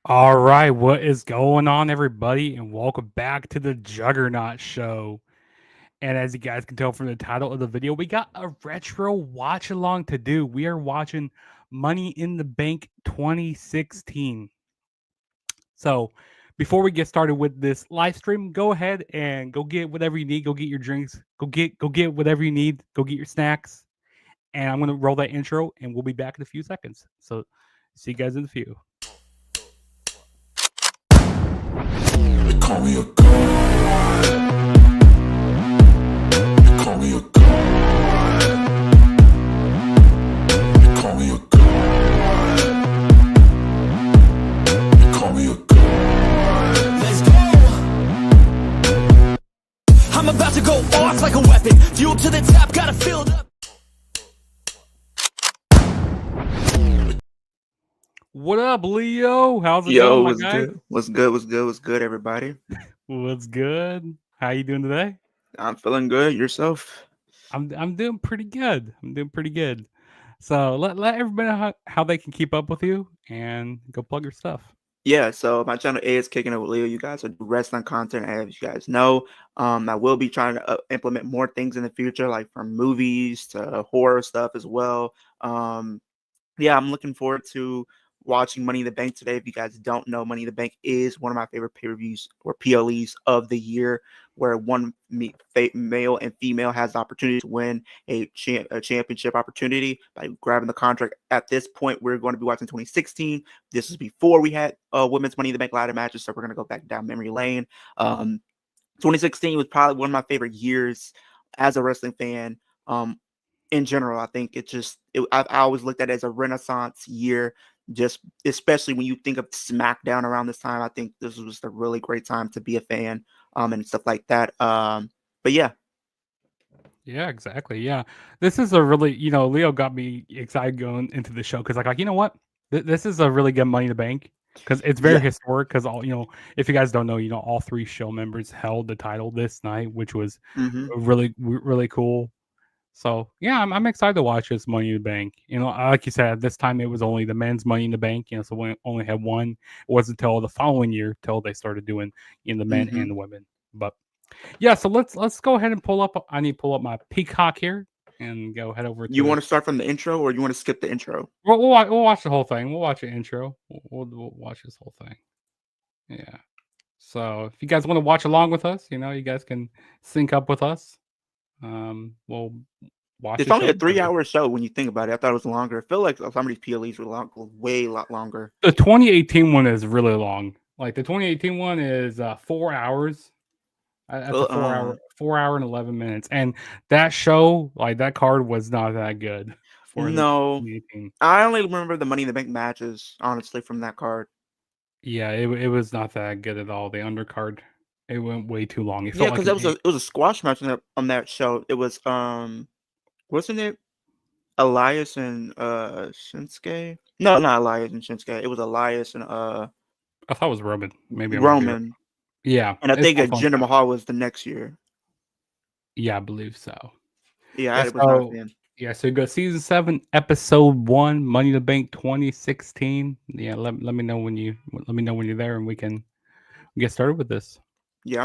All right, what is going on, everybody, and welcome back to the Juggernaut Show. And as you guys can tell from the title of the video, we got a retro watch along to do. We are watching Money in the Bank 2016. So, before we get started with this live stream, go ahead and go get whatever you need. Go get your drinks. Go get whatever you need. Go get your snacks. And I'm gonna roll that intro, and we'll be back in a few seconds. So, see you guys in a few. They call me a god. They call me a god. They call me a god. They call me a god. Let's go! I'm about to go off like a weapon. Fuel to the top, got it filled up. What up, Leo? How's it Yo, going, my what's guy? good? What's good? What's good, everybody? What's good? How you doing today? I'm feeling good. Yourself? I'm doing pretty good. I'm doing pretty good. So let everybody know how they can keep up with you and go plug your stuff. Yeah, so my channel is Kicking It with Leo. You guys are wrestling content, as you guys know. I will be trying to implement more things in the future, like from movies to horror stuff as well. Yeah, I'm looking forward to watching Money in the Bank today. If you guys don't know, Money in the Bank is one of my favorite pay-per-views or PLEs of the year, where one male and female has the opportunity to win a championship opportunity by grabbing the contract. At this point, we're going to be watching 2016. This is before we had women's Money in the Bank ladder matches, so we're going to go back down memory lane. 2016 was probably one of my favorite years as a wrestling fan. In general, I think I always looked at it as a renaissance year, just especially when you think of SmackDown around this time. I think this was a really great time to be a fan, and stuff like that. But yeah. Yeah, exactly. Yeah, this is a really Leo got me excited going into the show because like you know what, this is a really good Money in the Bank because it's very Yeah. historic. Because all if you guys don't know, all three show members held the title this night, which was Hmm. really cool. So yeah, I'm excited to watch this Money in the Bank. Like you said, at this time it was only the men's Money in the Bank. So we only had one. It wasn't until the following year till they started doing the men Hmm. and the women. But yeah, so let's go ahead and pull up. I need to pull up my Peacock here and go head over You to. want to start from the intro, or you want to skip the intro? We'll watch the whole thing. We'll watch the intro. We'll watch this whole thing. Yeah. So if you guys want to watch along with us, you guys can sync up with us. We'll watch It's the only show a together. 3-hour show when you think about it. I thought it was longer. I feel like some of these PLEs were way lot longer. The 2018 one is really long. Like the 2018 one is 4 hours. That's a 4 hour and 11 minutes. And that show, like that card was not that good for the No, 2018. I only remember the Money in the Bank matches, honestly, from that card. Yeah, it was not that good at all. The undercard, it went way too long. It Yeah, felt like because it was a squash match on that show. It was wasn't it Elias and Shinsuke? No, not Elias and Shinsuke. It was Elias and I thought it was Roman. Maybe I'm right. Roman. Yeah, And I it's think both on Jinder that. Mahal was the next year. Yeah, I believe so. Yeah, Yeah, I was not a so fan. you go season 7, episode 1, Money in the Bank 2016. Yeah, let me know when you're there and we can get started with this. Yeah,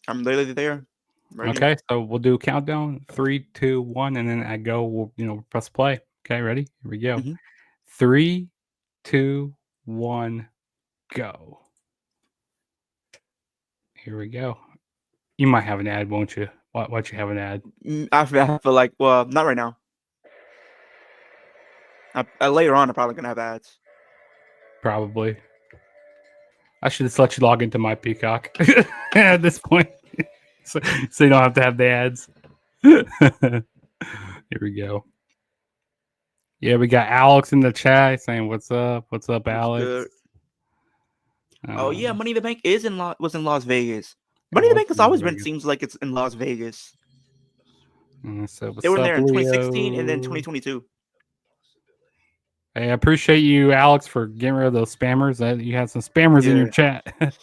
I'm literally there. Ready? Okay, so we'll do a countdown 3, 2, 1, and then I go. We'll press play. Okay, ready? Here we go. Mhm. 3, 2, 1, go. Here we go. You might have an ad, won't you? Why you have an ad? I feel like, well, not right now. Later on, I'm probably gonna have ads. Probably. I should just let you log into my Peacock at this point, so you don't have to have the ads. Here we go. Yeah, we got Alex in the chat saying, "What's up? What's up, What's Alex?" good? Oh yeah, Um, Money in the Bank was in Las Vegas. it Money in the was Bank has in Las always been Vegas. seems like it's in Las Vegas. So They what's were up, there in 2016 and then Leo? 2022. Hey, I appreciate you, Alex, for getting rid of those spammers. You had some spammers in your Yeah, chat.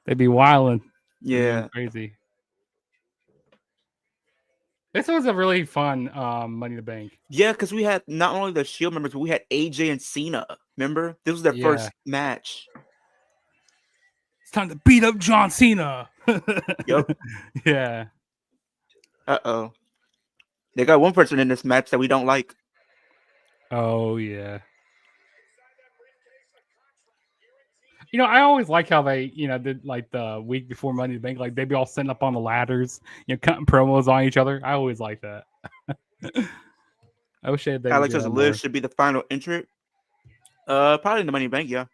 They'd be wilding. They'd be going yeah, crazy. This was a really fun Money in the Bank. yeah. Because we had not only the Shield members, but we had AJ and Cena. Remember, this was their Yeah, first match. time to beat up John Cena. Yep. Yeah. Uh-oh. They got one person in this match that we don't like. Oh yeah. You know, I always like how they, did like the week before Money in the Bank, like they'd be all sitting up on the ladders, cutting promos on each other. I always like that. I wish they would Alex do says that Liv more. should be the final entrant. Probably in the Money in the Bank, yeah.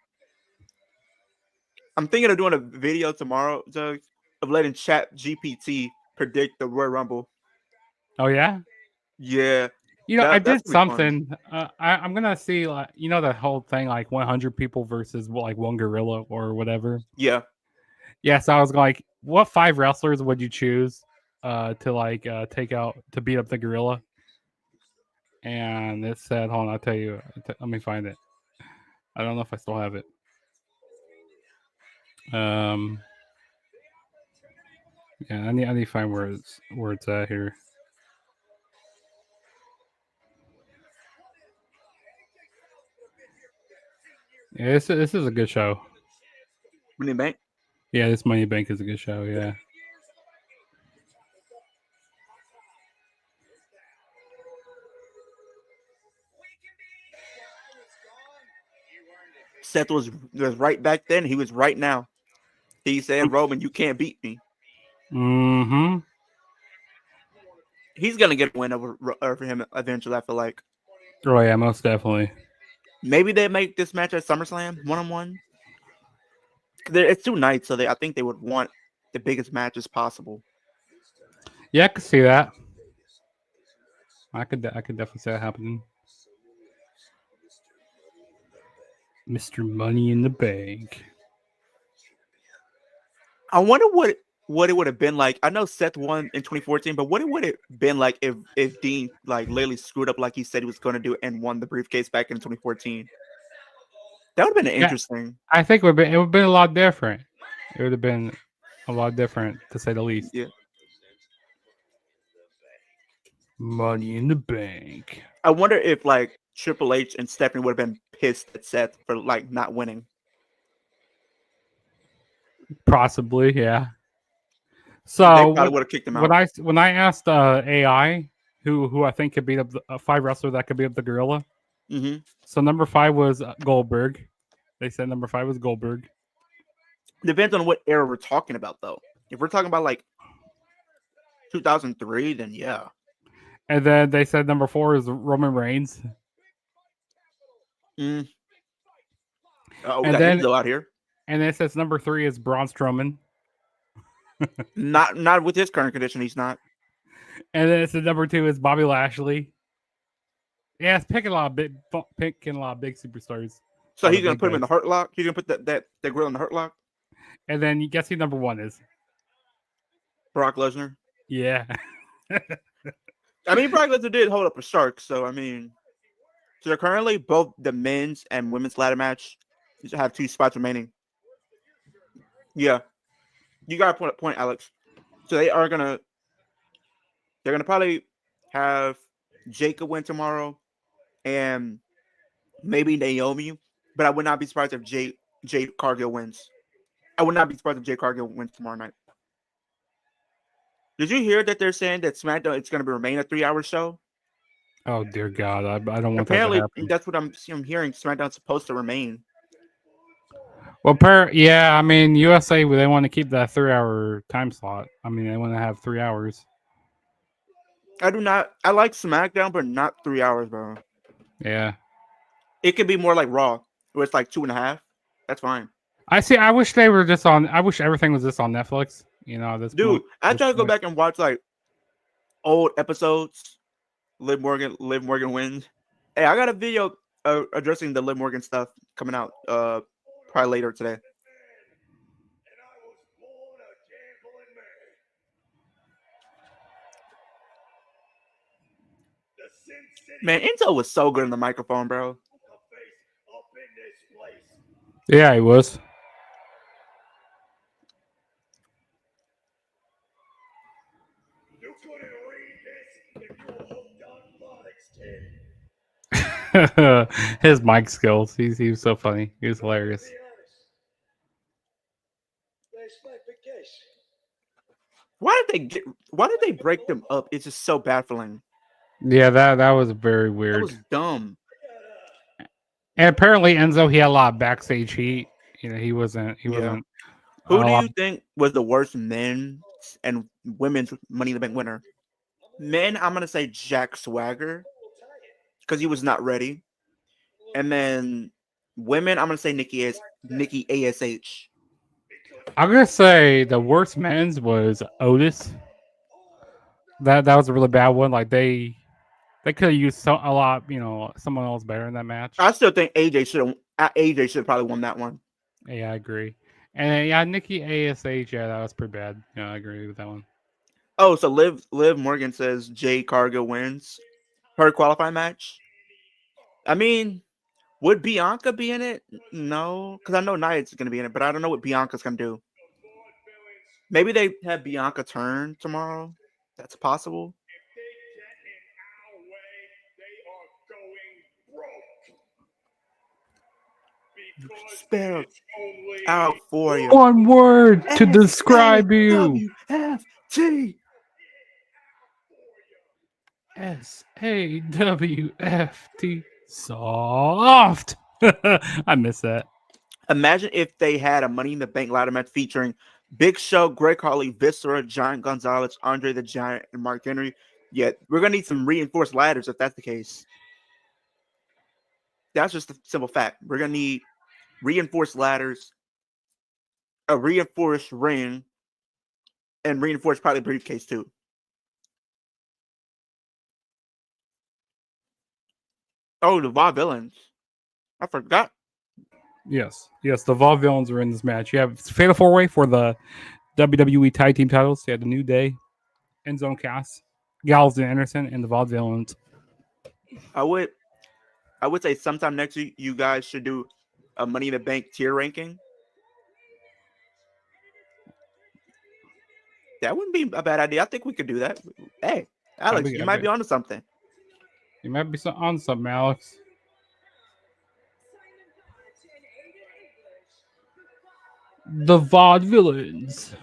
I'm thinking of doing a video tomorrow, Doug, of letting Chat GPT predict the Royal Rumble. Oh yeah. Yeah. I That's did gonna be fun. something. I'm gonna see, like, the whole thing, like 100 people versus like one gorilla or whatever. Yeah. Yeah, so I was like, what 5 wrestlers would you choose to take out to beat up the gorilla? And it said, hold on, I'll tell you. Let me find it. I don't know if I still have it. Yeah, I need to find where it's at here. Yeah, this is a good show. Money in the Bank. Yeah, this Money in the Bank is a good show. Yeah. Seth was right back then. He was right now. He said, Roman, you can't beat me. Mm-hmm. He's going to get a win over him eventually, I feel like. Oh, yeah, most definitely. Maybe they make this match at SummerSlam one-on-one. It's 2 nights, so I think they would want the biggest matches possible. Yeah, I could see that. I could definitely see that happening. Mr. Money in the Bank. I wonder what it would have been like. I know Seth won in 2014, but what it would have been like if Dean like literally screwed up like he said he was going to do and won the briefcase back in 2014. That would have been interesting. I think it would have been a lot different. It would have been a lot different, to say the least. Yeah. Money in the Bank. I wonder if like Triple H and Stephanie would have been pissed at Seth for like not winning. Possibly, yeah. They So probably would have kicked him out. when I asked AI who I think could beat up a 5 wrestler that could beat up the gorilla. Mm-hmm. So number 5 was Goldberg. They said number 5 was Goldberg. Depends on what era we're talking about, though. If we're talking about like 2003, then yeah. And then they said number 4 is Roman Reigns. Oh, we And got then- Enzo out here. And then it says number 3 is Braun Strowman. Not with his current condition, he's not. And then it said number 2 is Bobby Lashley. Yeah, it's picking a lot of big superstars. So Oh, he's the gonna big put him in the guys. Hurt Lock. He's gonna put that gorilla in the Hurt Lock. And then you guess who number 1 is? Brock Lesnar. Yeah. I mean, Brock Lesnar did hold up a shark. So I mean, so currently both the men's and women's ladder match have 2 spots remaining. Yeah, you got a point, Alex. So they're gonna probably have Jacob win tomorrow, and maybe Naomi. But I would not be surprised if Jade Cargill wins. I would not be surprised if Jade Cargill wins tomorrow night. Did you hear that they're saying that SmackDown it's going to remain a 3-hour show? Oh dear God, I don't want Apparently, that to happen. that's what I'm hearing. SmackDown's supposed to remain. Well, yeah, I mean USA, they want to keep that 3-hour time slot. I mean, they want to have 3 hours. I do not. I like SmackDown, but not 3 hours, bro. Yeah, It could be more like Raw, where it's like 2.5. That's fine. I see. I wish they were just on. I wish everything was just on Netflix. This Dude, I try to go point. back and watch like old episodes. Liv Morgan wins. Hey, I got a video addressing the Liv Morgan stuff coming out probably later today. Man, Enzo was so good in the microphone, bro. Yeah, he was. His mic skills. He was so funny. He was hilarious. Why did they break them up? It's just so baffling. Yeah, that was very That weird. was dumb. And apparently Enzo, he had a lot of backstage heat. You know, he wasn't. Who a do lot- you think was the worst men's and women's Money in the Bank winner? Men, I'm gonna say Jack Swagger because he was not ready, and then women, I'm gonna say Nikki Ash. I'm gonna say the worst men's was Otis. That was a really bad one. Like they could have used a lot. You know, someone else better in that match. I still think AJ should have probably won that one. Yeah, I agree. And then, yeah, Nikki Ash. Yeah, that was pretty bad. Yeah, I agree with that one. Oh, so Liv Morgan says Jade Cargill wins her qualifying match. I mean, would Bianca be in it? No, because I know Nia's going to be in it, but I don't know what Bianca's going to do. Maybe they have Bianca turn tomorrow. That's possible. Spell out for you. One word to describe you. SAWFT. SAWFT. Soft. I miss that. Imagine if they had a Money in the Bank ladder match featuring Big Show, Greg Harley, Viscera, Giant Gonzalez, Andre the Giant, and Mark Henry. Yeah, we're gonna need some reinforced ladders if that's the case. That's just a simple fact. We're gonna need reinforced ladders, a reinforced ring, and reinforced probably briefcase too. Oh, the Vaudevillains. I forgot. Yes, the Vaudevillains are in this match. You have Fatal 4-Way for the WWE Tag Team titles. You had the New Day, Enzo and Cass, Gallows and Anderson, and the Vaudevillains. I would say sometime next week you guys should do a Money in the Bank tier ranking. That wouldn't be a bad idea. I think we could do that. Hey, Alex, you might be onto something. You might be on something, Alex. The Vaudevillains.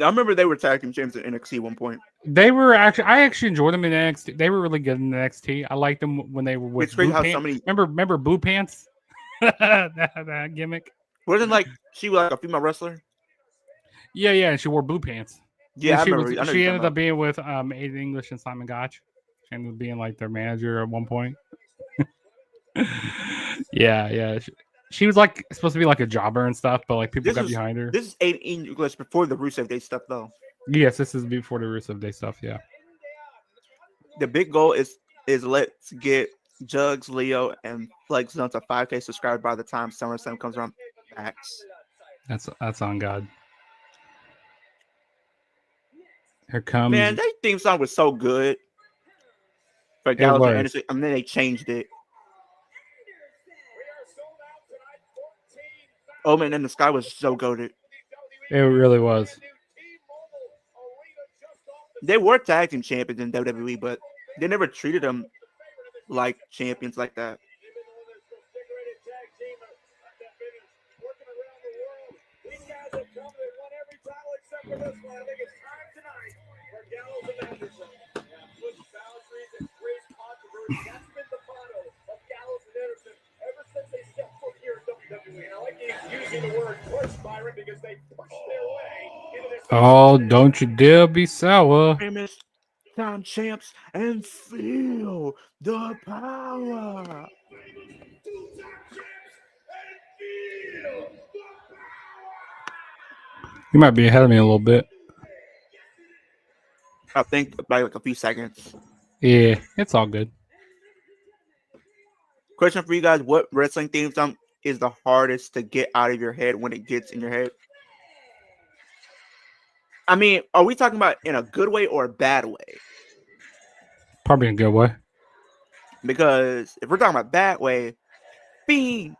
I remember they were tag team champions in NXT at one point. They were actually. I actually enjoyed them in NXT. They were really good in NXT. I liked them when they were with. It's crazy Blue how Pants. so many. Remember Blue Pants? that gimmick. Wasn't like she was like a female wrestler? Yeah, and she wore blue pants. Yeah, And I remember. she ended up being with Aiden English and Simon Gotch. She ended up being like their manager at one point. yeah. She was like supposed to be like a jobber and stuff, but like people got behind her. This is Aiden English before the Rusev Day stuff, though. Yes, this is before the Rusev Day stuff. Yeah. The big goal is let's get Jugs, Leo, and Flex done to 5K subscribers by the time SummerSlam comes around. Facts. That's on God. Here comes. Man, that theme song was so good. For Gallows and Anderson, and then they changed it. Oh man, and the Sky was so goated. It really was. They were tag team champions in WWE, but they never treated them like champions like that. Oh, don't you dare be sour. Famous time champs and feel the power. You might be ahead of me a little bit. I think by like a few seconds. Yeah, it's all good. Question for you guys: what wrestling theme song is the hardest to get out of your head when it gets in your head? I mean, are we talking about in a good way or a bad way? Probably in a good way. Because if we're talking about bad way, Fiend.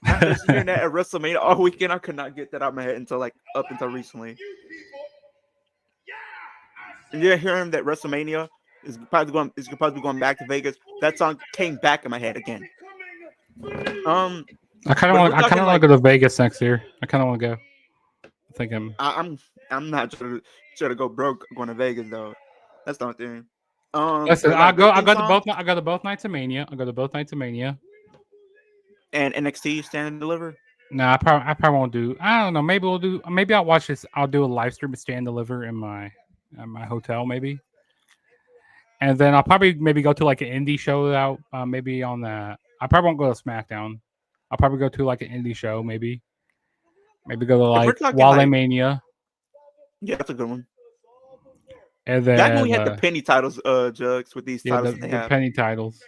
After hearing that at WrestleMania all weekend, I could not get that out of my head until recently. And you're hearing that WrestleMania is supposed to be going back to Vegas. That song came back in my head again. I kind But of we're want. I kind talking of want like to go to Vegas next year. I kind of want to go. I think I'm not trying to go broke going to Vegas though. That's the only thing. Listen, But like I'll go. real I theme go to songs both. I go to both nights of Mania. I go to both nights of Mania. and NXT Stand and Deliver. No, I probably won't do. I don't know. Maybe we'll do. Maybe I'll watch this. I'll do a live stream and stand deliver in my hotel maybe, and then I'll probably maybe go to like an indie show out. Maybe on the. I probably won't go to SmackDown. I'll probably go to like an indie show maybe. Maybe go to If we're like talking Wale like Mania, yeah, that's a good one. and Back when we then had the penny titles, Jugs, with these yeah, titles they the have. penny titles.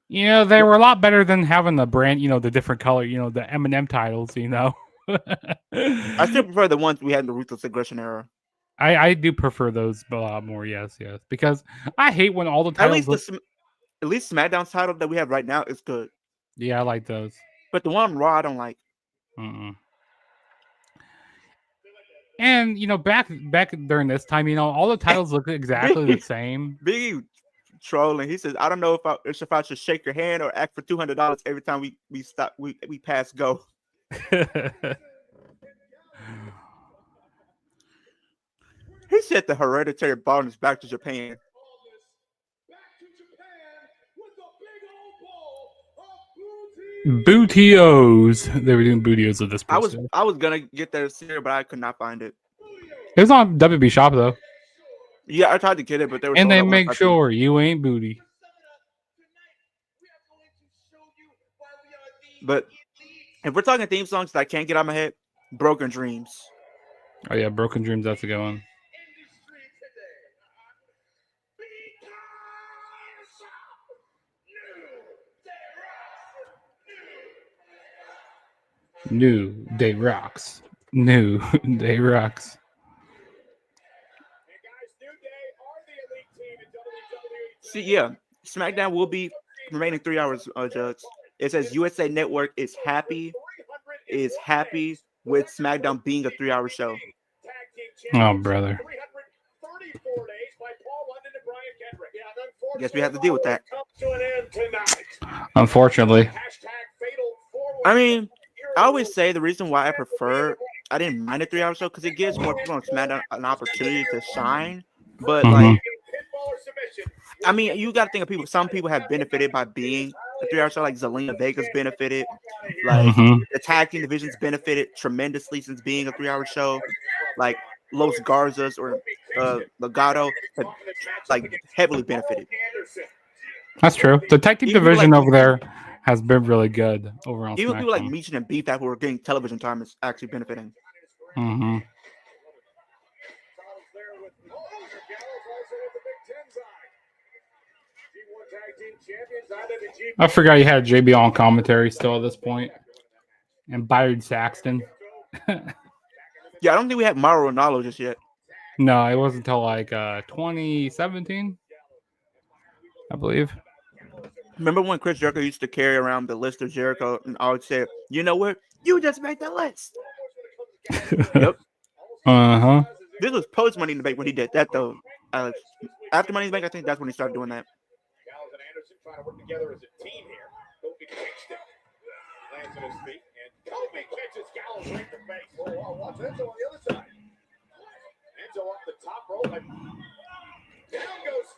You know, they were a lot better than having the brand. You know, the different color. You know, the M&M titles. You know. I still prefer the ones we had in the Ruthless Aggression era. I do prefer those a lot more. Yes, because I hate when all the At titles least look. at least SmackDown's title that we have right now is good. Yeah, I like those. But the one on Raw I don't like. Mm-mm. And you know, back during this time, you know, all the titles look exactly the same. Biggie trolling. He says, "I don't know if I should shake your hand or ask for $200 every time we pass go." He said the hereditary baldness back to Japan. Bootios. They were doing bootios of this. I was gonna get that cereal, but I could not find it. It was on WB Shop though, Yeah, I tried to get it, but they were and sold they out make 152. sure you ain't booty. But if we're talking theme songs that I can't get out of my head, Broken Dreams. Oh yeah, Broken Dreams. That's a good one. New Day Rocks. New Day Rocks. See, yeah, SmackDown will be remaining 3 hours, Jugs. It says USA Network is happy with SmackDown being a 3-hour show. Oh, brother. Guess we have to deal with that. Unfortunately. I mean, I always say the reason why I didn't mind a 3-hour show because it gives more people on SmackDown an opportunity to shine. But like, I mean, you got to think of people. Some people have benefited by being a 3-hour show, like Zelina Vega's benefited. Like the tag team division's benefited tremendously since being a 3-hour show. Like Los Garzas or Legado have like heavily benefited. That's true. The tag team Even division like- over there has been really good over on Even people like SmackDown. Meechin and Beef that who are getting television time is actually benefiting. Mm-hmm. I forgot you had JB on commentary still at this point. And Byron Saxton. Yeah, I don't think we had Mauro Ronaldo just yet. No, it wasn't until like 2017, I believe. Remember when Chris Jericho used to carry around the list of Jericho and always say, "You know what? You just made the list." Yep. Uh-huh. This was post Money in the Bank when he did that, though, Alex. After Money in the Bank, I think that's when he started doing that. Gallows and Anderson trying to work together as a team here. Kofi kicks him. Lands on his feet, and Kofi catches Gallows right in the face. Oh, watch Enzo on the other side. Enzo up the top rope, and down goes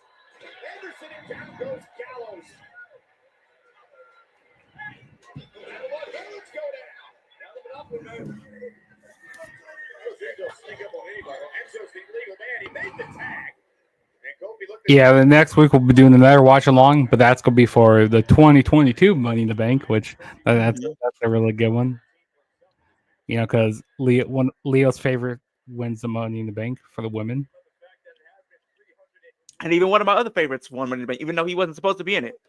Anderson, and down goes Gallows. And what Gallows go down. Now the monopoly man. Enzo sneak up on anybody. Enzo's the illegal man. He made the tag. Yeah, the next week we'll be doing another watch along, but that's gonna be for the 2022 Money in the Bank, which that's a really good one. You know, because Leo's favorite wins the Money in the Bank for the women, And even one of my other favorites won Money in the Bank, even though he wasn't supposed to be in it.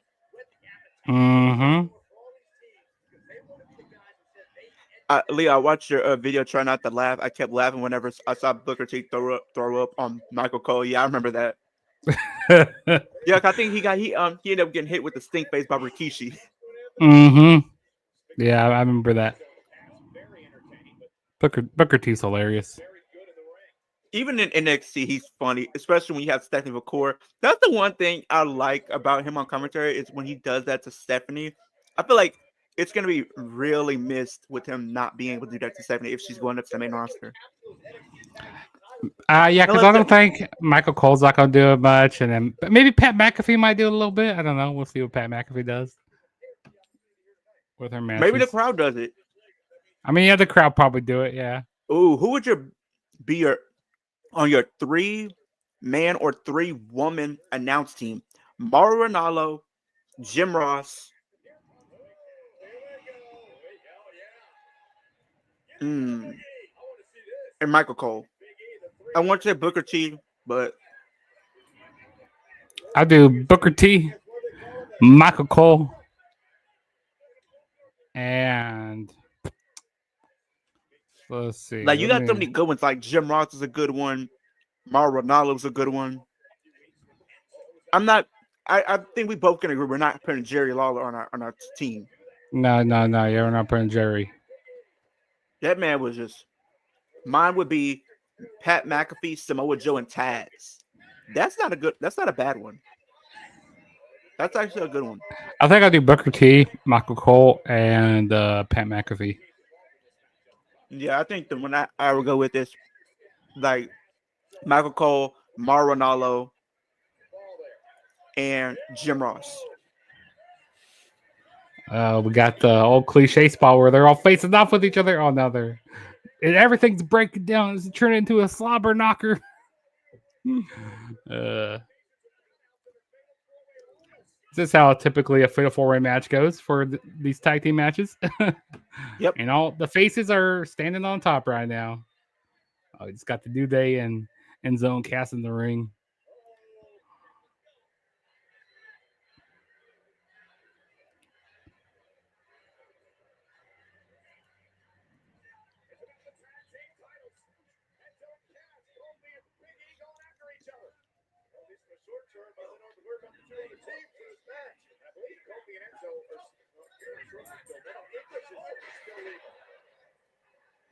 Mm-hmm. Leo, I watched your video. Try not to laugh. I kept laughing whenever I saw Booker T throw up on Michael Cole. Yeah, I remember that. Yeah, I think he ended up getting hit with the stink face by Rikishi. Mm-hmm. Yeah, I remember that. Booker T's hilarious. Even in NXT, he's funny, especially when you have Stephanie McCoy. That's the one thing I like about him on commentary is when he does that to Stephanie. I feel like it's gonna be really missed with him not being able to do that to Stephanie if she's going up to the main roster. Yeah, because Unless I don't think Michael Cole's not gonna do it much, and then but maybe Pat McAfee might do it a little bit. I don't know. We'll see what Pat McAfee does with her matches. Maybe the crowd does it. I mean, yeah, the crowd probably do it. Yeah. Ooh, who would be your 3-man or 3-woman announce team? Mauro Ranallo, Jim Ross, and Michael Cole. I want to say Booker T, but I do Booker T, Michael Cole, and let's see. like you got so many good ones. Like Jim Ross is a good one. Mauro Ranallo is a good one. I think we both can agree we're not putting Jerry Lawler on our team. No. Yeah, we're not putting Jerry. That man was just. Mine would be Pat McAfee, Samoa Joe, and Taz. That's not a bad one. That's actually a good one. I think I'll do Booker T, Michael Cole, and Pat McAfee. Yeah, I think the one I would go with is like Michael Cole, Mauro Ranallo, and Jim Ross. We got the old cliche spot where they're all facing off with each other. Oh, now and everything's breaking down. It's turning into a slobber knocker. This is how typically a fatal 4-way match goes for these tag team matches. Yep. And all the faces are standing on top right now. Oh, it's got the New Day and Zone Cast in the ring.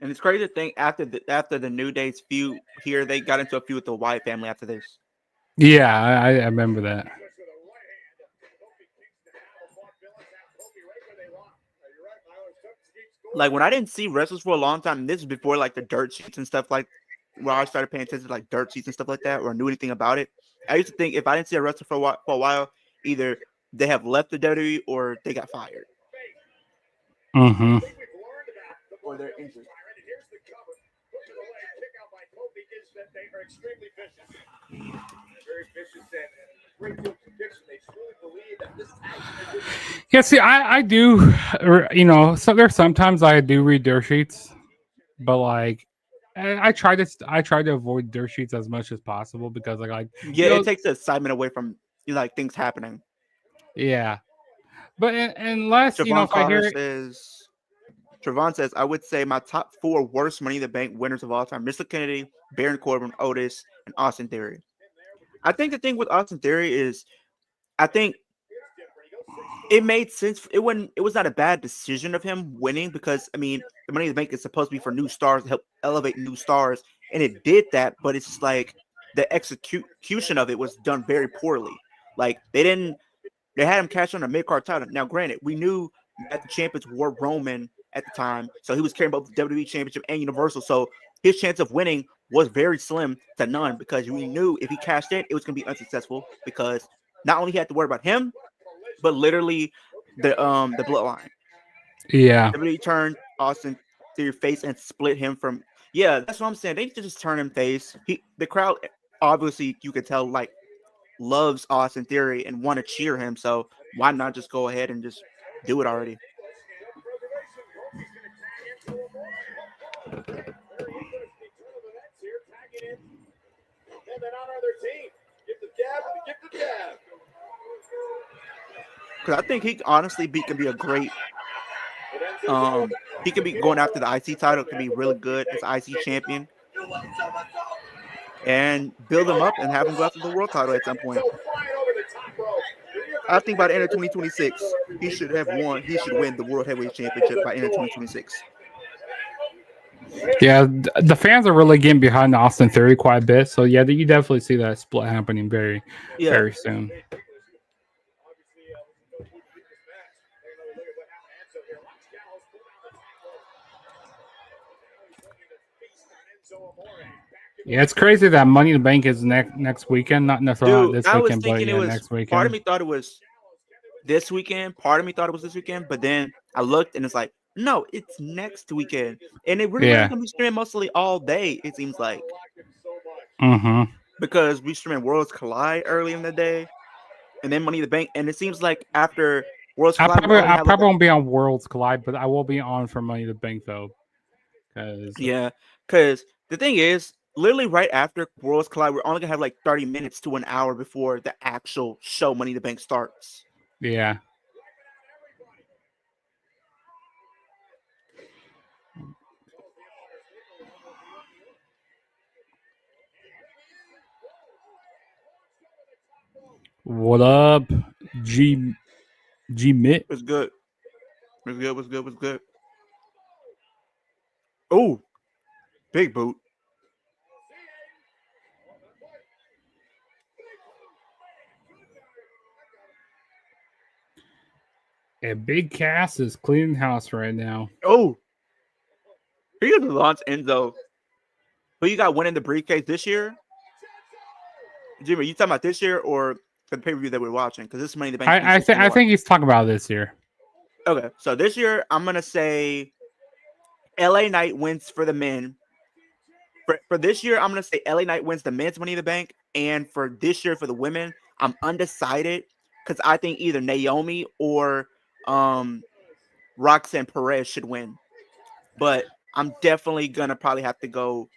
And it's crazy to think after the New Day's feud here, they got into a feud with the Wyatt family after this. Yeah, I remember that. Like when I didn't see wrestlers for a long time, and this is before like the dirt sheets and stuff like where I started paying attention to like dirt sheets and stuff like that, or knew anything about it. I used to think if I didn't see a wrestler for a while, either they have left the WWE or they got fired. Mm-hmm. Or they're injured. Yeah, see, I do, so there's sometimes I do read dirt sheets, but like I try to avoid dirt sheets as much as possible because it takes the excitement away from like things happening. Yeah, but unless Trevon if I hear Trevon says, I would say my top 4 worst Money in the Bank winners of all time: Mr. Kennedy, Baron Corbin, Otis, and Austin Theory. I think the thing with Austin Theory is, I think it made sense. It was not a bad decision of him winning because I mean the Money in the Bank is supposed to be for new stars to help elevate new stars, and it did that. But it's like the execution of it was done very poorly. Like they had him cash on a mid-card title. Now, granted, we knew that the champions were Roman at the time, so he was carrying both the WWE Championship and Universal. So his chance of winning was very slim to none because we knew if he cashed in, it was going to be unsuccessful because not only he had to worry about him, but literally the bloodline. Yeah, WWE turned Austin Theory face and split him from. Yeah, that's what I'm saying. They need to just turn him face. The crowd, obviously, you could tell like loves Austin Theory and want to cheer him. So why not just go ahead and just do it already? Because I think he honestly can be a great. He could be going after the IC title. Could be really good as IC champion, and build him up and have him go after the world title at some point. I think by the end of 2026, he should have won. He should win the World Heavyweight Championship by the end of 2026. Yeah, the fans are really getting behind Austin Theory quite a bit. So yeah, you definitely see that split happening very soon. Yeah, it's crazy that Money in the Bank is next weekend, not necessarily Dude, this I was weekend, but thinking yeah, it was. next Part of weekend. me thought it was this weekend. Part of me thought it was this weekend, but then I looked and it's like, no, it's next weekend, and it really Yeah. gonna be streaming mostly all day. It seems like Mm-hmm. because we streaming Worlds Collide early in the day, and then Money in the Bank, and it seems like after Worlds I Collide, we probably, only I have like probably won't be on Worlds Collide, but I will be on for Money in the Bank though, because yeah, because the thing is, literally right after Worlds Collide, we're only gonna have like 30 minutes to an hour before the actual show Money in the Bank starts. yeah. What up, G Mitt? It's good. It's good. What's good? What's good? Oh, big boot. And Big Cass is cleaning house right now. Oh, here's the launch Enzo. Who you got winning the briefcase this year? Jimmy, you talking about this year or the pay-per-view that we're watching? Because this is Money in the Bank. I think he's talking about this year. Okay, so this year I'm gonna say LA Knight wins for the men. For this year, I'm gonna say LA Knight wins the men's Money in the Bank, and for this year for the women, I'm undecided because I think either Naomi or Roxanne Perez should win. But I'm definitely gonna probably have to go.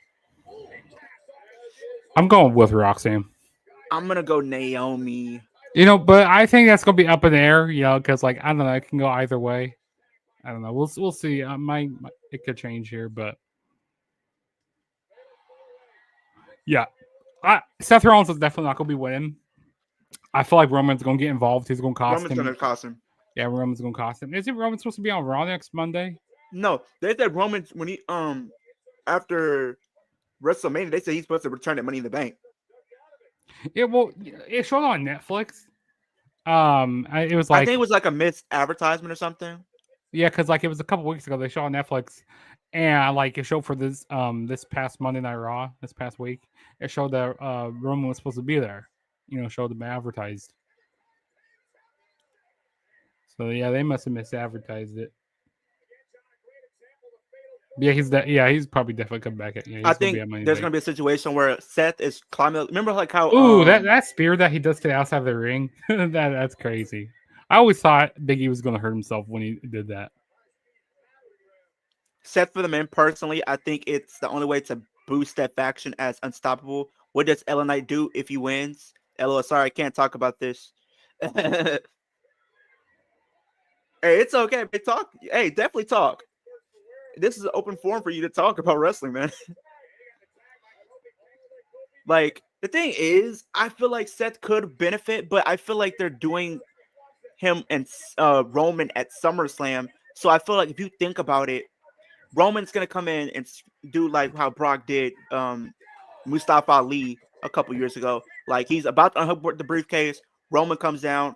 I'm going with Roxanne. I'm gonna go Naomi. You know, but I think that's gonna be up in the air. You know, because like I don't know, it can go either way. I don't know. We'll see. It could change here, but yeah, Seth Rollins is definitely not gonna be winning. I feel like Roman's gonna get involved. He's gonna cost Roman's him. gonna cost him. Yeah, Roman's gonna cost him. Isn't Roman supposed to be on Raw next Monday? No, they said Roman when he after WrestleMania, they said he's supposed to return that Money in the Bank. Yeah, well, it showed on Netflix. It was I like think it was like a missed advertisement or something. yeah, because like it was a couple weeks ago they showed on Netflix, and like it showed for this this past Monday Night Raw this past week. It showed that Roman was supposed to be there. You know, showed them advertised. So yeah, they must have misadvertised it. Yeah, he's probably definitely coming back. Yeah, I think there's gonna be a situation where Seth is climbing. Remember, like how ooh that spear that he does to the outside of the ring. That's crazy. I always thought Big E was gonna hurt himself when he did that. Seth for the men, personally, I think it's the only way to boost that faction as unstoppable. What does LA Knight do if he wins? LO, sorry, I can't talk about this. Hey, it's okay. But talk. Hey, definitely talk. This is an open forum for you to talk about wrestling, man. Like, the thing is, I feel like Seth could benefit, but I feel like they're doing him and Roman at SummerSlam. So I feel like if you think about it, Roman's going to come in and do like how Brock did Mustafa Ali a couple years ago. Like, he's about to unhook the briefcase. Roman comes down,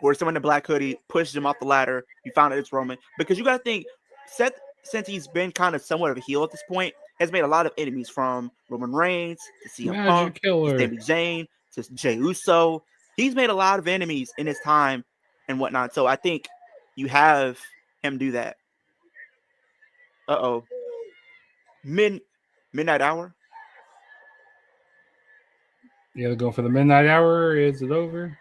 or someone in the black hoodie pushes him off the ladder. You found out it's Roman. Because you got to think, Seth, since he's been kind of somewhat of a heel at this point, has made a lot of enemies from Roman Reigns to CM Punk, to Sami Zayn, to Jey Uso. He's made a lot of enemies in his time and whatnot. So I think you have him do that. Midnight Hour. Yeah, they're going for the midnight hour. Is it over?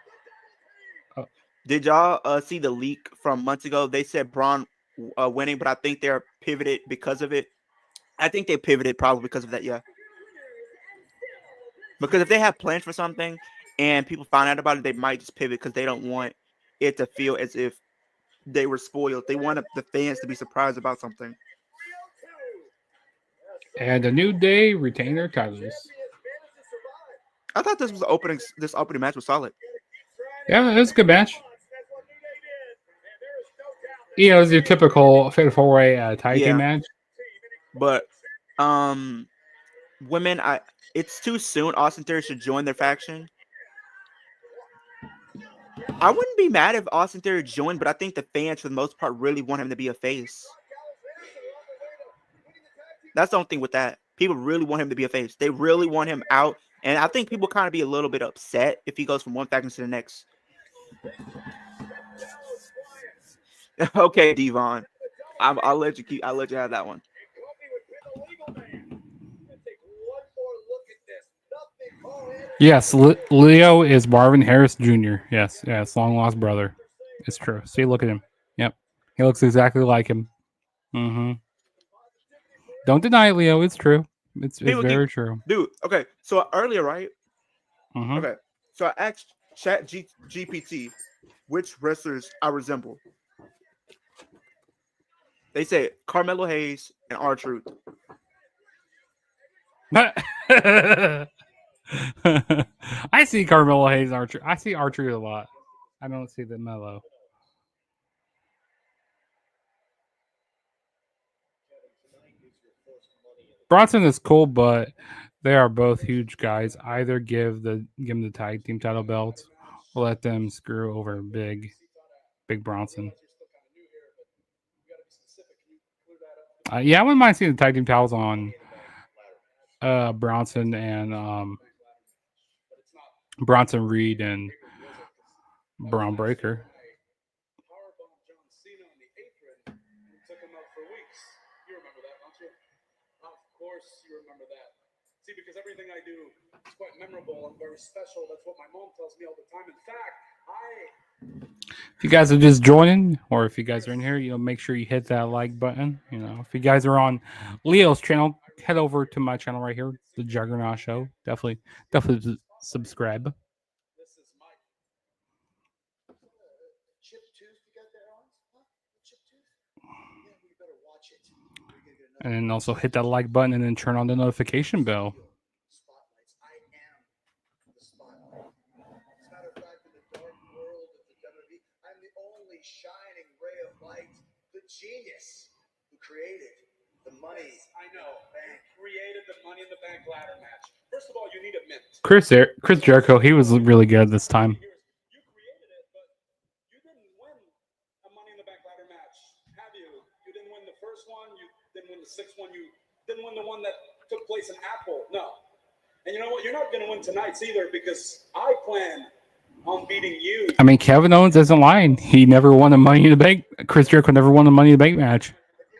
Did y'all see the leak from months ago? They said Braun winning, but I think they're pivoted because of it. I think they pivoted probably because of that, yeah. Because if they have plans for something and people find out about it, they might just pivot because they don't want it to feel as if they were spoiled. They want the fans to be surprised about something. And the New Day retain their titles. I thought this opening match was solid. Yeah, it was a good match. You know, it was your typical Fatal 4-Way tag team match. But women, it's too soon. Austin Theory should join their faction. I wouldn't be mad if Austin Theory joined, but I think the fans, for the most part, really want him to be a face. That's the only thing with that. People really want him to be a face. They really want him out. And I think people kind of be a little bit upset if he goes from one faction to the next. Okay, Devon. I'll let you have that one. Yes, Leo is Marvin Harris Jr. Yes, long lost brother. It's true. See, look at him. Yep, he looks exactly like him. Mm-hmm. Don't deny it, Leo. It's true. It's very true. Dude, okay. So earlier, right? Mm-hmm. Okay. So I asked GPT which wrestlers I resemble. They say Carmelo Hayes and R-Truth. I see Carmelo Hayes Archer. I see R-Truth a lot. I don't see the Mellow. Bronson is cool, but they are both huge guys. Either give them the tag team title belts or let them screw over big Bronson. Yeah, I wouldn't mind seeing the tag team titles on Bronson and Bronson Reed and Braun Breaker. See, because everything I do is quite memorable and very special. That's what my mom tells me all the time. In fact, if you guys are just joining, or if you guys are in here, make sure you hit that like button. If you guys are on Leo's channel, head over to my channel right here, The Juggernaut Show. Definitely subscribe. This is my chip tooth. You got that on? Huh? Chip tooth? Yeah, we better watch it. And then also hit that like button and then turn on the notification bell. Spotlights. I am the spotlight. As a matter of fact, in the dark world of the WWE, I'm the only shining ray of light, the genius who created the money. I know. Bank created the Money in the Bank ladder match. First of all, you need a mint. Chris Jericho, he was really good this time. You created it, but you didn't win a Money in the Bank ladder match, have you? You didn't win the first one. You didn't win the sixth one. You didn't win the one that took place in Apple. No. And you know what? You're not going to win tonight's either because I plan on beating you. I mean, Kevin Owens isn't lying. He never won a Money in the Bank. Chris Jericho never won a Money in the Bank match.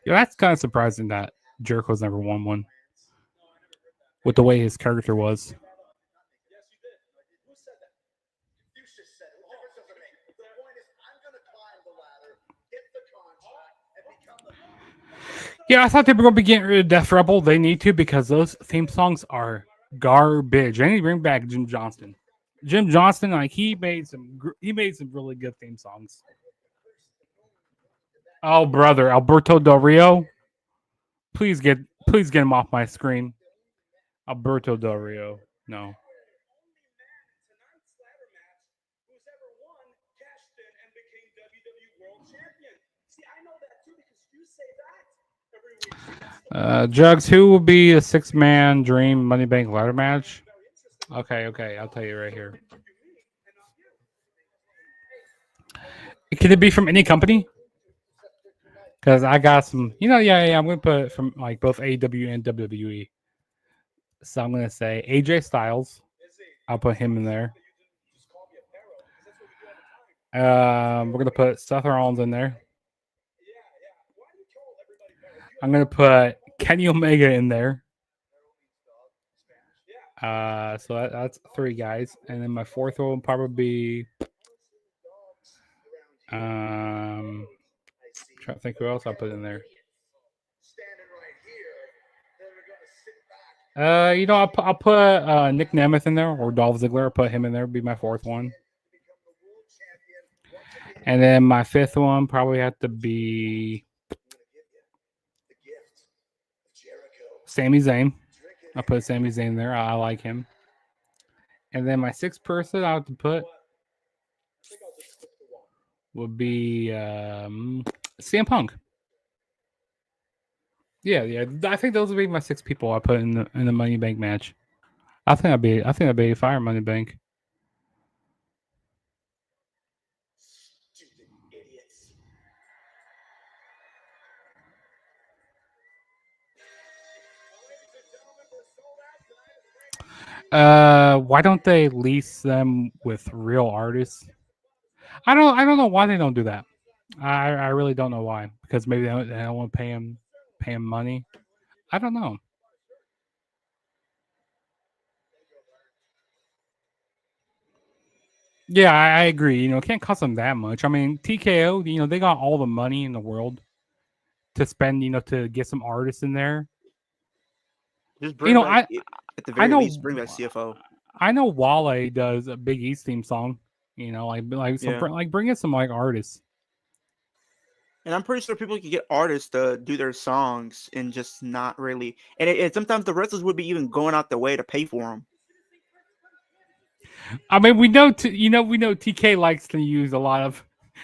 That's kind of surprising that Jericho's never won one with the way his character was. Yes, you did. Who said that? You just said it. What difference does it make? The point is, I'm going to climb the ladder, get the contract, and become the... Yeah, I thought they were going to be getting rid of Death Rebel. They need to because those theme songs are garbage. I need to bring back Jim Johnston. Jim Johnston, he made some really good theme songs. Oh, brother, Alberto Del Rio, please get him off my screen. Alberto Del Rio, no. Jugs, who will be a 6-man Dream Money Bank ladder match? Okay, I'll tell you right here. Can it be from any company? Because I got some, I'm going to put it from both AEW and WWE. So I'm going to say AJ Styles. I'll put him in there. We're going to put Seth Rollins in there. I'm going to put Kenny Omega in there. So that's 3 guys. And then my 4th one will probably be... trying to think who else I'll put in there. I'll put Nick Nemeth in there or Dolph Ziggler. I'll put him in there. Be my 4th one. And then my 5th one probably have to be Sami Zayn. I'll put Sami Zayn there. I like him. And then my 6th person I have to put would be CM Punk. Yeah. I think those would be my 6 people I put in the Money Bank match. I think I'd be fire Money Bank. Stupid idiots. Ladies and gentlemen, Why don't they lease them with real artists? I don't know why they don't do that. I really don't know why. Because maybe they don't want to pay him money. I don't know. Yeah, I agree. You know, it can't cost them that much. I mean, TKO, you know, they got all the money in the world to spend, you know, to get some artists in there. Just You know, I at the I very know least, bring back CFO. I know Wale does a Big East theme song. You know, so Yeah. like bring in some like artists. And I'm pretty sure people can get artists to do their songs and just not really. And sometimes the wrestlers would be even going out the way to pay for them. I mean, we know TK likes to use a lot of,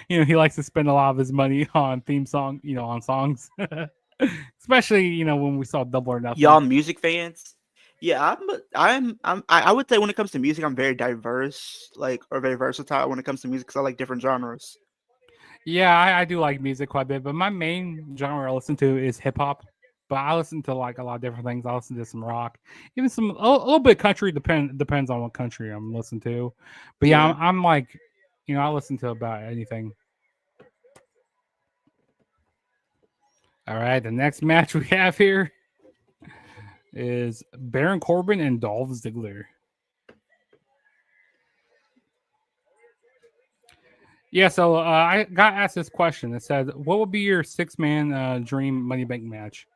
you know, he likes to spend a lot of his money on theme song, you know, on songs, especially you know when we saw Double or Nothing. Y'all music fans? Yeah, I would say when it comes to music, I'm very diverse, or very versatile when it comes to music because I like different genres. Yeah, I do like music quite a bit, but my main genre I listen to is hip hop. But I listen to like a lot of different things. I listen to some rock, even a little bit country. Depends on what country I'm listening to. But yeah, Yeah. I'm like, you know, I listen to about anything. All right, the next match we have here is Baron Corbin and Dolph Ziggler. Yeah, so I got asked this question. It said, "What would be your 6-man dream Money Bank match?"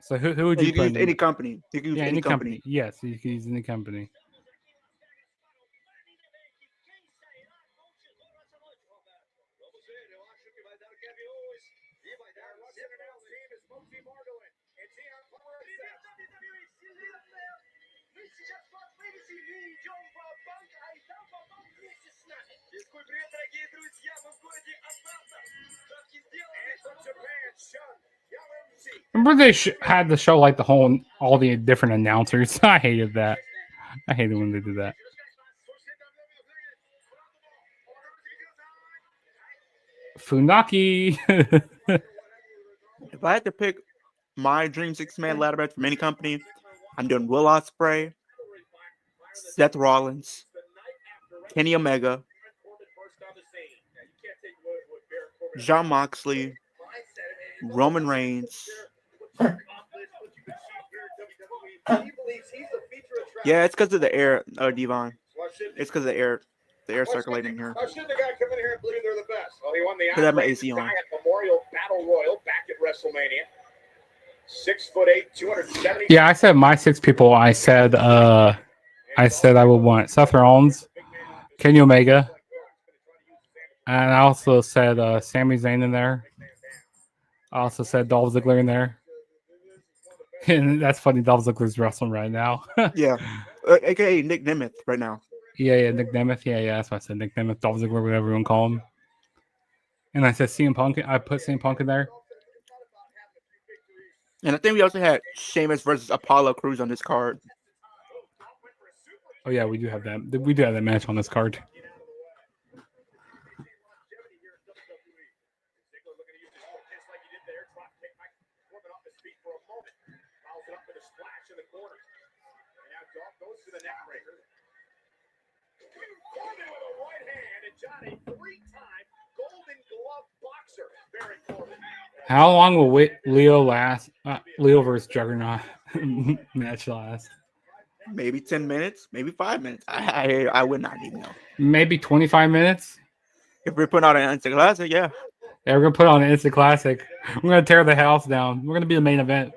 So who would you You can put use in? any company. You can use Yeah, any any company. company. Yes, you can use any company. Remember they had the show like all the different announcers. I hated that. I hated when they did that. Funaki. If I had to pick my dream 6-man ladder match from any company, I'm doing Will Ospreay, Seth Rollins, Kenny Omega, Jon Moxley, Roman Reigns. Yeah, it's because of the air, Devon. It's because of the air circulating here. Why should the guy come in here and believe they're the best? Well, he won the Put that in my Iron AC on. Giant Memorial Battle Royal back at WrestleMania. 6'8", 270. Yeah, I said my 6 people. I said I would want Seth Rollins, Kenny Omega, and I also said Sami Zayn in there. I also said Dolph Ziggler in there. And that's funny. Dolph Ziggler's wrestling right now. Yeah, aka Nick Nemeth right now. Yeah, Nick Nemeth. Yeah, that's what I said. Nick Nemeth, Dolph Ziggler, whatever you want to call him. And I said CM Punk. I put CM Punk in there. And I think we also had Sheamus versus Apollo Crews on this card. Oh yeah, we do have that. We do have that match on this card. How long will Leo last? Leo versus Juggernaut match last? Maybe 10 minutes, maybe 5 minutes. I would not even know. Maybe 25 minutes. If we're putting out an Instant Classic, yeah. Yeah, we're gonna put on an Instant Classic. We're gonna tear the house down. We're gonna be the main event.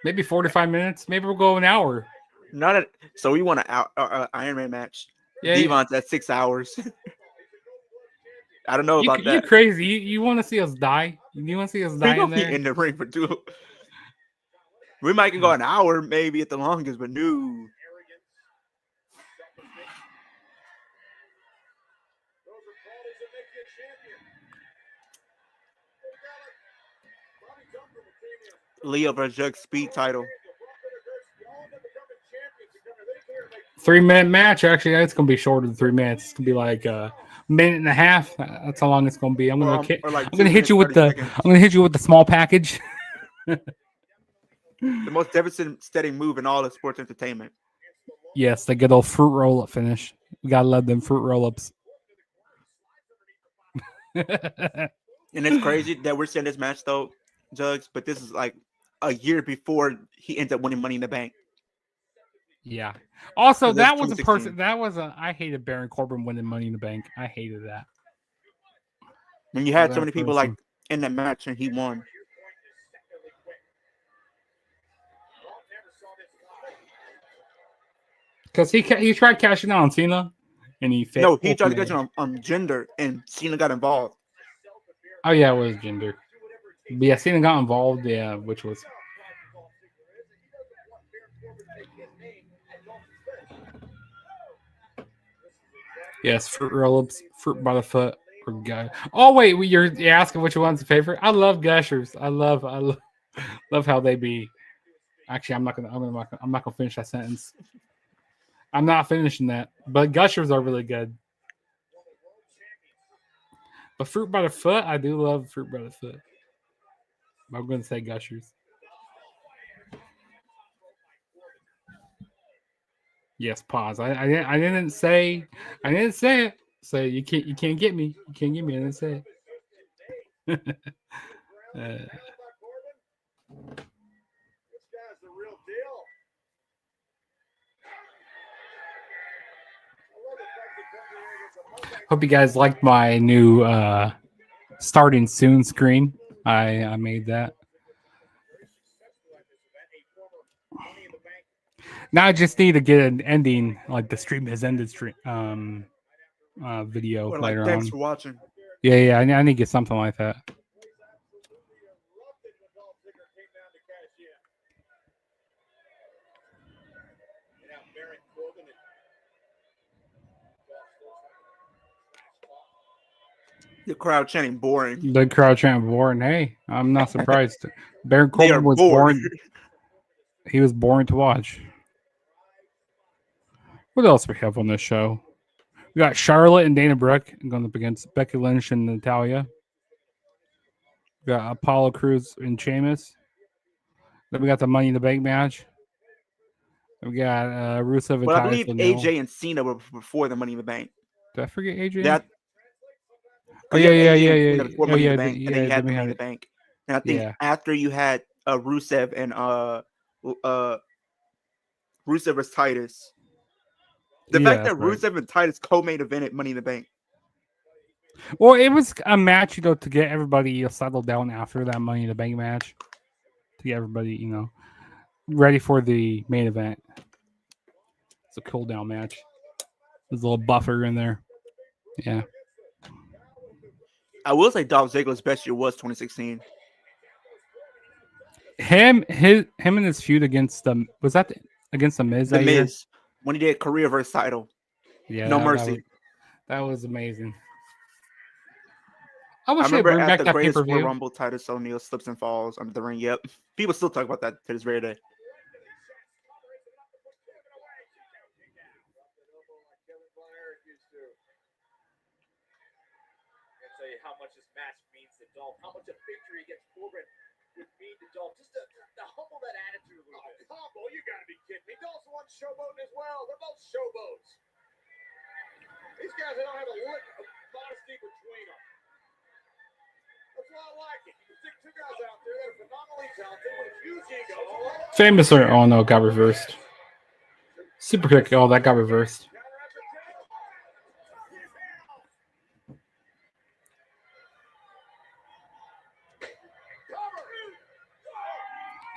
Maybe 45 minutes. Maybe we'll go an hour. So we want an Iron Man match. Yeah, Devon's at 6 hours. I don't know about that. You're crazy. You want to see us die? You want to see us die We're in gonna be there? in the ring for 2. We might can go an hour, maybe at the longest, but no. Leo versus Jug Speed title. 3-minute match. Actually, it's gonna be shorter than 3 minutes. It's gonna be like a minute and a half. That's how long it's gonna be. I'm gonna hit you with the. I'm gonna hit you with the small package. The most devastating move in all of sports entertainment. Yes, the good old fruit roll up finish. We gotta love them fruit roll ups. And it's crazy that we're seeing this match though, Jugs, but this is like a year before he ends up winning Money in the Bank. Yeah. Also, So that's that was a 2016. person. That was a. I hated Baron Corbin winning Money in the Bank. I hated that. And you had so That many people person. like in that match, and he won. Because he tried cashing out on Cena, and he failed. No, he tried to get you on gender, and Cena got involved. Oh yeah, it was gender. But yeah, Cena got involved. Yeah, which was. Yes, fruit roll-ups, fruit by the foot, or guy. Oh wait, you're asking which one's the favorite? I love Gushers. I love how they be. Actually, I'm not gonna finish that sentence. I'm not finishing that. But Gushers are really good. But fruit by the foot, I do love fruit by the foot. I'm gonna say Gushers. Yes, pause. I didn't say it. So you can't get me. You can't get me. I didn't say it. This guy's the real deal. Hope you guys liked my new starting soon screen. I made that. Now I just need to get an ending, like the stream has ended video Or like, later thanks on. for watching. Yeah, I need to get something like that. The crowd chanting boring. The crowd chanting boring. Hey, I'm not surprised. Baron They are Corbin was bored. boring. He was boring to watch. What else we have on this show? We got Charlotte and Dana Brooke going up against Becky Lynch and Natalya. We got Apollo Crews and Sheamus. Then we got the Money in the Bank match. We got Rusev and But I Titus believe O'Neil. AJ and Cena were before the Money in the Bank. Did I forget AJ? That. Oh, yeah. AJ and Cena before Oh, Money yeah, in the Bank, and then you yeah, had the then we Money in had the it. Bank. And I think Yeah. after you had Rusev and Rusev versus Titus. The Yeah, fact that that's right. Rusev and Titus co-main evented Money in the Bank. Well, it was a match, to get everybody settled down after that Money in the Bank match. To get everybody, ready for the main event. It's a cool down match. There's a little buffer in there. Yeah. I will say Dolph Ziggler's best year was 2016. Him and his feud against against the Miz The that year? Miz, when he did career versus title. Yeah, No that mercy. That was amazing. I I wish they remember bring at back the that greatest Royal pay-per-view. Rumble, Titus O'Neil slips and falls under the ring. Yep. People still talk about that to this very day. Tell you how much this match means to Dolph, how much a victory against Corbin would mean to Dolph. Just to humble that attitude a little bit. Humble? You gotta be kidding me. Dolph's the one showboating as well. They're both showboats. These guys, they don't have a lick of modesty between them. That's why I like it. You stick two guys out there that are phenomenally talented with huge egos. Famous or oh no, got reversed. Super kick. Oh, that got reversed.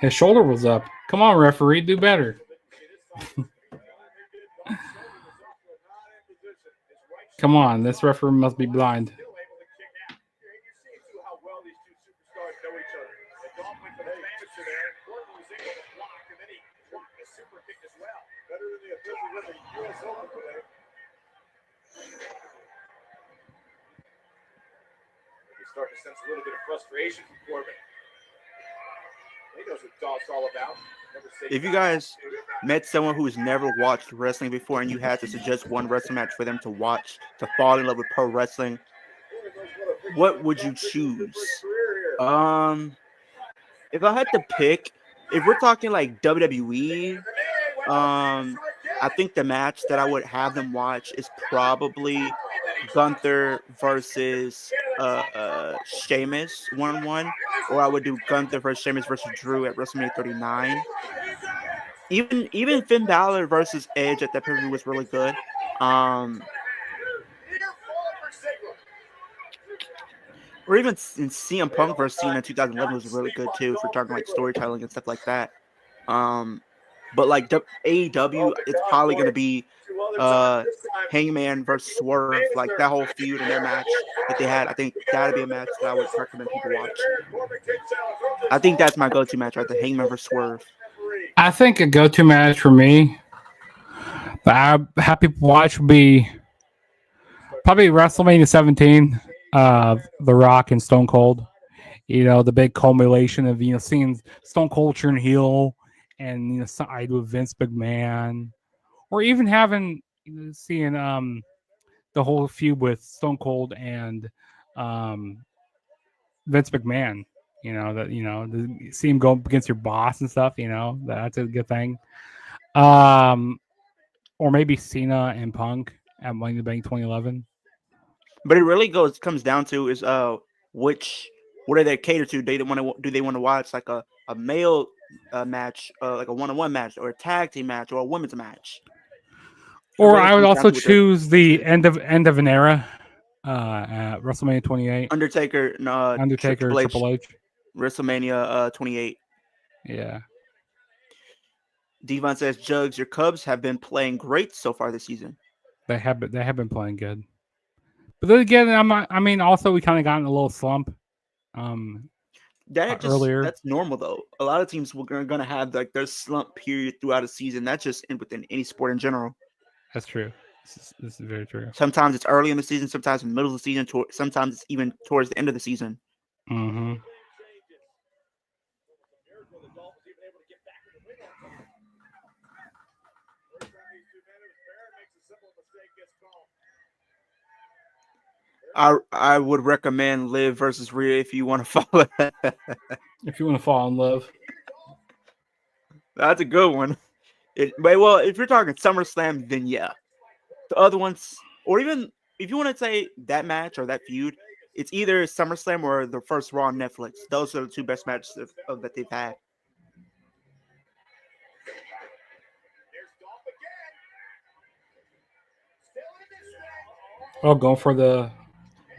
His shoulder was up. Come on, referee, do better. Come on, this referee must be blind. Start to sense a little bit of frustration from Corbin. He knows what Dolph's all about. If you guys met someone who's never watched wrestling before and you had to suggest one wrestling match for them to watch to fall in love with pro wrestling, what would you choose? if I had to pick, if we're talking like WWE, I think the match that I would have them watch is probably Gunther versus Sheamus 1-1, or I would do Gunther versus Sheamus versus Drew at WrestleMania 39. Even Finn Balor versus Edge at that pay-per-view was really good. Or even in CM Punk versus Cena in 2011 was really good too, for talking like storytelling and stuff like that. But like AEW, it's probably gonna be Hangman versus Swerve, like that whole feud and their match that they had. I think that'd be a match that I would recommend people watch. I think that's my go-to match right there, Hangman versus Swerve. I think a go-to match for me that I have people watch would be probably WrestleMania 17, The Rock and Stone Cold. You know, the big culmination of, you know, seeing Stone Cold turn heel and, you know, side with Vince McMahon, or even seeing the whole feud with Stone Cold and Vince McMahon. You know, see him go up against your boss and stuff. You know, that's a good thing. Or maybe Cena and Punk at Money in the Bank 2011. But it really comes down to is what are they catered to? Do they want to watch like a male match, like a 1-on-1 match, or a tag team match, or a women's match? Or I would also choose the end of an era at WrestleMania 28. Undertaker, Triple H. WrestleMania 28. Yeah. Devon says, Jugs, your Cubs have been playing great so far this season. They have been playing good. But then again, also we kind of got in a little slump. Earlier. That's normal though. A lot of teams are going to have like their slump period throughout a season. That's just within any sport in general. That's true. This is very true. Sometimes it's early in the season, sometimes in the middle of the season, sometimes it's even towards the end of the season. Mm-hmm. I would recommend Liv versus Rhea if you want to follow that. If you want to fall in love. That's a good one. Well, if you're talking SummerSlam, then yeah. The other ones, or even if you want to say that match or that feud, it's either SummerSlam or the first Raw on Netflix. Those are the two best matches that they've had. Oh, going for the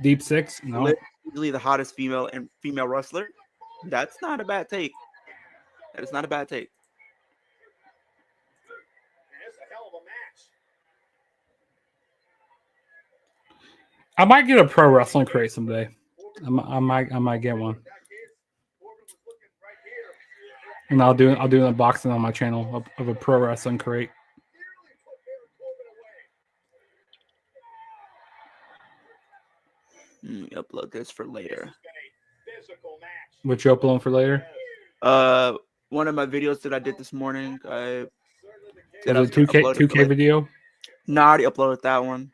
Deep Six? No. Usually the hottest female wrestler. That's not a bad take. That is not a bad take. I might get a pro wrestling crate someday. I might get one. And I'll do an unboxing on my channel of a pro wrestling crate. Upload this for later. What you upload for later? One of my videos that I did this morning. Was it 2K video? No, I already uploaded that one.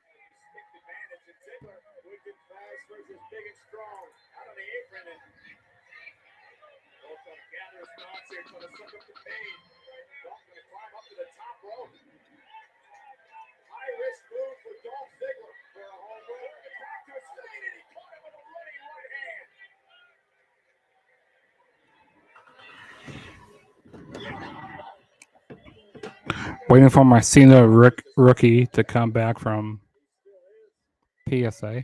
Waiting for my Cena rookie to come back from PSA.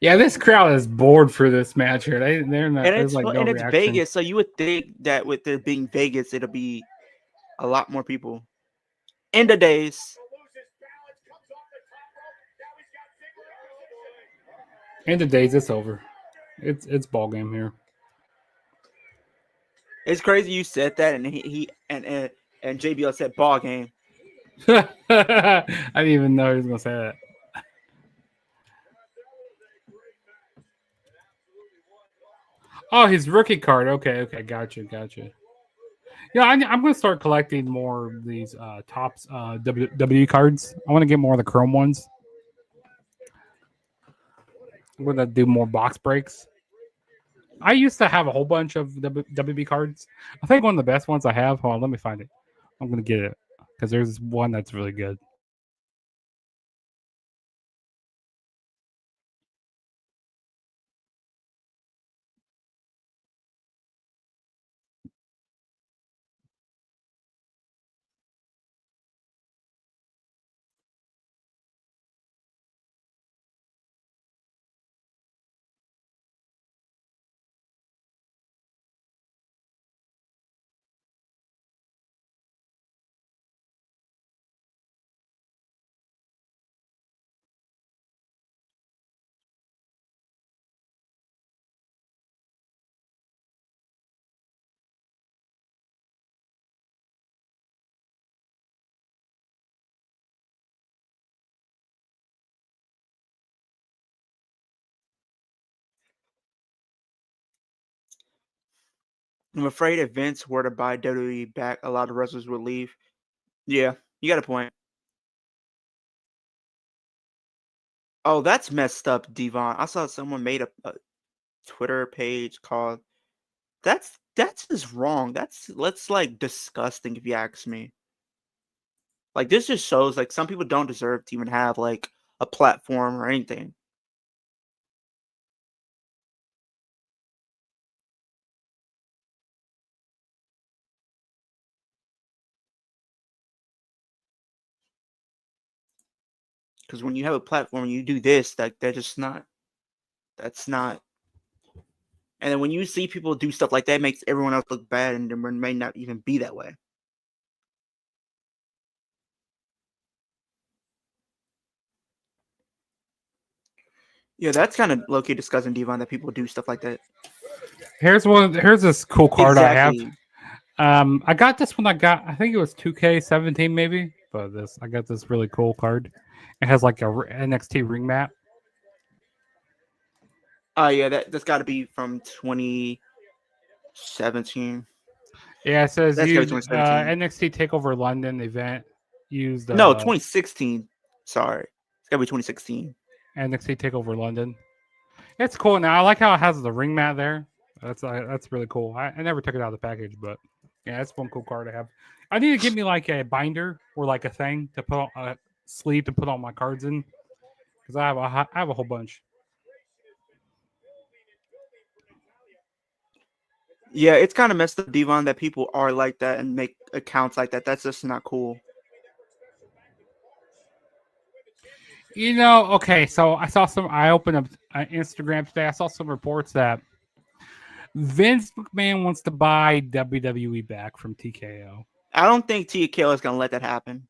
Yeah, this crowd is bored for this match here. They're not. And it's, like no and it's reaction. Vegas, so you would think that with it being Vegas, it'll be a lot more people. End of days. End of days, it's over. It's ball game here. It's crazy you said that, and he and JBL said ball game. I didn't even know he was gonna say that. Oh, his rookie card. Okay, gotcha. Yeah, I'm gonna start collecting more of these tops WWE cards. I want to get more of the chrome ones. I'm gonna do more box breaks. I used to have a whole bunch of WB cards. I think one of the best ones I have. Hold on, let me find it. I'm gonna get it because there's one that's really good. I'm afraid if Vince were to buy WWE back, a lot of wrestlers would leave. Yeah, you got a point. Oh, that's messed up, Devon. I saw someone made a Twitter page called that's just wrong. That's like disgusting if you ask me. Like this just shows like some people don't deserve to even have like a platform or anything. Because when you have a platform, you do this. That they're just not. That's not. And then when you see people do stuff like that, it makes everyone else look bad, and it may not even be that way. Yeah, that's kind of low-key disgusting, Devon, that people do stuff like that. Here's one. Here's this cool card I have. Exactly. I got this one. I think it was 2K17 maybe, but I got this really cool card. It has like a NXT ring map. Oh yeah, that's got to be from 2017. Yeah, it says That's gotta be use 2017. NXT Takeover London event. Use the No, 2016. Sorry, it's gotta be 2016. NXT Takeover London. It's cool. Now I like how it has the ring mat there. That's really cool. I never took it out of the package, but yeah, that's one cool card to have. I need to get me like a binder or like a thing to put on a sleeve to put all my cards in because I have a whole bunch. Yeah, it's kind of messed up, Devon, that people are like that and make accounts like that. That's just not cool. Okay, so I opened up Instagram today. I saw some reports that Vince McMahon wants to buy WWE back from TKO. I don't think TKO is gonna let that happen.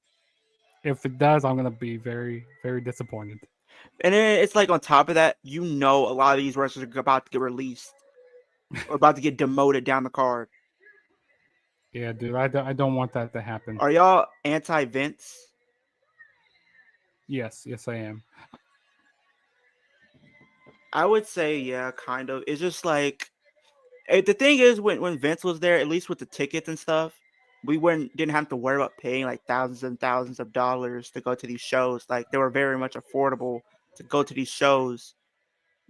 If it does, I'm gonna be very, very disappointed. And then it's like on top of that, a lot of these wrestlers are about to get released or about to get demoted down the card. Yeah, dude, I don't want that to happen. Are y'all anti-Vince? Yes, I am. I would say, yeah, kind of. It's just like the thing is when Vince was there, at least with the tickets and stuff, we didn't have to worry about paying like thousands and thousands of dollars to go to these shows. Like they were very much affordable to go to these shows.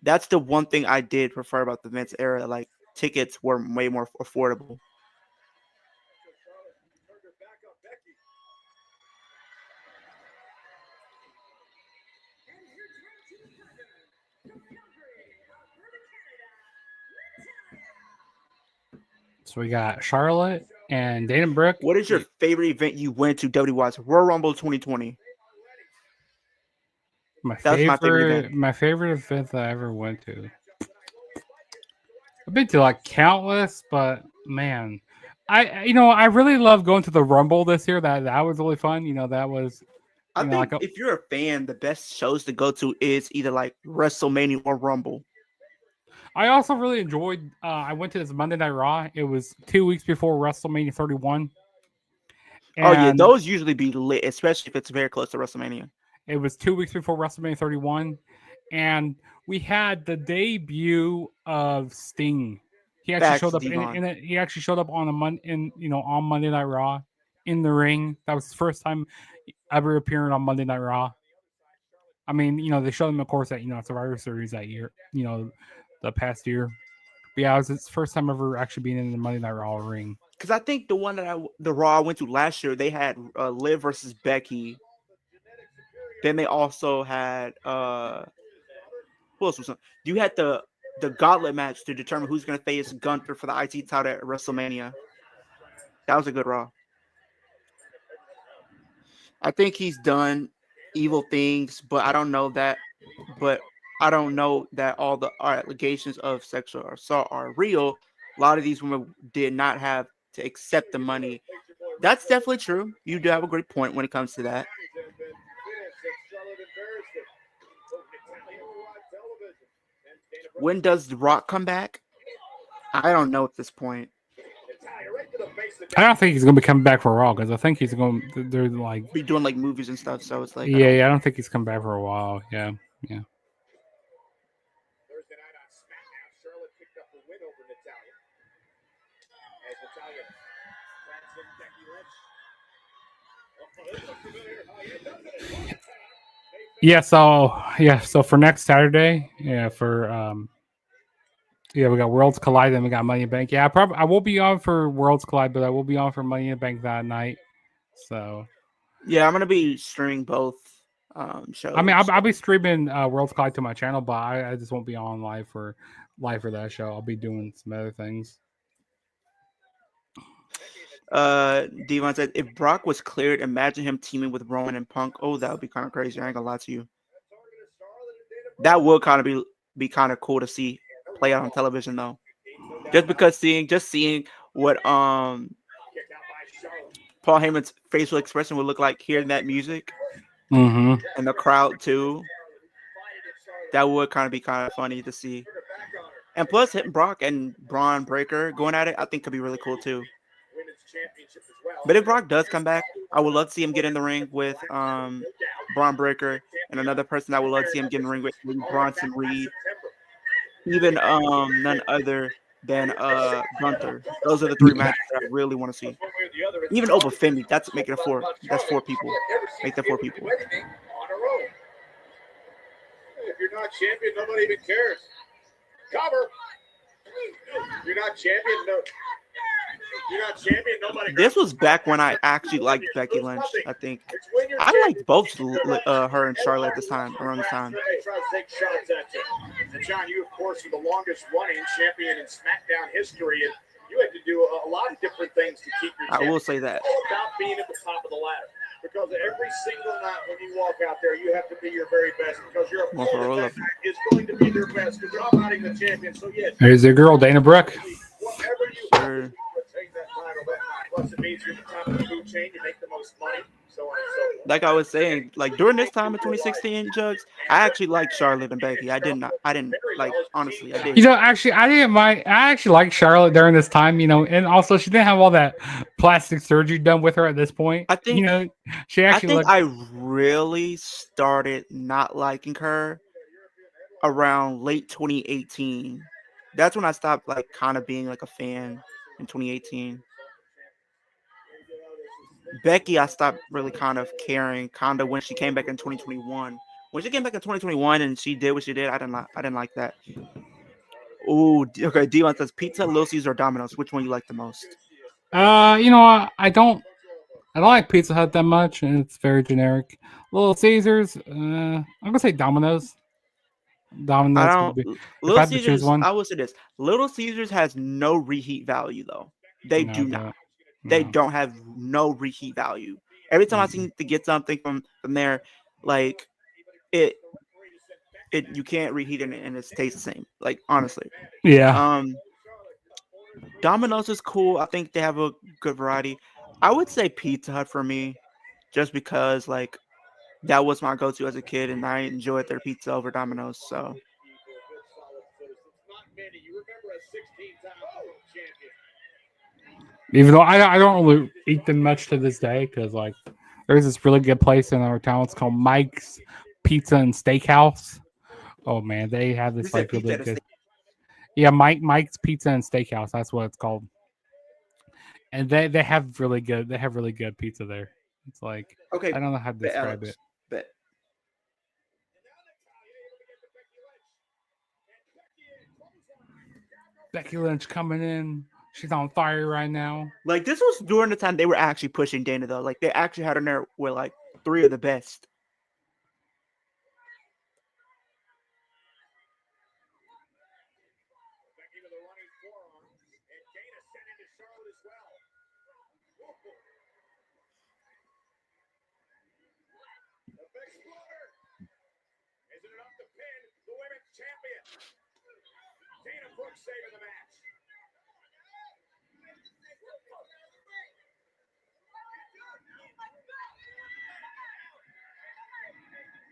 That's the one thing I did prefer about the Vince era. Like tickets were way more affordable. So we got Charlotte and Dana Brooke. What is your favorite event you went to WWE-wise? Royal Rumble 2020. That was my favorite event. My favorite event that I ever went to. I've been to like countless, but man, I really love going to the Rumble this year. That was really fun. That was. I think if you're a fan, the best shows to go to is either like WrestleMania or Rumble. I also really enjoyed. I went to this Monday Night Raw. It was 2 weeks before WrestleMania 31, Oh yeah, And those usually be lit, especially if it's very close to WrestleMania. it was 2 weeks before WrestleMania 31, and we had the debut of Sting. He actually Facts, showed up Devon. he actually showed up on on Monday Night Raw in the ring. That was his first time ever appearing on Monday Night Raw. I mean, they showed him, of course, at Survivor Series that year, the past year. But yeah, it was his first time ever actually being in the Monday Night Raw ring. Because I think the one that the Raw I went to last year, they had Liv versus Becky. Then they also had who else was on? You had the gauntlet match to determine who's going to face Gunther for the IT title at WrestleMania. That was a good Raw. I think he's done evil things, but I don't know that. But I don't know that all the allegations of sexual assault are real. A lot of these women did not have to accept the money. That's definitely true. You do have a great point when it comes to that. When does The Rock come back? I don't know at this point. I don't think he's going to be coming back for Raw because I think he's going. They're like Be doing like movies and stuff, so it's like I don't think he's coming back for a while. Yeah. Thursday night on SmackDown, Charlotte picked up the win over Natalya. As Natalya transferred Becky Lynch. This looks familiar. Oh, Yeah. So for next Saturday, we got Worlds Collide, then we got Money in Bank. Yeah, I will be on for Worlds Collide, but I will be on for Money in Bank that night. So yeah, I'm gonna be streaming both shows. I mean, I'll be streaming Worlds Collide to my channel, but I just won't be on live for that show. I'll be doing some other things. Devon said, if Brock was cleared, imagine him teaming with Roman and Punk. Oh, that would be kind of crazy. I ain't gonna lie to you. That would kind of be kind of cool to see play out on television, though. Just because seeing what Paul Heyman's facial expression would look like hearing that music and the crowd too. That would kind of be kind of funny to see. And plus, hitting Brock and Braun Breaker going at it, I think could be really cool too. But if Brock does come back, I would love to see him get in the ring with Braun Breaker, and another person I would love to see him get in the ring with Bronson Reed. Even none other than Gunther. Those are the three matches that I really want to see. Even over Femi, that's making it 4. That's 4 people. Make that 4 people. If you're not champion, nobody even cares. Cover. You're not champion. No. You're not champion. Nobody. This was back when I actually liked Becky Lynch. I think I liked both her and Charlotte at this time. Around this time. They try to take shots at you. And John, you of course are the longest running champion in SmackDown history, and you had to do a lot of different things to keep your. I will say that. It's all about being at the top of the ladder. Because every single night when you walk out there, you have to be your very best because your opponent is going to be their best because you're not the champion. So yes, there's your girl, Dana Brooke. Whatever you do, take that title that night. Plus, it means you're the top of the food chain. You make the most money. So on and so forth. Like I was saying, like during this time in 2016, Jugs, I actually liked Charlotte and Becky. I didn't like, honestly, I did. Actually, I didn't mind. I actually liked Charlotte during this time, and also she didn't have all that plastic surgery done with her at this point. I think, she actually. I really started not liking her around late 2018. That's when I stopped like kind of being like a fan in 2018. Becky, I stopped really kind of caring kind of when she came back in 2021. When she came back in 2021 and she did what she did, I didn't like that. Ooh, okay. Dion says pizza, Little Caesar, or Domino's. Which one you like the most? I don't like Pizza Hut that much, and it's very generic. Little Caesars, I'm gonna say Domino's. Domino's. Little Caesars. I will say this: Little Caesars has no reheat value, though. They do not. They don't have no reheat value. Every time I seem to get something from there, like it you can't reheat it and it tastes the same. Like honestly. Yeah. Domino's is cool. I think they have a good variety. I would say Pizza Hut for me, just because like that was my go-to as a kid, and I enjoyed their pizza over Domino's. So. Even though I don't really eat them much to this day because like there's this really good place in our town. It's called Mike's Pizza and Steakhouse. Oh man, they have You this said like pizza really at a good. steak. Yeah, Mike's Pizza and Steakhouse. That's what it's called. And they have really good pizza there. It's like Okay, I don't know how to bet describe Alex. it. Bet. Becky Lynch coming in. She's on fire right now. Like this was during the time they were actually pushing Dana though. Like they actually had her there with like 3 of the best. Becky with a running forearm, and Dana sent into Charlotte as well. The big exploder. Is it enough to pin the women's champion? Dana Brooke saving the match.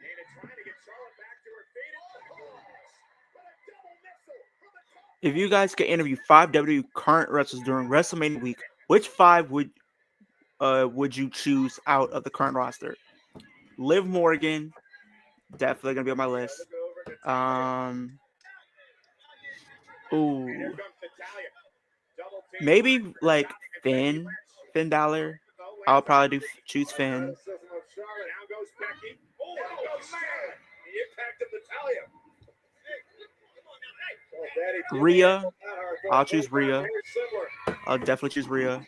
Dana trying to get Charlotte back to her feet. With a double missile from the top. If you guys could interview 5 WWE current wrestlers during WrestleMania week, which 5 would you choose out of the current roster? Liv Morgan, definitely gonna be on my list. Ooh, Here comes Natalya. Double team. maybe like Finn Balor. I'll probably choose Finn. Athleticism of Charlotte. Now goes Becky. Oh, now goes Charlotte. The impact of Natalya. Oh, Daddy, Rhea, Jimmy. I'll choose Rhea. Very similar. I'll definitely choose Rhea.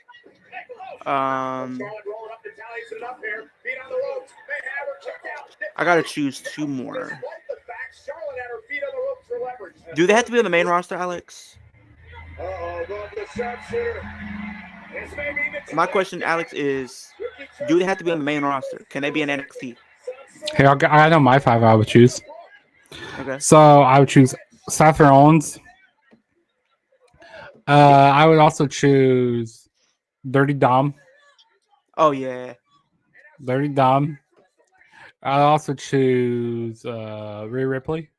Charlotte rolling up. Natalya's it up here. Feet on the ropes. They have her kicked out. I gotta choose 2 more. Wipe the back. Charlotte had her feet on the ropes for leverage. Do they have to be on the main roster, Alex? Uh-oh, going to the sharpshooter. This may be Natalya. My question, Alex, is do they have to be on the main roster? Can they be in NXT? Hey, I know my 5 I would choose. Okay. So I would choose Seth Rollins. I would also choose Dirty Dom. Oh yeah. Dirty Dom. I'd also choose Rhea Ripley.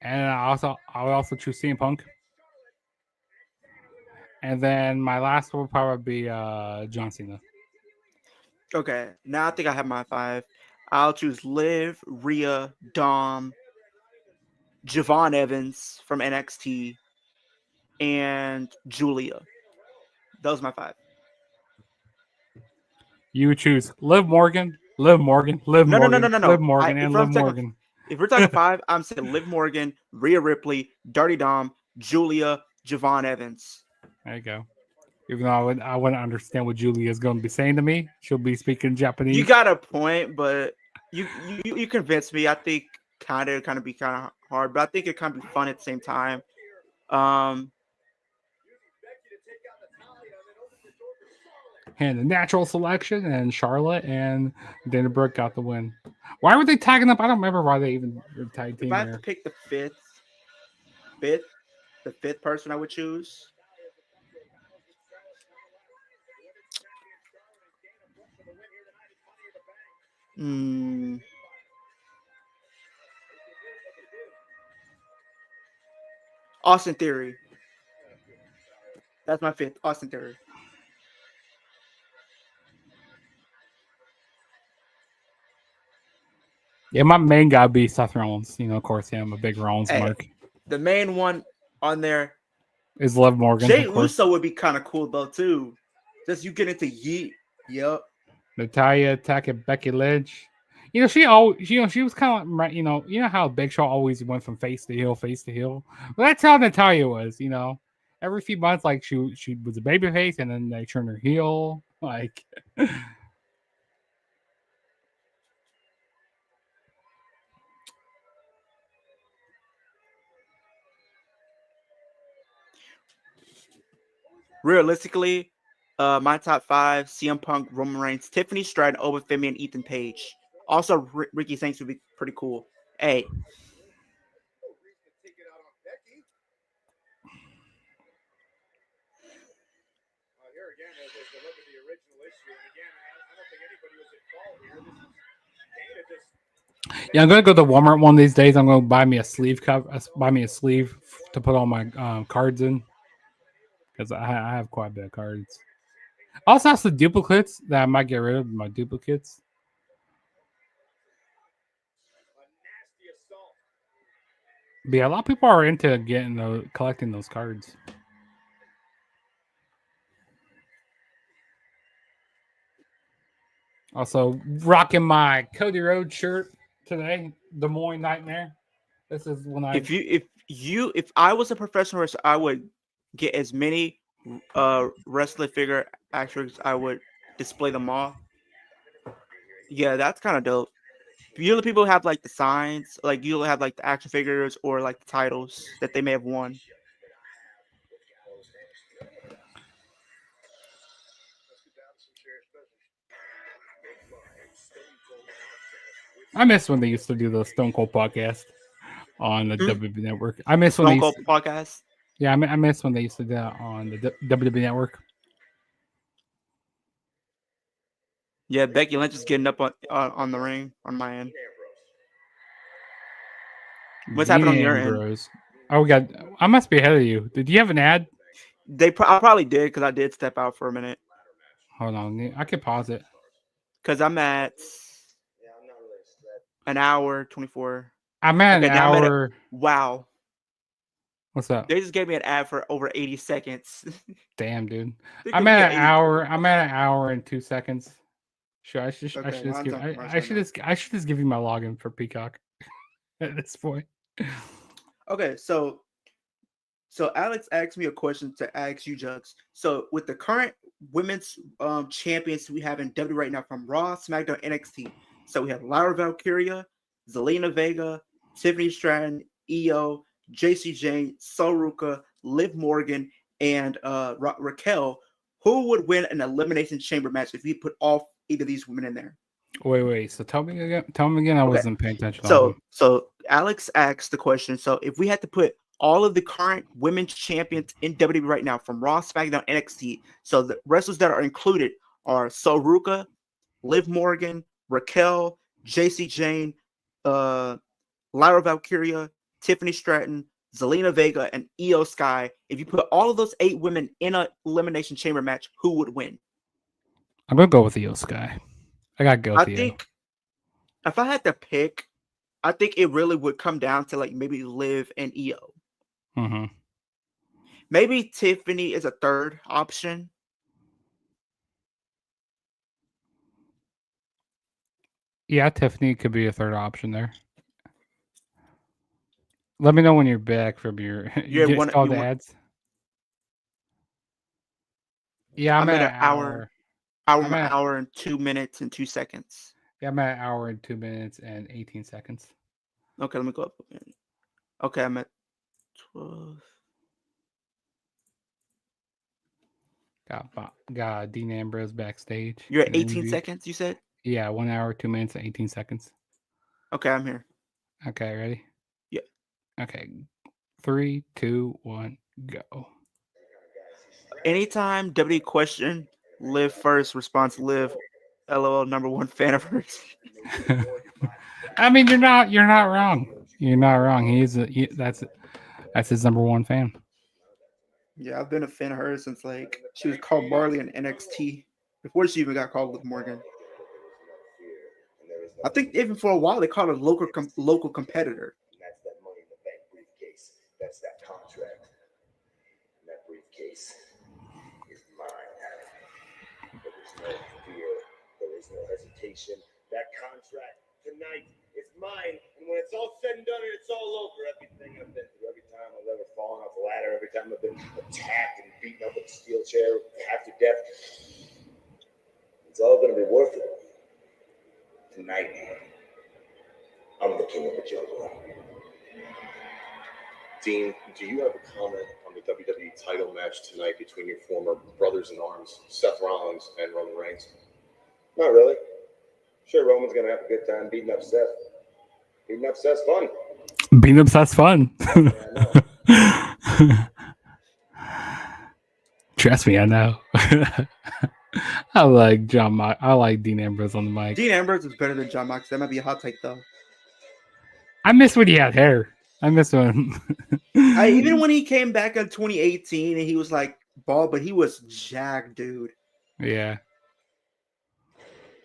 And I would also choose CM Punk. And then my last one would probably be John Cena. Okay. Now I think I have my 5. I'll choose Liv, Rhea, Dom, Javon Evans from NXT, and Julia. Those are my 5. You would choose Liv Morgan, Liv Morgan, Liv No. Morgan, No. Liv Morgan, and if I'm Liv talking- Morgan. If we're talking 5, I'm saying Liv Morgan, Rhea Ripley, Dirty Dom, Julia, Javon Evans. There you go. Even though I wouldn't understand what Julia is going to be saying to me. She'll be speaking Japanese. You got a point, but you convinced me. I think kind of be kind of hard, but I think it kind of be fun at the same time. And the natural selection, and Charlotte and Dana Brooke got the win. Why were they tagging up? I don't remember why they even were tag team If I have to there. pick the fifth person I would choose. Austin Theory. That's my 5th. Austin Theory. Yeah, my main guy would be Seth Rollins. You know, of course, I'm a big Rollins Hey, mark. The main one on there, Is Liv Morgan. Jay of course. Uso would be kind of cool though too. Just you get into Yeet. Yep. Natalya attacking Becky Lynch. You know, she was kind of, you know how Big Show always went from face to heel. Well, that's how Natalya was. You know, every few months, like she was a baby face, and then they turned her heel. Like, Realistically, my top 5: CM Punk, Roman Reigns, Tiffany Stratton, Oba Femi, and Ethan Page. Also, Ricky Saints would be pretty cool. Hey, Here again, as they look at the original issue, and again, I don't think anybody was at fault here. This is Dana just yeah, I'm gonna go to Walmart one of these days. I'm gonna buy me a sleeve to put all my cards in. because I have quite a bit of cards. I also have some duplicates that I might get rid of my duplicates. But yeah, a lot of people are into collecting those cards. Also, rocking my Cody Rhodes shirt today, Des Moines Nightmare. This is when I If I was a professional wrestler, I would get as many wrestling figure actors. I would display them all. Yeah, that's kind of dope. Usually people have like the signs, like you'll have like the action figures or like the titles that they may have won. I miss when they used to do the Stone Cold podcast on the WWE Network. I miss when Stone they Cold podcast. Yeah, I miss when they used to do that on the WWE Network. Yeah, Becky Lynch is getting up on the ring on my end. What's happening on your end? Oh God, I must be ahead of you. Did you have an ad? I probably did because I did step out for a minute. Hold on, I can pause it. Because I'm at an hour 24. I'm at an hour. Wow. What's up? They just gave me an ad for over 80 seconds. Damn, dude. I'm at an hour. I'm at an hour and 2 seconds. Sure, I should just give you my login for Peacock at this point. Okay, so Alex asked me a question to ask you, Jugs. So with the current women's champions we have in WWE right now from Raw, SmackDown, NXT. So we have Lyra Valkyria, Zelina Vega, Tiffany Stratton, Io, JC Jane, Soruka, Liv Morgan, and Raquel. Who would win an elimination chamber match if we put all 8 of these women in there? Wait. So tell me again. I wasn't paying attention. So Alex asked the question. So if we had to put all of the current women's champions in WWE right now from Raw, SmackDown, NXT, so the wrestlers that are included are Soruka, Liv Morgan, Raquel, JC Jane, Lyra Valkyria, Tiffany Stratton, Zelina Vega, and Io Sky. If you put all of those 8 women in an elimination chamber match, who would win? I'm gonna go with Io Sky. I gotta go with Io. I think if I had to pick, I think it really would come down to like maybe Liv and Io. Mm-hmm. Maybe Tiffany is a third option. Yeah, Tiffany could be a third option there. Let me know when you're back from your ads. Yeah, I'm at an hour. Hour and 2 minutes and 2 seconds. Yeah, I'm at an hour and 2 minutes and 18 seconds. Okay, let me go up a minute. Okay, I'm at 12. Got Dean Ambrose backstage. You're at 18 seconds, you said? Yeah, 1 hour, 2 minutes, and 18 seconds. Okay, I'm here. Okay, ready? Yeah. Okay. 3, 2, 1, go. Anytime WWE question, Liv first, response Liv, LOL, #1 fan of hers. I mean, you're not wrong. You're not wrong. That's his #1 fan. Yeah, I've been a fan of hers since like she was called Barley in NXT before she even got called Liv Morgan. I think even for a while they called her local competitor. That's that money in the bank briefcase. That's that contract. And that briefcase is mine. There is no fear. There is no hesitation. That contract tonight is mine. And when it's all said and done and it's all over, everything I've been through, every time I've ever fallen off the ladder, every time I've been attacked and beaten up with a steel chair half to death, it's all going to be worth it. Tonight, I'm the king of the jungle. Dean, do you have a comment on the WWE title match tonight between your former brothers in arms, Seth Rollins and Roman Reigns? Not really. Sure, Roman's going to have a good time beating up Seth. Beating up Seth's fun. Beating up Seth's fun. Trust me, I know. I like I like Dean Ambrose on the mic. Dean Ambrose is better than John Mox. That might be a hot take, though. I miss when he had hair. I miss when. Even when he came back in 2018 and he was like bald, but he was jacked, dude. Yeah.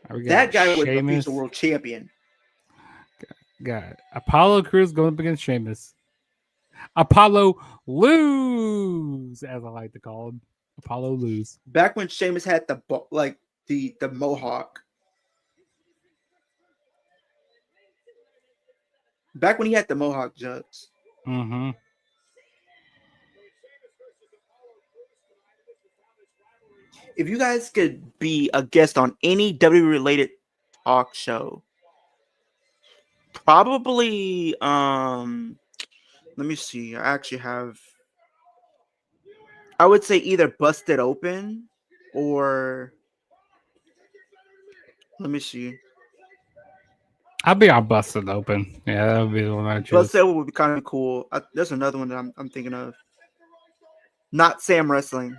We got That guy was a Sheamus. future world champion. Got Apollo Crews going up against Sheamus. Apollo lose, as I like to call him. Apollo lose. Back when Sheamus had the mohawk. Back when he had the mohawk, Jugs. Mm-hmm. If you guys could be a guest on any WWE related talk show, probably let me see. I actually have, I would say either Busted Open or let me see. I'll be on Busted Open. Yeah, that would be the one I choose. Busted Open would be kind of cool. There's another one that I'm thinking of. Not Sam Wrestling.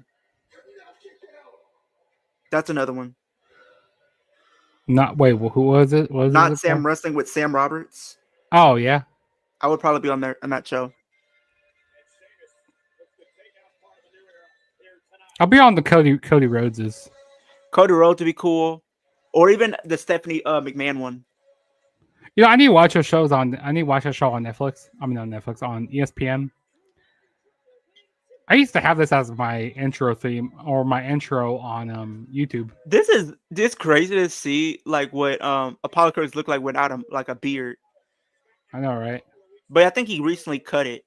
That's another one. Not wait, well, who was it? Was Not it Sam called? Wrestling with Sam Roberts. Oh yeah. I would probably be on there on that show. I'll be on the Cody Rhodes's. Cody Rhodes to be cool, or even the Stephanie McMahon one. You know, I need to watch those shows on. I need to watch a show on Netflix. I mean, on Netflix, on ESPN. I used to have this as my intro theme or my intro on YouTube. This crazy to see like what Apollo Crews look like without a beard. I know, right? But I think he recently cut it.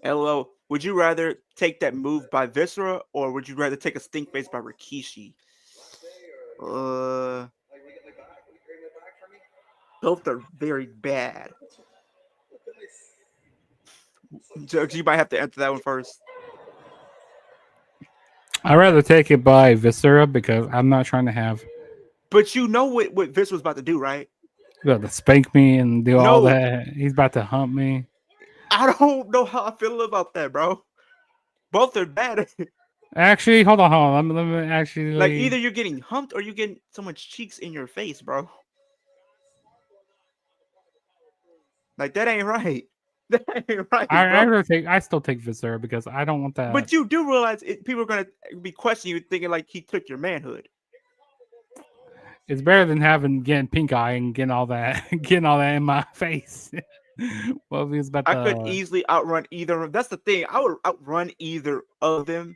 LOL. Would you rather take that move by Viscera or would you rather take a stink face by Rikishi? Both are very bad. Jokes, you might have to answer that one first. I'd rather take it by Viscera because I'm not trying to have. But you know what Viscera was about to do, right? He's about to spank me and do all No. that. He's about to hump me. I don't know how I feel about that, bro. Both are bad. Actually, hold on. Let me actually Like either you're getting humped or you're getting someone's cheeks in your face, bro. Like that ain't right. That ain't right. I still take Viscera because I don't want that. But you do realize people are gonna be questioning you, thinking like he took your manhood. It's better than getting pink eye and getting all that in my face. Well, he's about I could easily outrun either of them. That's the thing. I would outrun either of them.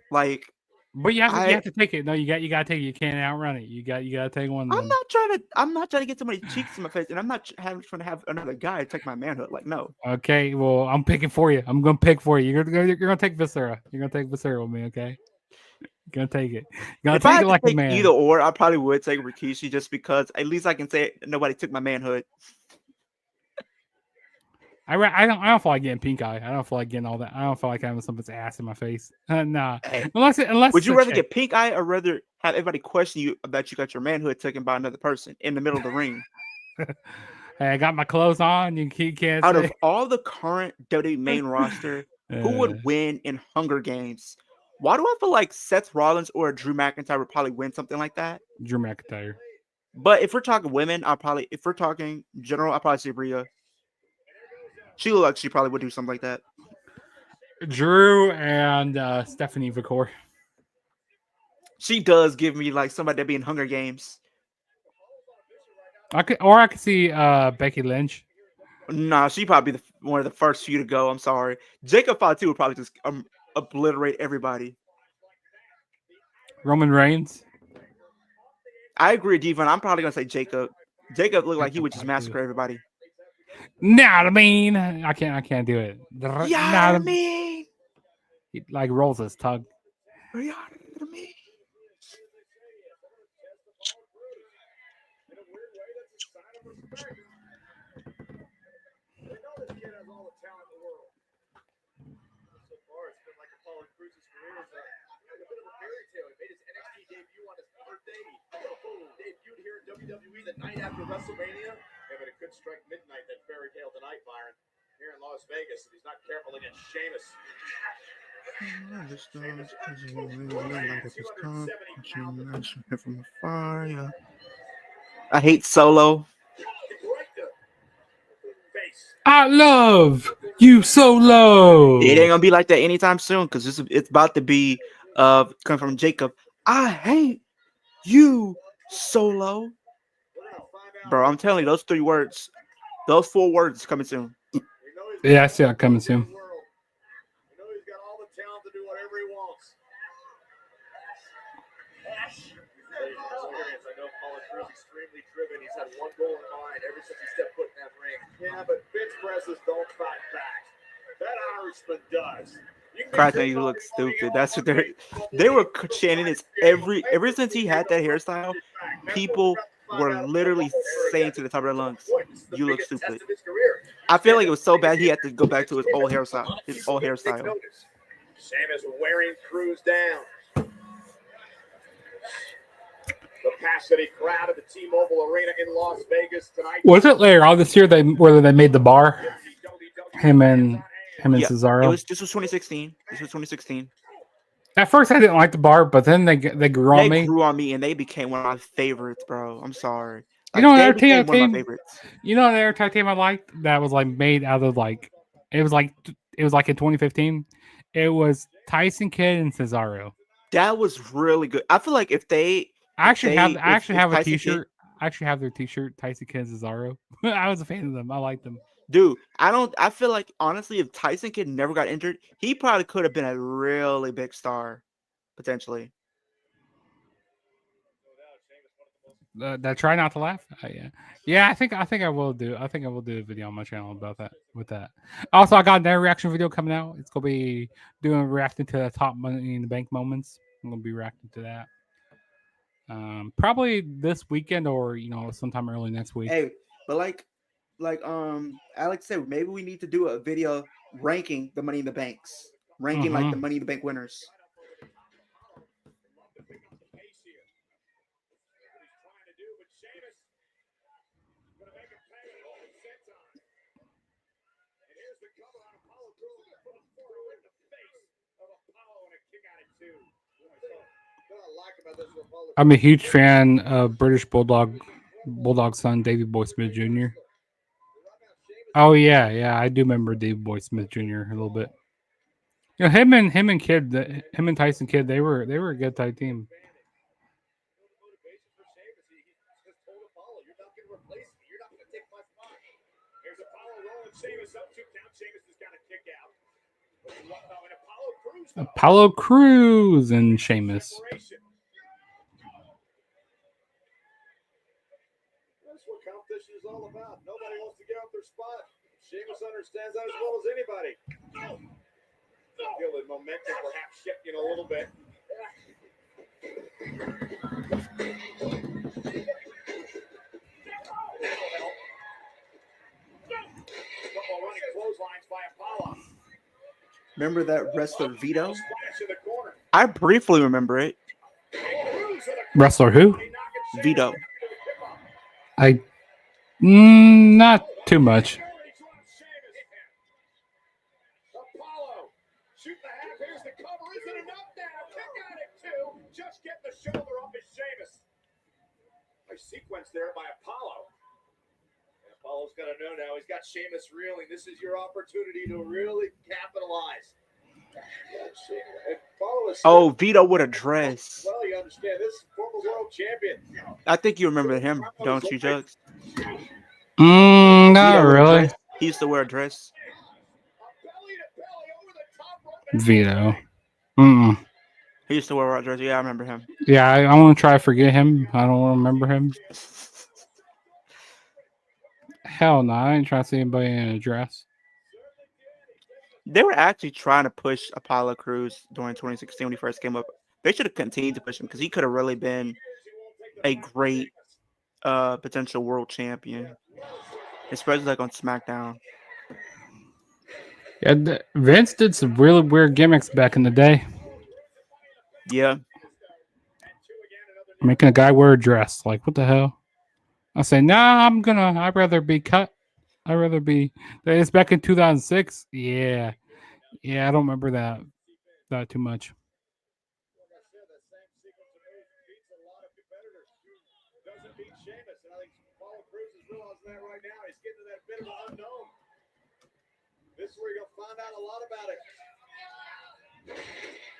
Like, but you have to take it. No, you got to take it. You can't outrun it. You got to take one. I'm not trying to get somebody's cheeks in my face, and I'm not trying to have another guy take my manhood. Like, no. Okay, well, I'm picking for you. I'm gonna pick for you. You're gonna take Viscera. You're gonna take Viscera with me. Okay. You're gonna take it. You're gonna take it like a man. Either or, I probably would take Rikishi just because at least I can say nobody took my manhood. I don't feel like getting pink eye. I don't feel like getting all that. I don't feel like having someone's ass in my face. Nah. Hey, unless would you rather get pink eye or rather have everybody question you about you got your manhood taken by another person in the middle of the ring? Hey, I got my clothes on. You can't. Out of all the current WWE main roster, who would win in Hunger Games? Why do I feel like Seth Rollins or Drew McIntyre would probably win something like that? Drew McIntyre. But if we're talking women, if we're talking general, I'll probably say Rhea. She looked like she probably would do something like that. Drew and Stephanie Vicor. She does give me like somebody that be in Hunger Games. I could see Becky Lynch. Nah, she probably be one of the first few to go. I'm sorry. Jacob Fatu would probably just obliterate everybody. Roman Reigns. I agree, Devon. I'm probably gonna say Jacob. Jacob looked like he would just massacre everybody. Not I mean. I can't do it. Yeah, I mean. He like rolls his tongue. Yeah, I mean. Debuted here in WWE the night after WrestleMania. Yeah, but it could strike midnight, that fairy tale tonight, Byron, here in Las Vegas, if he's not careful against Sheamus. From afar, yeah. I hate Solo. I love you so low. It ain't gonna be like that anytime soon because it's about to be coming from Jacob. I hate you, Solo. Bro, I'm telling you, those 4 words coming soon. Yeah, I see that coming soon. You know he's got all the talent to do whatever he wants. I know Apollo Crews extremely driven. He's had one goal in mind ever since he stepped foot in that ring. Yeah, but bench presses don't fight back. That Irishman does. Christ, you look stupid. That's what they were chanting this ever since he had that hairstyle. People were literally saying to the top of their lungs, "You look stupid." I feel like it was so bad he had to go back to his old hairstyle. Sheamus wearing Crews down. The capacity crowd at the T-Mobile Arena in Las Vegas tonight. Was it later on this year where they made the bar? Him and Yeah, Cesaro. This was 2016. This was 2016. At first, I didn't like the bar, but then they grew on They me. grew on me, and they became one of my favorites, bro. I'm sorry. You know they another became team- one of my favorites. You know another tag team I liked that was like made out of like it was like in 2015. It was Tyson Kidd and Cesaro. That was really good. I feel like if they I actually have a Tyson Kidd- T-shirt. I actually have their T-shirt, Tyson Kidd and Cesaro. I was a fan of them. I liked them. Dude, I feel like honestly, if Tyson Kidd never got injured, he probably could have been a really big star, potentially. That try not to laugh. Yeah. I think I will do. I think I will do a video on my channel about that. With that. Also, I got another reaction video coming out. It's gonna be reacting to the top Money in the Bank moments. I'm gonna be reacting to that. Probably this weekend or sometime early next week. Hey, but like Alex said, maybe we need to do a video ranking the Money in the Banks, ranking like the Money in the Bank winners. I'm a huge fan of British Bulldog son, Davey Boy Smith Jr. Oh yeah, I do remember Davey Boy Smith Jr. a little bit. Him and Tyson Kidd, they were a good tag team. Apollo Crews and Sheamus. That's what competition is all about. Nobody wants to get off their spot. Sheamus understands that as well as anybody. Feel the momentum perhaps shifting a little bit. Couple running clotheslines by Apollo. Remember that wrestler Vito? Splash in the corner. I briefly remember it. Wrestler who? Vito. Not too much. Apollo, shoot the half. Here's the cover. Is it enough now? Kick out it too. Just get the shoulder up his Sheamus. Nice sequence there by Apollo. And Apollo's got to know now. He's got Sheamus reeling. This is your opportunity to really capitalize. Oh, Vito with a dress. Well, you understand this former world champion. I think you remember him, don't you, Jugs? Not Vito with a really. dress. He used to wear a dress. Vito. He used to wear a dress. Yeah, I remember him. Yeah, I want to try to forget him. I don't want to remember him. Hell no, I ain't trying to see anybody in a dress. They were actually trying to push Apollo Crews during 2016 when he first came up. They should have continued to push him because he could have really been a great potential world champion, especially like on SmackDown. Yeah, Vince did some really weird gimmicks back in the day, Yeah, making a guy wear a dress. Like, what the hell? I say, nah, I'd rather be cut. I'd rather be. It's back in 2006. Yeah, I don't remember that. that too much. Like I said, that same sequence of moves beats a lot of competitors. Doesn't beat Sheamus, and I think Apollo Crews is realizing that right now. He's getting to that bit of an unknown. This is where you're gonna find out a lot about it.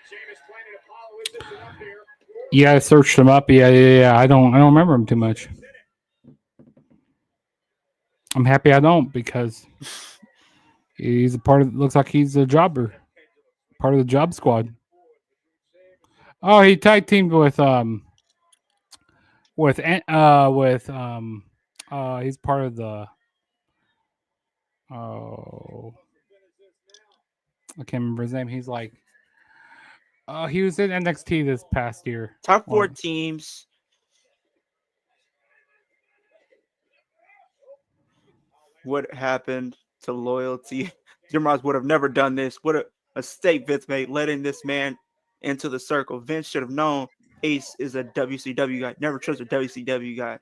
Sheamus planning Apollo. Is this enough here? Yeah, I searched him up. Yeah. I don't remember him too much. I'm happy I don't because he's a part of. Looks like he's a jobber, part of the job squad. Oh, he tag teamed with he's part of the I can't remember his name. He's like he was in NXT this past year. Top four Well, teams. What happened to loyalty? Jim Ross would have never done this. What a mistake Vince made letting this man into the circle. Vince should have known Ace is a WCW guy. Never trust a WCW guy.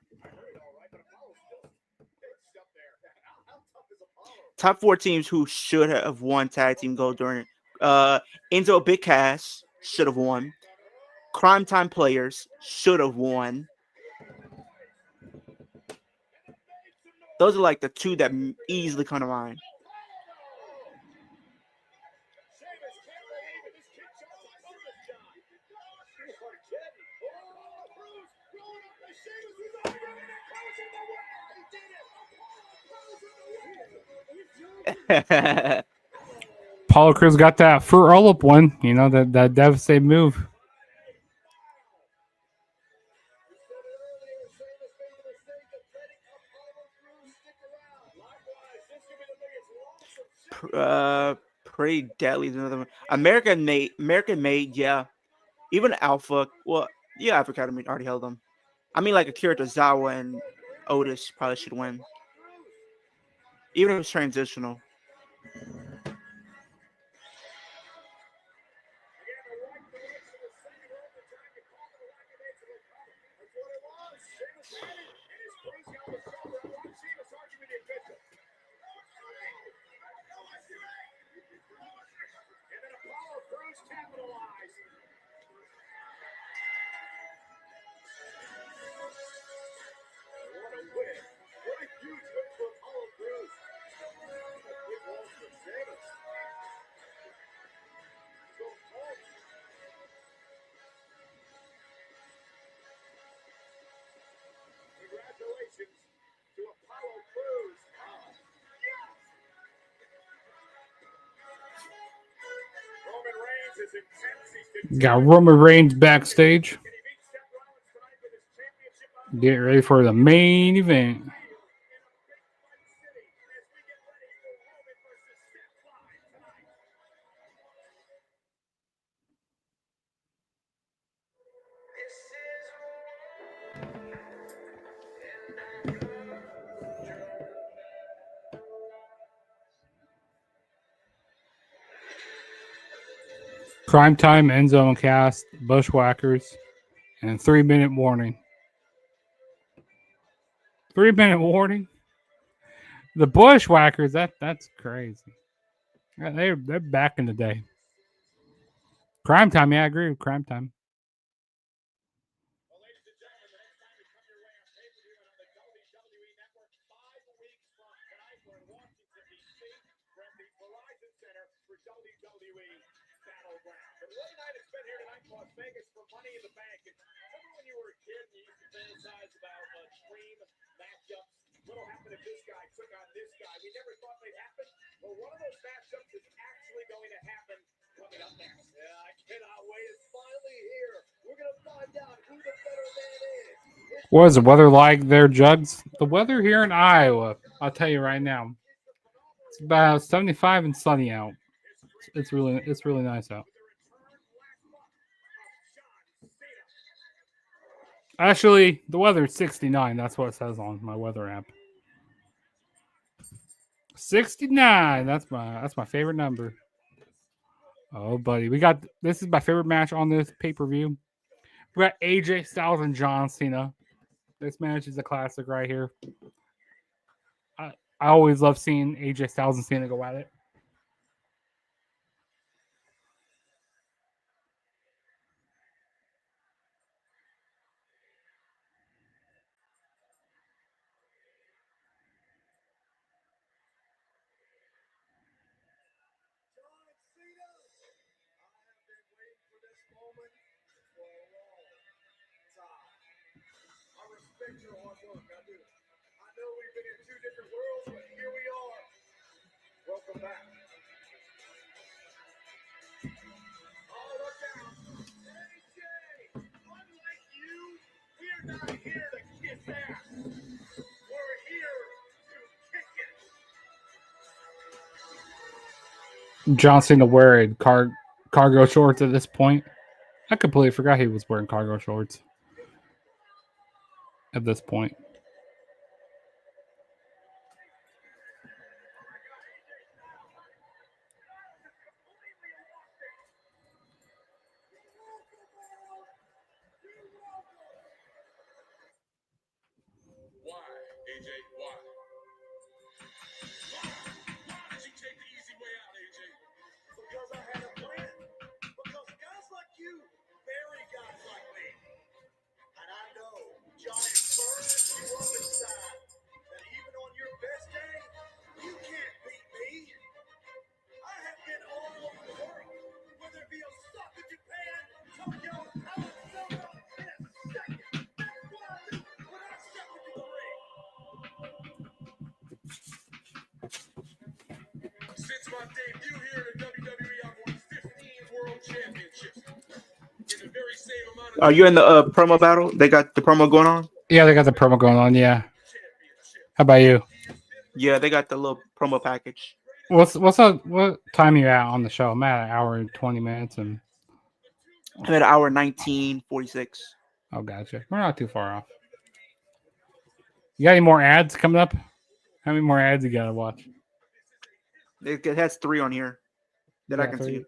Top four teams who should have won tag team gold during Enzo Big Cass should have won. Crime Time Players should have won. Those are like the two that easily come to mind. Apollo Crews got that for all up one. You know that devastating move. Pretty deadly is another one. American made, yeah. Even Alpha, well, yeah, Alpha Academy already held them. I mean, like Akira Tozawa and Otis probably should win. Even if it's transitional. Congratulations to Apollo Crews. Roman Reigns is intense. Got Roman Reigns backstage. Get ready for the main event. Crime Time, Enzo and Cass, Bushwhackers, and 3-minute warning. 3-minute warning. The Bushwhackers, that's crazy. They're back in the day. Crime Time, yeah, I agree with Crime Time. Well, ladies and gentlemen, the next time we come your way on pay-per-view and on the WWE Network, 5 weeks from tonight, we're in Washington, D.C. We're at the Verizon Center for WWE Battleground. But what a night it's been here tonight in Las Vegas for Money in the Bank. And remember when you were a kid and you used to fantasize about dream matchups? What'll happen if this guy took on this guy? We never thought they'd happen. Well, one of those matchups is actually going to happen coming up next. Yeah, I cannot wait. It's finally here. We're going to find out who the better man is. What is the weather like there, Jugs? The weather here in Iowa, I'll tell you right now. It's about 75 and sunny out. It's really nice out. Actually, the weather is 69. That's what it says on my weather app. 69. That's my favorite number. Oh, buddy, this is my favorite match on this pay-per-view. We got AJ Styles and John Cena. This match is a classic right here. I always love seeing AJ Styles and Cena go at it. different worlds, but here we are. Welcome back. Oh, look out. AJ, unlike you, we're not here to kiss ass. We're here to kick it. John Cena wearing cargo shorts at this point. I completely forgot he was wearing cargo shorts at this point. Why, AJ? Why? Why did you take the easy way out, AJ? Because I had a plan. Because guys like you bury guys like me. And I know Johnny burns you up inside. That even on your best day, you can't beat me. I have been all over the world. Whether it be Osaka, Japan, Tokyo, Arizona, in a second. That's what I do when I step into the ring. Since my debut here in the WWE, I've won 15 world championships. In the very same amount of Are you in the promo battle? They got the promo going on? Yeah, they got the promo going on. Yeah. How about you? Yeah, they got the little promo package. What's up? What time are you at on the show? I'm at an hour and 20 minutes, and I'm at hour 19:46. oh, gotcha. We're not too far off. You got any more ads coming up? How many more ads you gotta watch? It has 3 on here that I Yeah, can 3.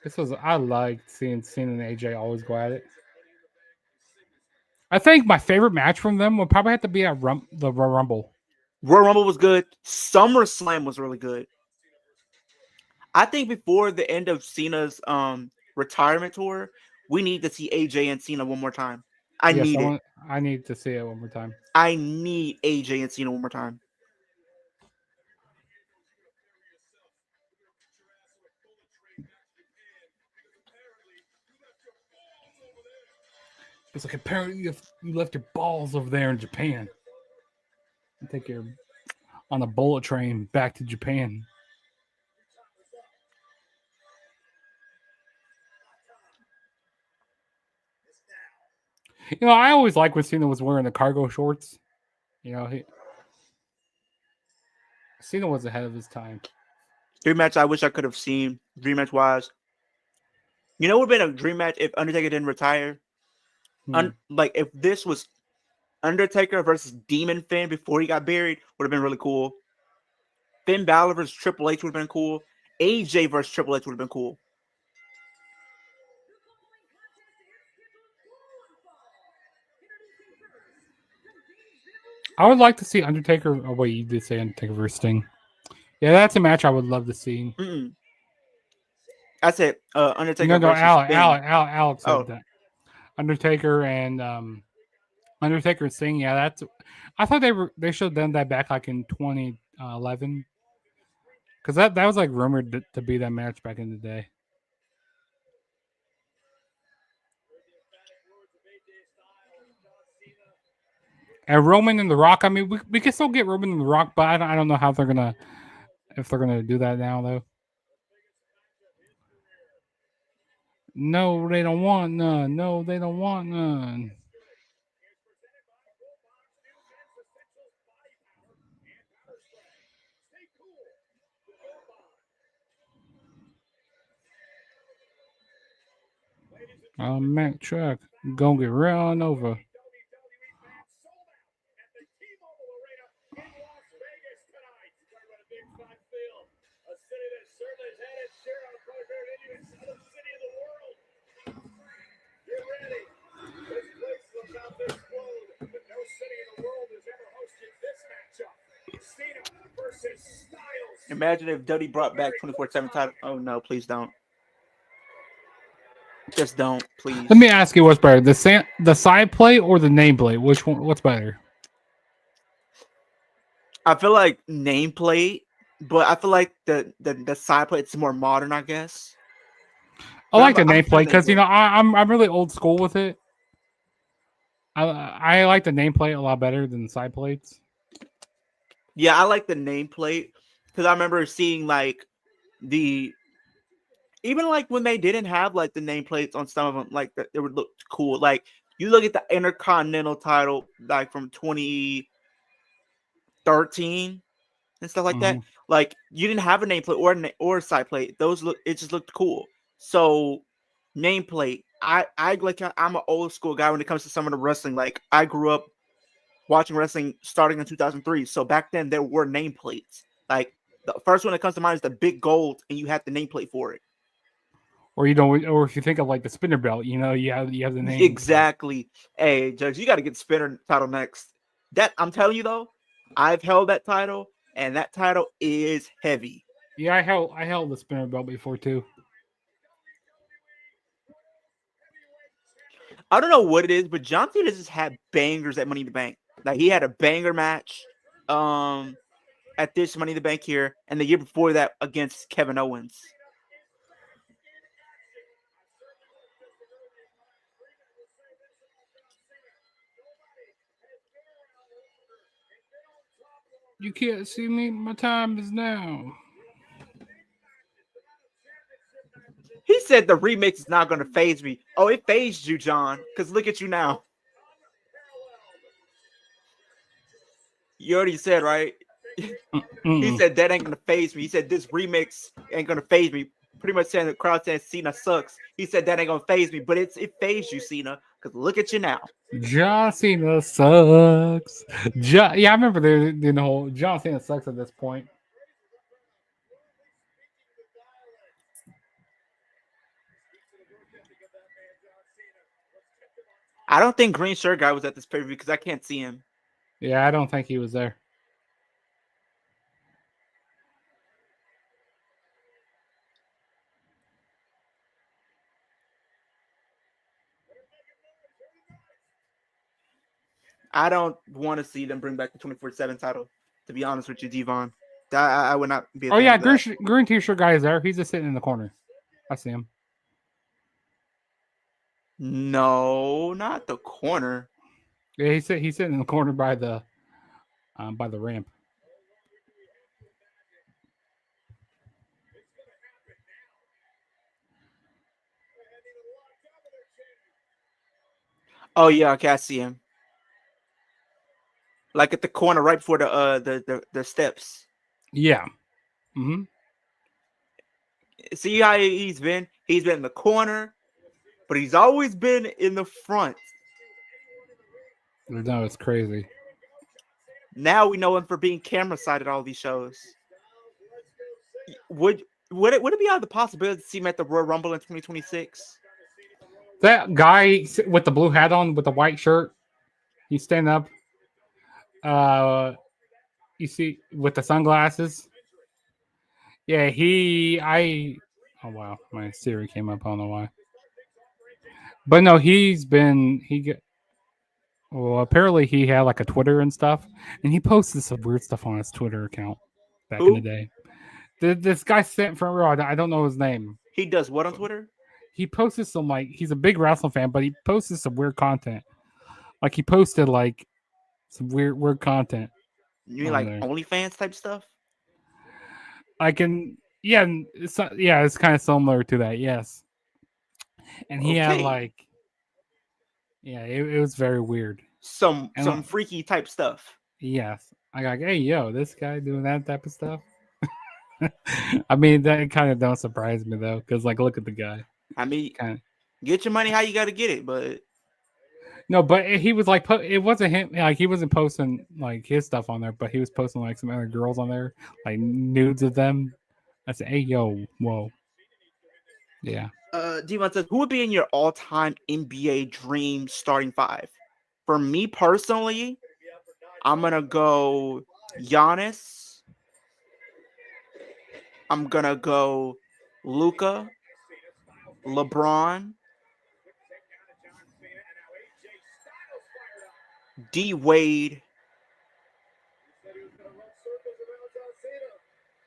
see. I liked seeing Cena and AJ always go at it. I think my favorite match from them would probably have to be at the Royal Rumble. Royal Rumble was good. SummerSlam was really good. I think before the end of Cena's retirement tour, we need to see AJ and Cena one more time. I need to see it one more time. I need AJ and Cena one more time. It's like apparently you left your balls over there in Japan. I think you're on a bullet train back to Japan. You know, I always like when Cena was wearing the cargo shorts. You know, Cena was ahead of his time. Dream match I wish I could have seen, dream match wise. You know what would have been a dream match if Undertaker didn't retire? Like if this was Undertaker versus Demon Finn before he got buried, would have been really cool. Finn Balor versus Triple H would have been cool. AJ versus Triple H would have been cool. I would like to see Undertaker. Oh wait, you did say Undertaker versus Sting. Yeah, that's a match I would love to see. I said Undertaker. No, versus Alex said Oh. that. Undertaker and Sting. Yeah, that's. I thought they should have done that back like in 2011, because that was like rumored to be that match back in the day. And Roman and The Rock. I mean, we can still get Roman and The Rock, but I don't know how if they're gonna do that now though. No, they don't want none. No, they don't want none. Mac truck gonna get run over. Imagine if Duddy brought back 24/7 title. Oh no, please don't. Just don't, please. Let me ask you, what's better, the side plate or the nameplate? Which one? What's better? I feel like nameplate, but I feel like the side plate's more modern, I guess. I like the I'm nameplate because nameplate. I'm really old school with it. I like the nameplate a lot better than the side plates. Yeah, I like the nameplate because I remember seeing like the even like when they didn't have like the nameplates on some of them, like it would look cool. Like you look at the Intercontinental title, like from 2013 and stuff like that. Mhm. Like you didn't have a nameplate or a side plate. Those look it just looked cool. So nameplate, I'm an old school guy when it comes to some of the wrestling. Like I grew up watching wrestling starting in 2003. So back then there were nameplates. Like the first one that comes to mind is the big gold, and you have the nameplate for it. Or you don't, or if you think of like the spinner belt, you have the name. Exactly. Hey, Judge, you got to get the spinner title next. That I'm telling you though, I've held that title, and that title is heavy. Yeah, I held the spinner belt before too. I don't know what it is, but John Cena just had bangers at Money in the Bank. Like he had a banger match, at this Money in the Bank here, and the year before that against Kevin Owens. You can't see me. My time is now. He said the remix is not going to phase me. Oh, it phased you, John, because look at you now. You already said, right? He said that ain't going to phase me. He said this remix ain't going to phase me. Pretty much saying the crowd saying Cena sucks. He said that ain't going to phase me, but it phased you, Cena, because look at you now. John Cena sucks. Yeah, I remember the whole John Cena sucks at this point. I don't think Green Shirt Guy was at this pay-per-view because I can't see him. Yeah, I don't think he was there. I don't want to see them bring back the 24/7 title, to be honest with you, Devon. I would not be a Oh fan yeah, of that. Green T-shirt guy is there. He's just sitting in the corner. I see him. No, not the corner. Yeah, he's sitting in the corner by the ramp. Oh yeah, okay, I see him. Like at the corner, right before the steps. Yeah. Mm-hmm. See how he's been? He's been in the corner, but he's always been in the front. No, it's crazy. Now we know him for being camera side at all these shows. Would it be out of the possibility to see him at the Royal Rumble in 2026? That guy with the blue hat on with the white shirt, he's standing up. You see with the sunglasses. Yeah, oh wow, my Siri came up. I don't know why. But no, well, apparently he had like a Twitter and stuff, and he posted some weird stuff on his Twitter account back in the day. This guy sent from row. I don't know his name. He does what on Twitter? He posted some he's a big wrestling fan, but he posted some weird content. Like he posted like some weird content. You mean like OnlyFans type stuff? It's kind of similar to that, yes. And he had it was very weird. Some freaky type stuff. Yes. I got, hey, yo, this guy doing that type of stuff. I mean, that kind of don't surprise me though, because look at the guy. I mean, get your money how you got to get it, but no, but he was it wasn't him. Like he wasn't posting his stuff on there, but he was posting some other girls on there, like nudes of them. I said, hey, yo, whoa, yeah. Devon says, who would be in your all-time NBA dream starting five? For me personally, I'm gonna go Giannis. I'm gonna go Luka, LeBron, D Wade,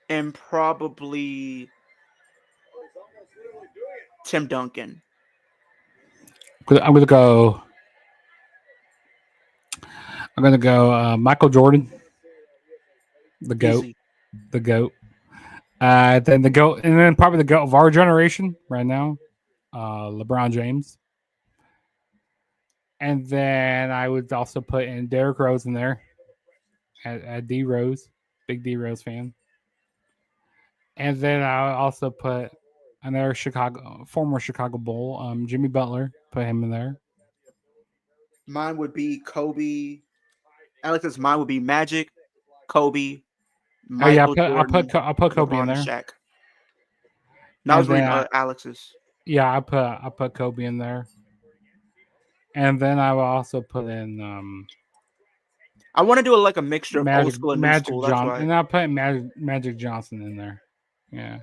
and probably Tim Duncan. I'm gonna go I'm gonna go Michael Jordan, the goat, Easy. the goat. Then the goat, and then probably the goat of our generation right now, LeBron James. And then I would also put in Derrick Rose in there at D Rose, big D Rose fan. And then I would also put another former Chicago Bull, Jimmy Butler. Put him in there. Mine would be Kobe. Alex's mine would be Magic, Kobe, Oh yeah, Michael Jordan, I'll put Kobe LeBron, in and there. Shaq. That was And reading then Alex's. yeah, I put Kobe in there. And then I will also put in I want to do like a mixture of old school and new school. That's why. and I'll put Magic Johnson in there. Yeah.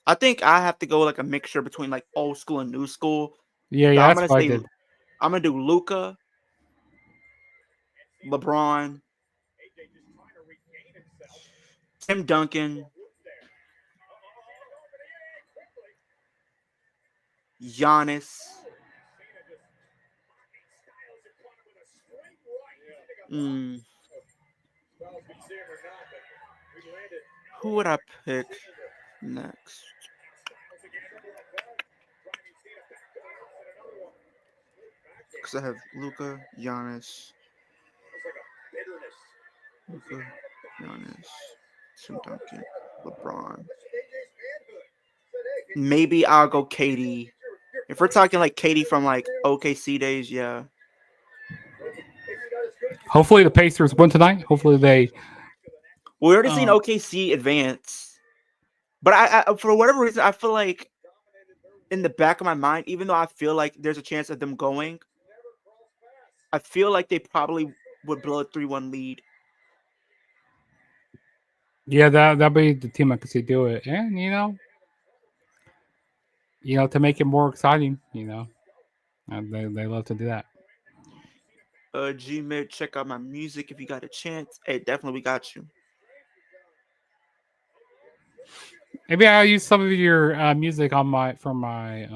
I think I have to go like a mixture between like old school and new school. Yeah, So yeah, I'm that's gonna what I say did. I'm gonna do Luca, LeBron, Tim Duncan, Giannis. Who would I pick next? Because I have Luca, Giannis, Tim Duncan, LeBron. Maybe I'll go KD. If we're talking like KD from like OKC days, yeah. Hopefully the Pacers win tonight. Hopefully they. We already seen OKC advance, but I for whatever reason I feel like in the back of my mind, even though I feel like there's a chance of them going, I feel like they probably would blow a 3-1 lead. Yeah, that'll be the team I could see do it, and to make it more exciting, and they love to do that. G-Mid, check out my music if you got a chance. Hey, definitely we got you. Maybe I'll use some of your music for my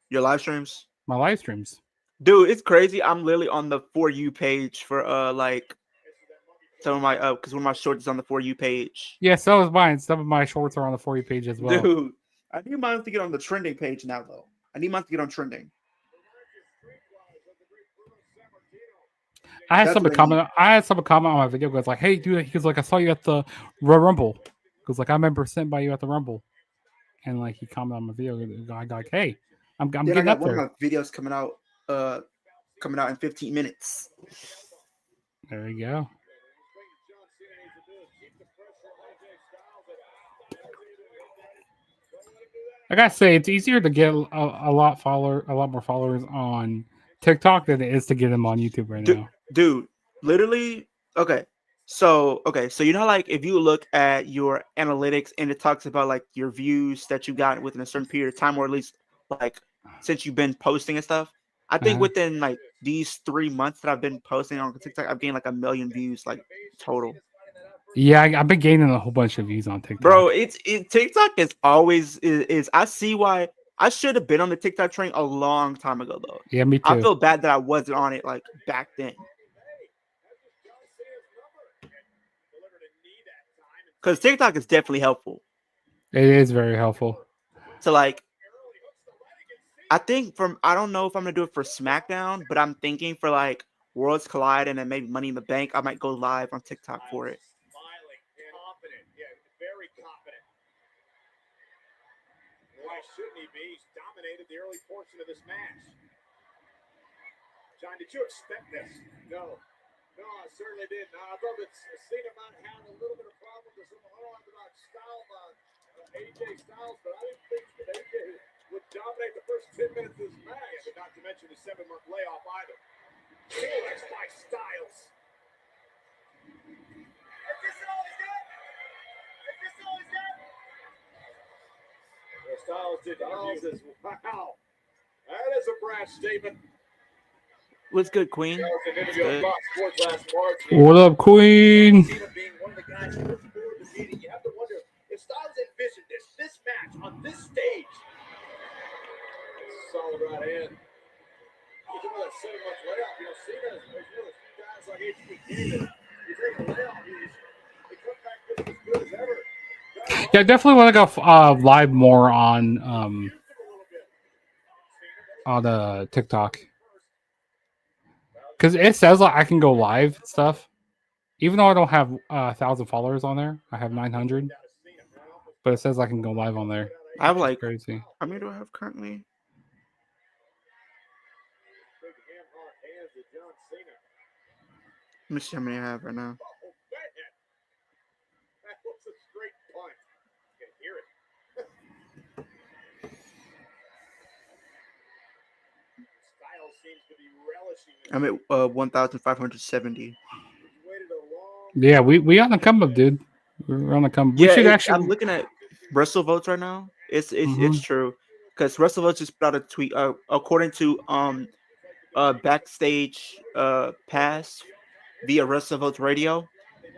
Your live streams. My live streams. Dude, it's crazy. I'm literally on the For You page for like some of my because one of my shorts is on the For You page. Yeah, so is mine. Some of my shorts are on the For You page as well. Dude, I need mine to get on the trending page now though. I need mine to get on trending. I had someone comment on my video. Goes like, "Hey, dude," he goes like, "I saw you at the Royal Rumble." Goes like, "I remember sitting by you at the Rumble," and like he commented on my video. I got like, "Hey, I'm getting up there." One of my videos coming out in 15 minutes. There you go. I gotta say, it's easier to get a lot more followers on TikTok than it is to get them on YouTube right now. Dude, literally, okay. So you know, like if you look at your analytics and it talks about like your views that you got within a certain period of time, or at least like since you've been posting and stuff. I think within like these 3 months that I've been posting on TikTok, I've gained like 1 million views, like total. Yeah, I've been gaining a whole bunch of views on TikTok. Bro, TikTok is always is. I see why I should have been on the TikTok train a long time ago, though. Yeah, me too. I feel bad that I wasn't on it like back then. Because TikTok is definitely helpful. It is very helpful. So like, I think I don't know if I'm gonna do it for SmackDown, but I'm thinking for like Worlds Collide and then maybe Money in the Bank, I might go live on TikTok for it. Very confident. Why shouldn't he be? He's dominated the early portion of this match. John, did you expect this? No, I certainly didn't. I thought that Cena might have a little bit of problem with some unorthodox style by AJ Styles, but I didn't think that AJ would dominate the first 10 minutes of this match. And not to mention the 7-month layoff either. That's by Styles. Is this all he's got? Styles did says, wow, that is a brash statement. What's good, Queen? Good. What up, Queen? Being one of the guys looking forward to meeting, you have to wonder if Styles envisioned this match on this stage. Solid right hand. That 7-month layoff, Cena is one of the few guys like HBK that you take a layoff, they come back just as good as ever. Yeah, I definitely want to go live more on the TikTok because it says like I can go live and stuff. Even though I don't have 1,000 followers on there, I have 900, but it says I can go live on there. I have Which is like, crazy. how many do I have currently? Let me see how many I have right now. That was a straight punt. You can hear it. Styles seems to be relishing it. I'm at 1,570. He's waited a long Yeah, we on the come up, dude. We're on the come. We Yeah, should I'm actually. looking at WrestleVotes right now. It's Mhm. true because WrestleVotes just put out a tweet. According to backstage pass via WrestleVotes Radio,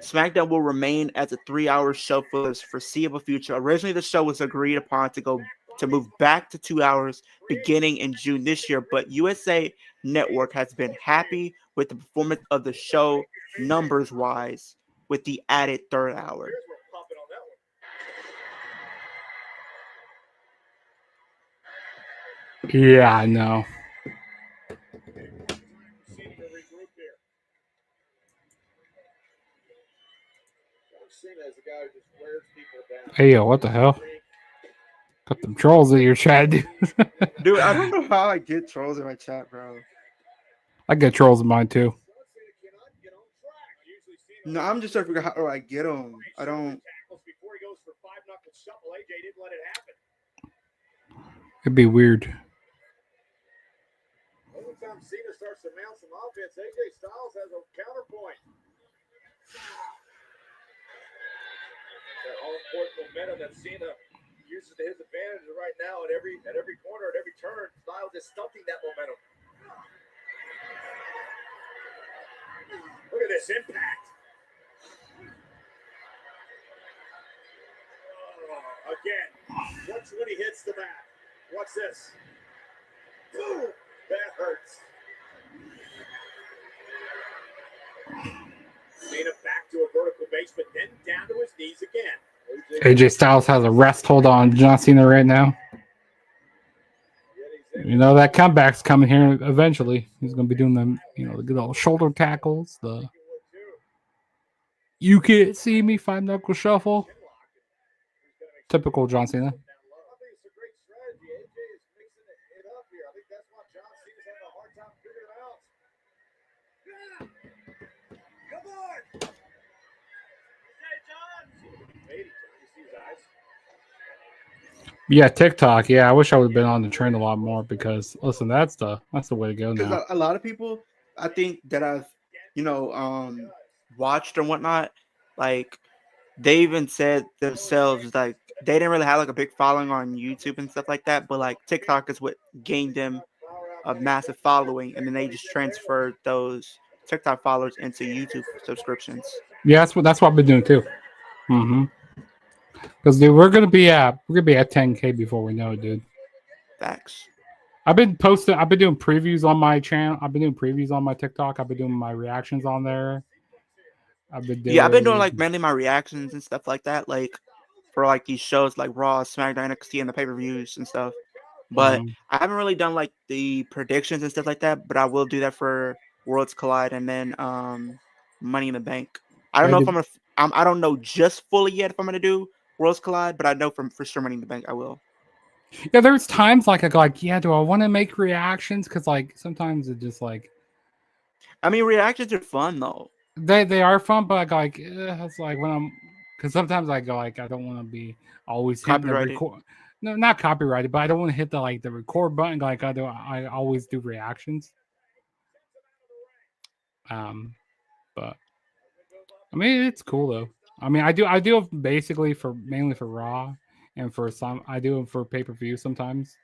SmackDown will remain as a 3-hour show for the foreseeable future. Originally, the show was agreed upon to move back to 2 hours beginning in June this year, but USA Network has been happy with the performance of the show numbers wise with the added third hour. years we're pumping on that one. Yeah, I know. Cena to regroup here. John Cena is the guy who just wears people down. Hey, yo, what the hell? Got them trolls in your chat, dude. Dude, I don't know how I get trolls in my chat, bro. I get trolls in mine too. John Cena cannot get on track. Usually Cena No, I'm just trying to figure out how do I get them. I don't. tackles before he goes for five knuckle shuffle. AJ didn't let it happen. It'd be weird. Every time Cena starts to mount some offense, AJ Styles has a counterpoint. That all-important momentum that Cena uses to his advantage right now at every corner, at every turn. Styles is stunting that momentum. Look at this impact. Again, watch when he hits the mat. Watch this. Boom! That hurts. Cena back to a vertical base, but then down to his knees again. AJ Styles has a rest hold on John Cena right now. You know that comeback's coming here eventually. He's gonna be doing them, the good old shoulder tackles, the you can't see me 5-knuckle shuffle. Typical John Cena. I think it's a great strategy. AJ is mixing it up here. I think that's why John Cena's having a hard time figuring it out. Come on! Hey, John! Hey, John, you see his eyes? Yeah, TikTok. Yeah, I wish I would have been on the train a lot more because listen, that's the way to go Because now. a lot of people, I think that I've, watched and whatnot, like they even said themselves, like they didn't really have like a big following on YouTube and stuff like that, but like TikTok is what gained them a massive following, and then they just transferred those TikTok followers into YouTube subscriptions. Yeah, that's what I've been doing too. Because dude, we're gonna be at 10K before we know it, dude. Facts. I've been doing previews on my channel. I've been doing previews on my TikTok. I've been doing my reactions on there. I've been doing like mainly my reactions and stuff like that, like for like these shows like Raw, SmackDown, NXT, and the pay-per-views and stuff. But I haven't really done like the predictions and stuff like that. But I will do that for Worlds Collide and then Money in the Bank. I don't know if I don't know just fully yet if I'm gonna do Worlds Collide, but I know for sure Money in the Bank I will. Yeah, there's times like I go like, yeah, do I want to make reactions? Because like sometimes it just like. I mean, reactions are fun though. They are fun, but I go like it's like when I'm because sometimes I go like I don't want to be always hitting the record. No, not copyrighted, but I don't want to hit the record button like I do. I always do reactions. But I mean it's cool though. I mean I do it basically mainly for Raw and for some I do it for pay-per-view sometimes.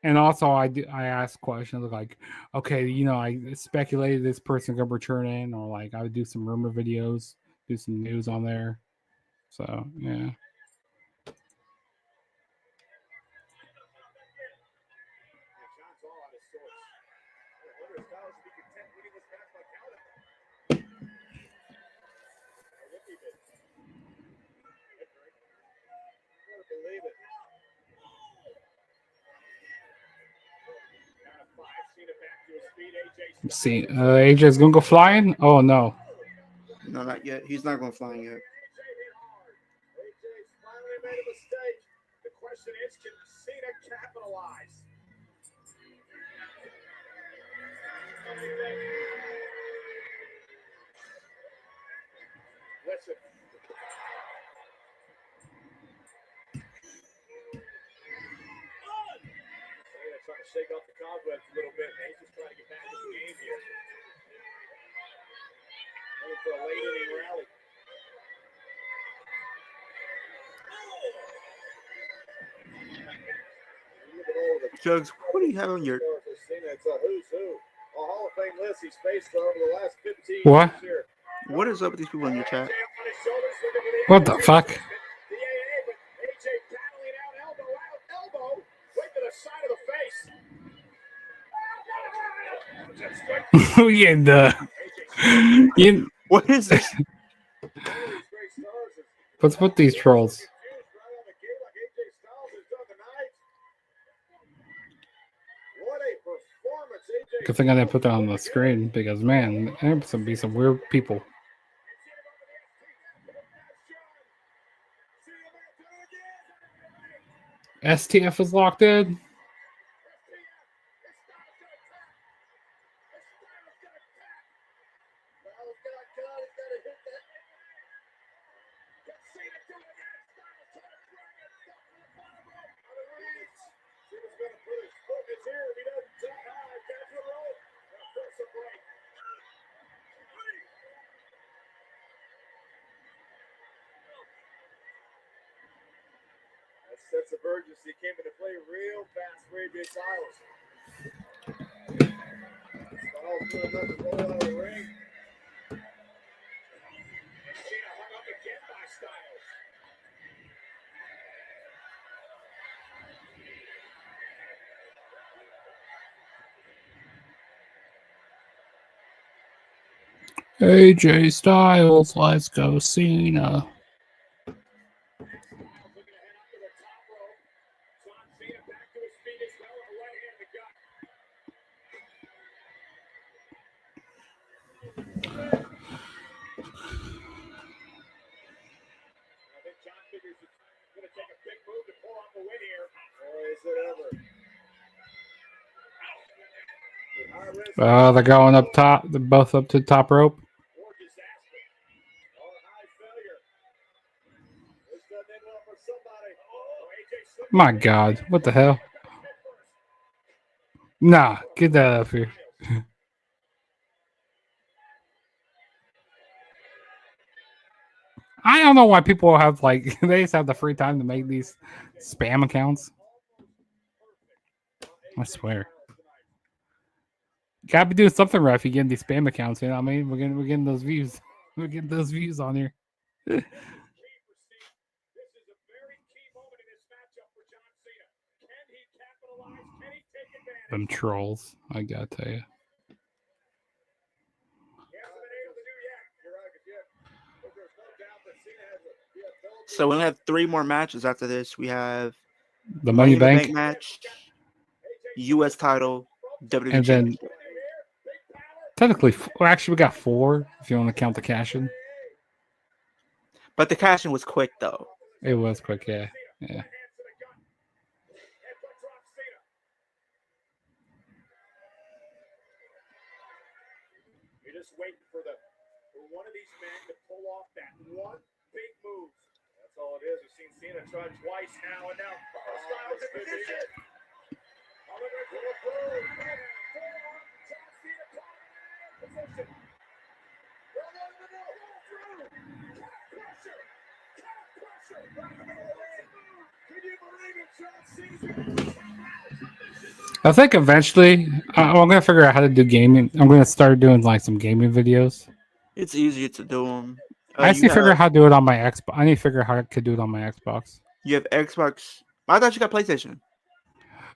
And also, I ask questions like, okay, I speculated this person gonna return in, or like I would do some rumor videos, do some news on there. So yeah. Let's see. AJ's gonna go flying. Oh no. No, not yet. He's not going flying yet. AJ's finally made a mistake. The question is, can Cena capitalize? Listen. Cena trying to shake off the cobwebs a little bit, man. He's just trying to get back in the game here. Looking for a late inning rally. Jugs, what do you have on your? It's a who's who. A Hall of Fame list he's faced over the last 15 What? years here. What is up with these people in your chat? What the fuck? AJ battling out, elbow, right to the side of the face. We getting the. You, What is this? what's with these trolls? Good thing I didn't put that on the screen because man, there's gonna be some weird people. STF is locked in. Sense of urgency came into play real fast for AJ Styles. Styles good enough to roll out of the ring. And Cena hung up again by Styles. AJ Styles, let's go Cena. They're going up top. They're both up to the top rope. My God, what the hell? Nah, get that up here. I don't know why people have like they just have the free time to make these spam accounts. I swear. Gotta be doing something right if you get these spam accounts, you know what I mean? We're getting those views. We're getting those views on here. Them trolls, I gotta tell you. So we only have 3 more matches after this. We have The Money in the Bank, match, U.S. title, WWE and then Championship. technically, well, actually, we got 4 if you want to count the cash in. But the cash in was quick though. It was quick, yeah. Yeah. You're just waiting for one of these men to pull off that one big move. That's all it is. We've seen Cena try twice now, and now Styles in position. I'm going to pull a through. John Cena caught in position. Can you believe it? John Cena's I think eventually I'm gonna figure out how to do gaming. I'm gonna start doing like some gaming videos. It's easier to do them. I just need to figure out how to do it on my Xbox. I need to figure out how I could do it on my Xbox. You have Xbox. I thought you got PlayStation.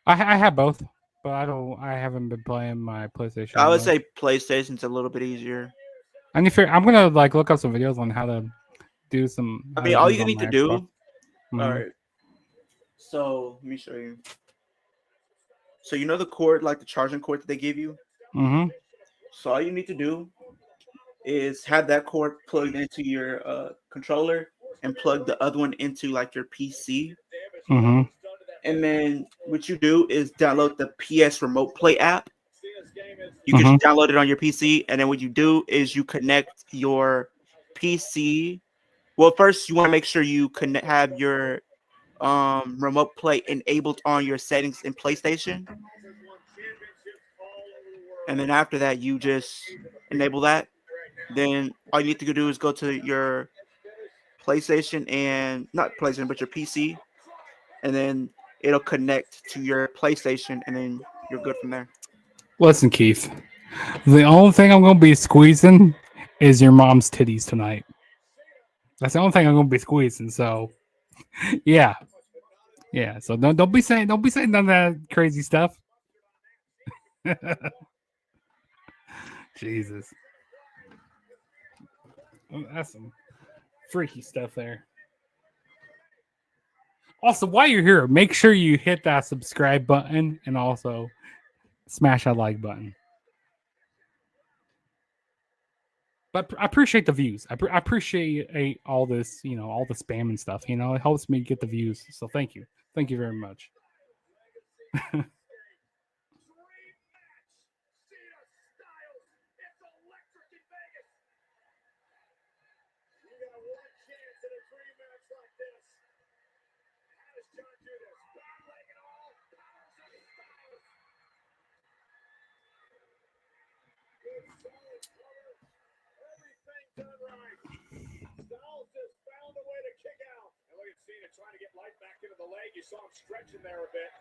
I have both, but I haven't been playing my PlayStation. I would yet. say PlayStation's a little bit easier. I need to figure. I'm gonna like look up some videos on how to do some. I how mean, to all do it you on need my to do. Xbox. Mhm. All right. So let me show you. So you know the cord, like the charging cord that they give you. Mhm. So all you need to do is have that cord plugged into your controller and plug the other one into like your PC. Mm-hmm. And then what you do is download the PS Remote Play app. You can just download it on your PC, and then what you do is you connect your PC. Well, first you want to make sure you have your Remote Play enabled on your settings in PlayStation, and then after that you just enable that. Then all you need to do is go to your PlayStation and not PlayStation, but your PC, and then it'll connect to your PlayStation, and then you're good from there. Listen, Keith. The only thing I'm gonna be squeezing is your mom's titties tonight. That's the only thing I'm gonna be squeezing. So, yeah. So don't be saying none of that crazy stuff. Jesus. Oh, that's some freaky stuff there. Also, while you're here, make sure you hit that subscribe button and also smash that like button. But I appreciate the views. I appreciate all this, all the spam and stuff. It helps me get the views. So thank you. Thank you very much. Trying to get life back into the leg. You saw him stretching there a bit.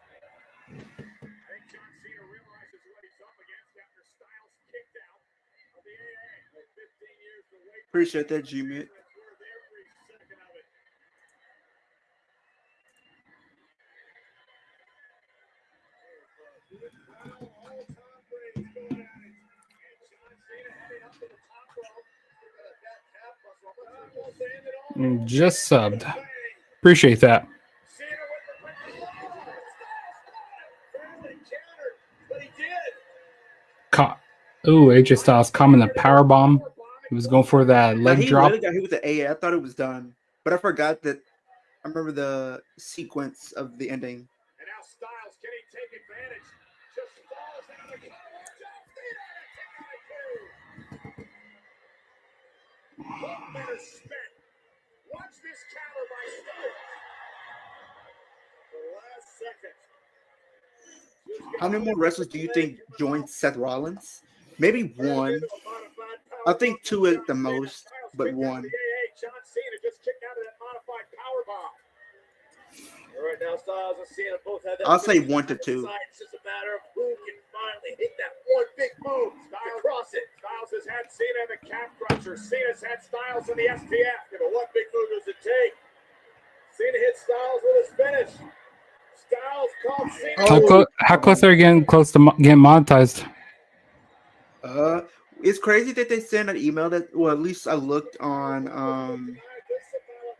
I think John Cena realizes what he's up against after Styles kicked out of the AA. 15 years to wait. Appreciate that, G-Man. Every second of it. All Tom Brady's going at it. And John Cena heading up to the top rope. That calf muscle almost ended on. Just subbed. Appreciate that. Ooh, AJ Styles coming a power bomb. He was going for that leg drop. Really got hit with the AA. I thought it was done, but I forgot that. I remember the sequence of the ending. And now Styles, can he take advantage? Just falls out of the better spin. Watch this counter by Styles. The last second. How many more wrestlers do you think joined Seth Rollins? Maybe one. I think two at the most, but one. John Cena just kicked out of that modified power bomb. Right now, Styles and Cena both had that. I'll say 1 to 2. It's just a matter of who can finally hit that one big move. Styles cross it. Styles has had Cena in the calf cruncher. Cena's had Styles in the STF. But what big move does it take? Cena hits Styles with his finish. Styles called Cena. How close are you getting close to getting monetized? It's crazy that they sent an email that, well, at least I looked on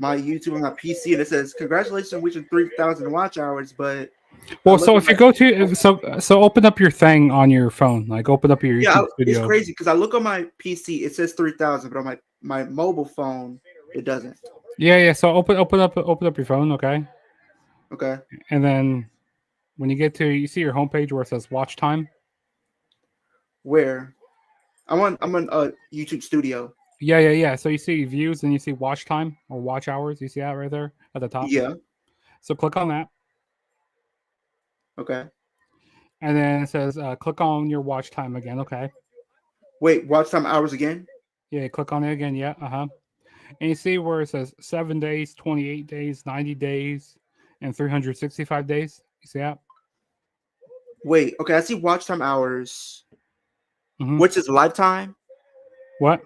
my YouTube on my PC and it says congratulations on reaching 3,000 watch hours. But so if you go to so open up your thing on your phone, like open up your YouTube studio. It's crazy because I look on my PC, it says 3,000, but on my mobile phone, it doesn't. Yeah. So open up your phone, okay. Okay. And then when you get to, you see your homepage where it says watch time. Where? I'm on YouTube Studio. Yeah. So you see views and you see watch time or watch hours. You see that right there at the top? Yeah. So click on that. Okay. And then it says click on your watch time again. Okay. Wait, watch time hours again? Yeah, click on it again. Yeah. And you see where it says 7 days, 28 days, 90 days, and 365 days. You see that? Wait, okay, I see watch time hours. Mm-hmm. Which is lifetime? What?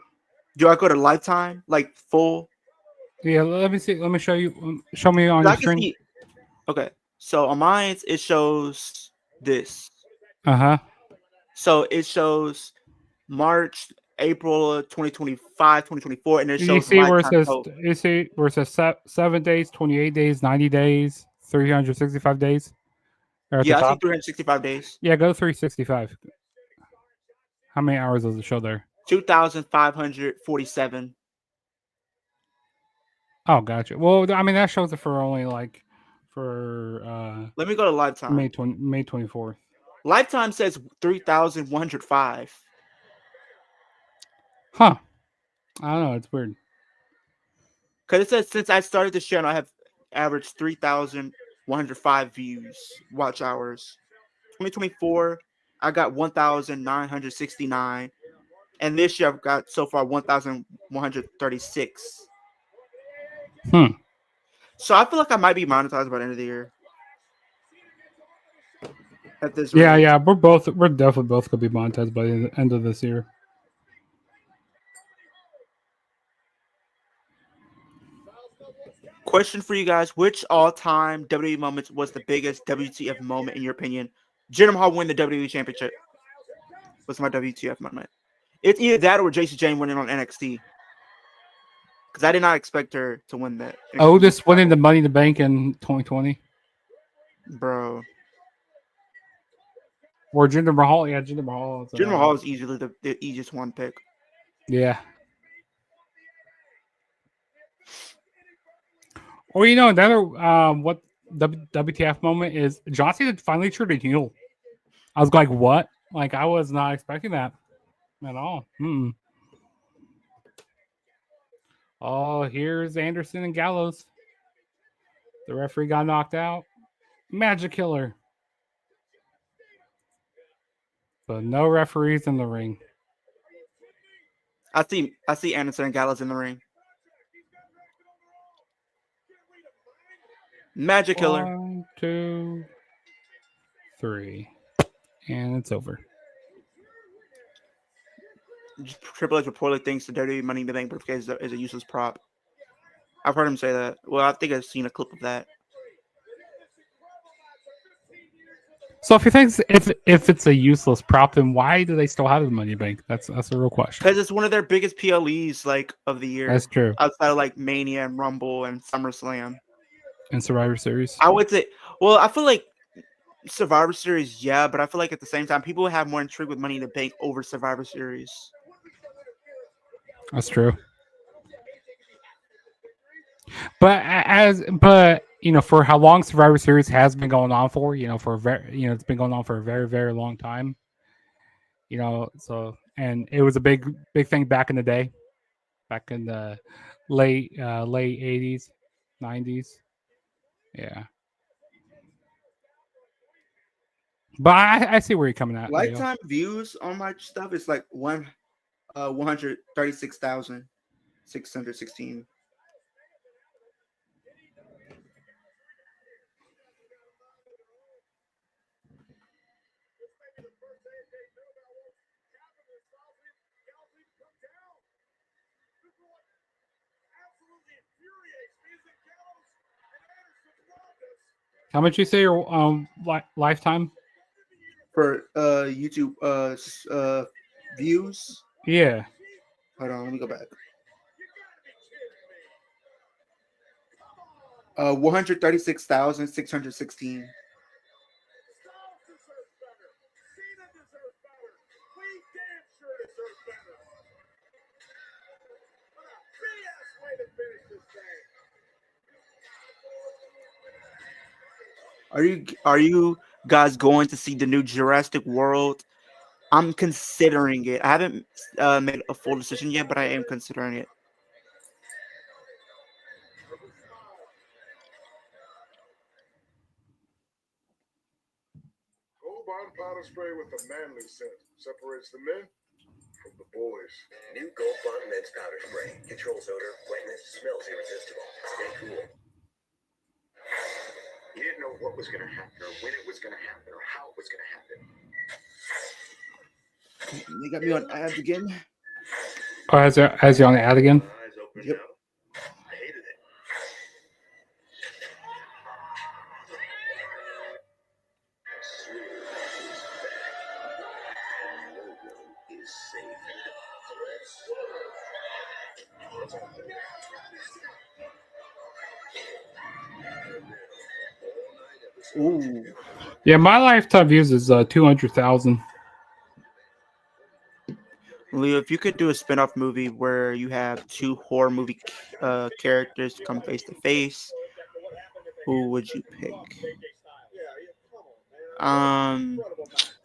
Do I go to lifetime, like full? Yeah, let me see. Let me show you. Show me on your screen. Okay, so on mine it shows this. So it shows March, April 2025, 2024, and it shows. You see where it says. You see where it says 7 days, 28 days, 90 days, 365 days. Yeah, I see 365 days. Yeah, go 365. How many hours does the show there? 2,547. Oh, gotcha. Well, I mean that shows it for only like for Let me go to Lifetime. May 24th. Lifetime says 3,105. Huh. I don't know. It's weird. Because it says since I started this channel, I have averaged 3,105 views, watch hours. 2024, I got 1,969. And this year, I've got so far 1,136. So I feel like I might be monetized by the end of the year. At this rate. Yeah. We're definitely both gonna be monetized by the end of this year. Question for you guys: which all-time WWE moments was the biggest WTF moment in your opinion? Jinder Mahal win the WWE Championship was my WTF moment. It's either that or Jacy Jayne winning on NXT. Because I did not expect her to win that. Otis winning the Money in the Bank in 2020. Bro. Or Jinder Mahal. Yeah, Jinder Mahal. Jinder Mahal is easily the easiest one pick. Yeah. Or another what WTF moment is John Cena finally turned a heel. I was like, what? Like I was not expecting that at all. Oh, here's Anderson and Gallows. The referee got knocked out. Magic Killer. But no referees in the ring. I see Anderson and Gallows in the ring. Magic Killer. 1, 2, 3. And it's over. Triple H reportedly thinks the WWE Money in the Bank briefcase is a useless prop. I've heard him say that. Well, I think I've seen a clip of that. So if you think if it's a useless prop, then why do they still have the Money in the Bank? That's a real question. Because it's one of their biggest PLEs of the year. That's true. Outside of Mania and Rumble and SummerSlam. And Survivor Series. I would say, well, I feel like Survivor Series, yeah, but I feel like at the same time, people have more intrigue with Money in the Bank over Survivor Series. That's true. But for how long Survivor Series has been going on for, it's been going on for a very, very long time. And it was a big thing back in the day, back in the late 80s, 90s. Yeah. But I see where you're coming at. Lifetime views on my stuff is 136,616. How much you say your lifetime for YouTube views? Yeah. Hold on, let me go back. 136,616. Are you guys going to see the new Jurassic World? I'm considering it. I haven't made a full decision yet, but I am considering it. Gold Bond powder spray with a manly scent separates the men from the boys. New Gold Bond men's powder spray controls odor, wetness, smells irresistible. Stay cool. You didn't know what was going to happen, or when it was going to happen, or how it was going to happen. They got me on ads again. Oh, has you on the ad again? Eyes open Yep. now. I hated it. Is safe. Ooh. Yeah, my lifetime views is 200,000. Leo, if you could do a spin-off movie where you have two horror movie characters come face to face, who would you pick? Um,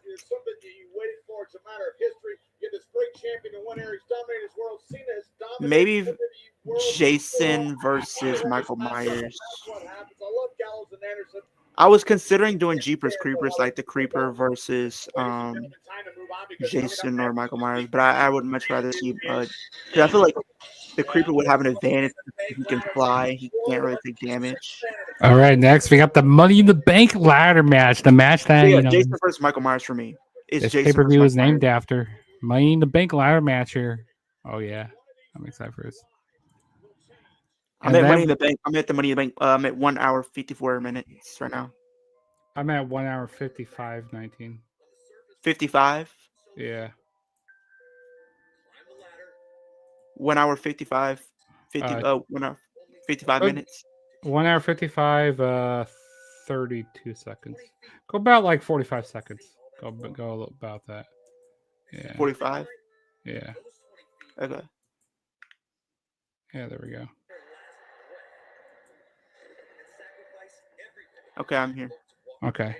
It's something you waited for. It's a matter of history. You had this great champion in one area. He's dominated his world. Cena has dominated maybe WWE world. Jason versus Michael Myers. What happens? I love Gallows and Anderson. I was considering doing Jeepers Creepers, like the Creeper versus Jason or Michael Myers, but I would much rather see 'cause I feel like the Creeper would have an advantage. He can fly. He can't really take damage. All right, next we got the Money in the Bank ladder match. The match So that yeah, you know Jason versus Michael Myers for me. It's this Jason pay per versus view is Michael named Myers. after. Money in the Bank ladder match here. Oh yeah, I'm excited for this. I'm And at Money then- in the Bank. I'm at the Money in the Bank. I'm at 1 hour 54 minutes right now. I'm at 1 hour 55:19. 55. Yeah. 1 hour 55. 50. 1 hour 55 good. minutes. 1 hour 55, 32 seconds. Go about like 45 seconds. Go about that. Yeah. 45. Yeah. Okay. Yeah, there we go. Okay, I'm here. Okay.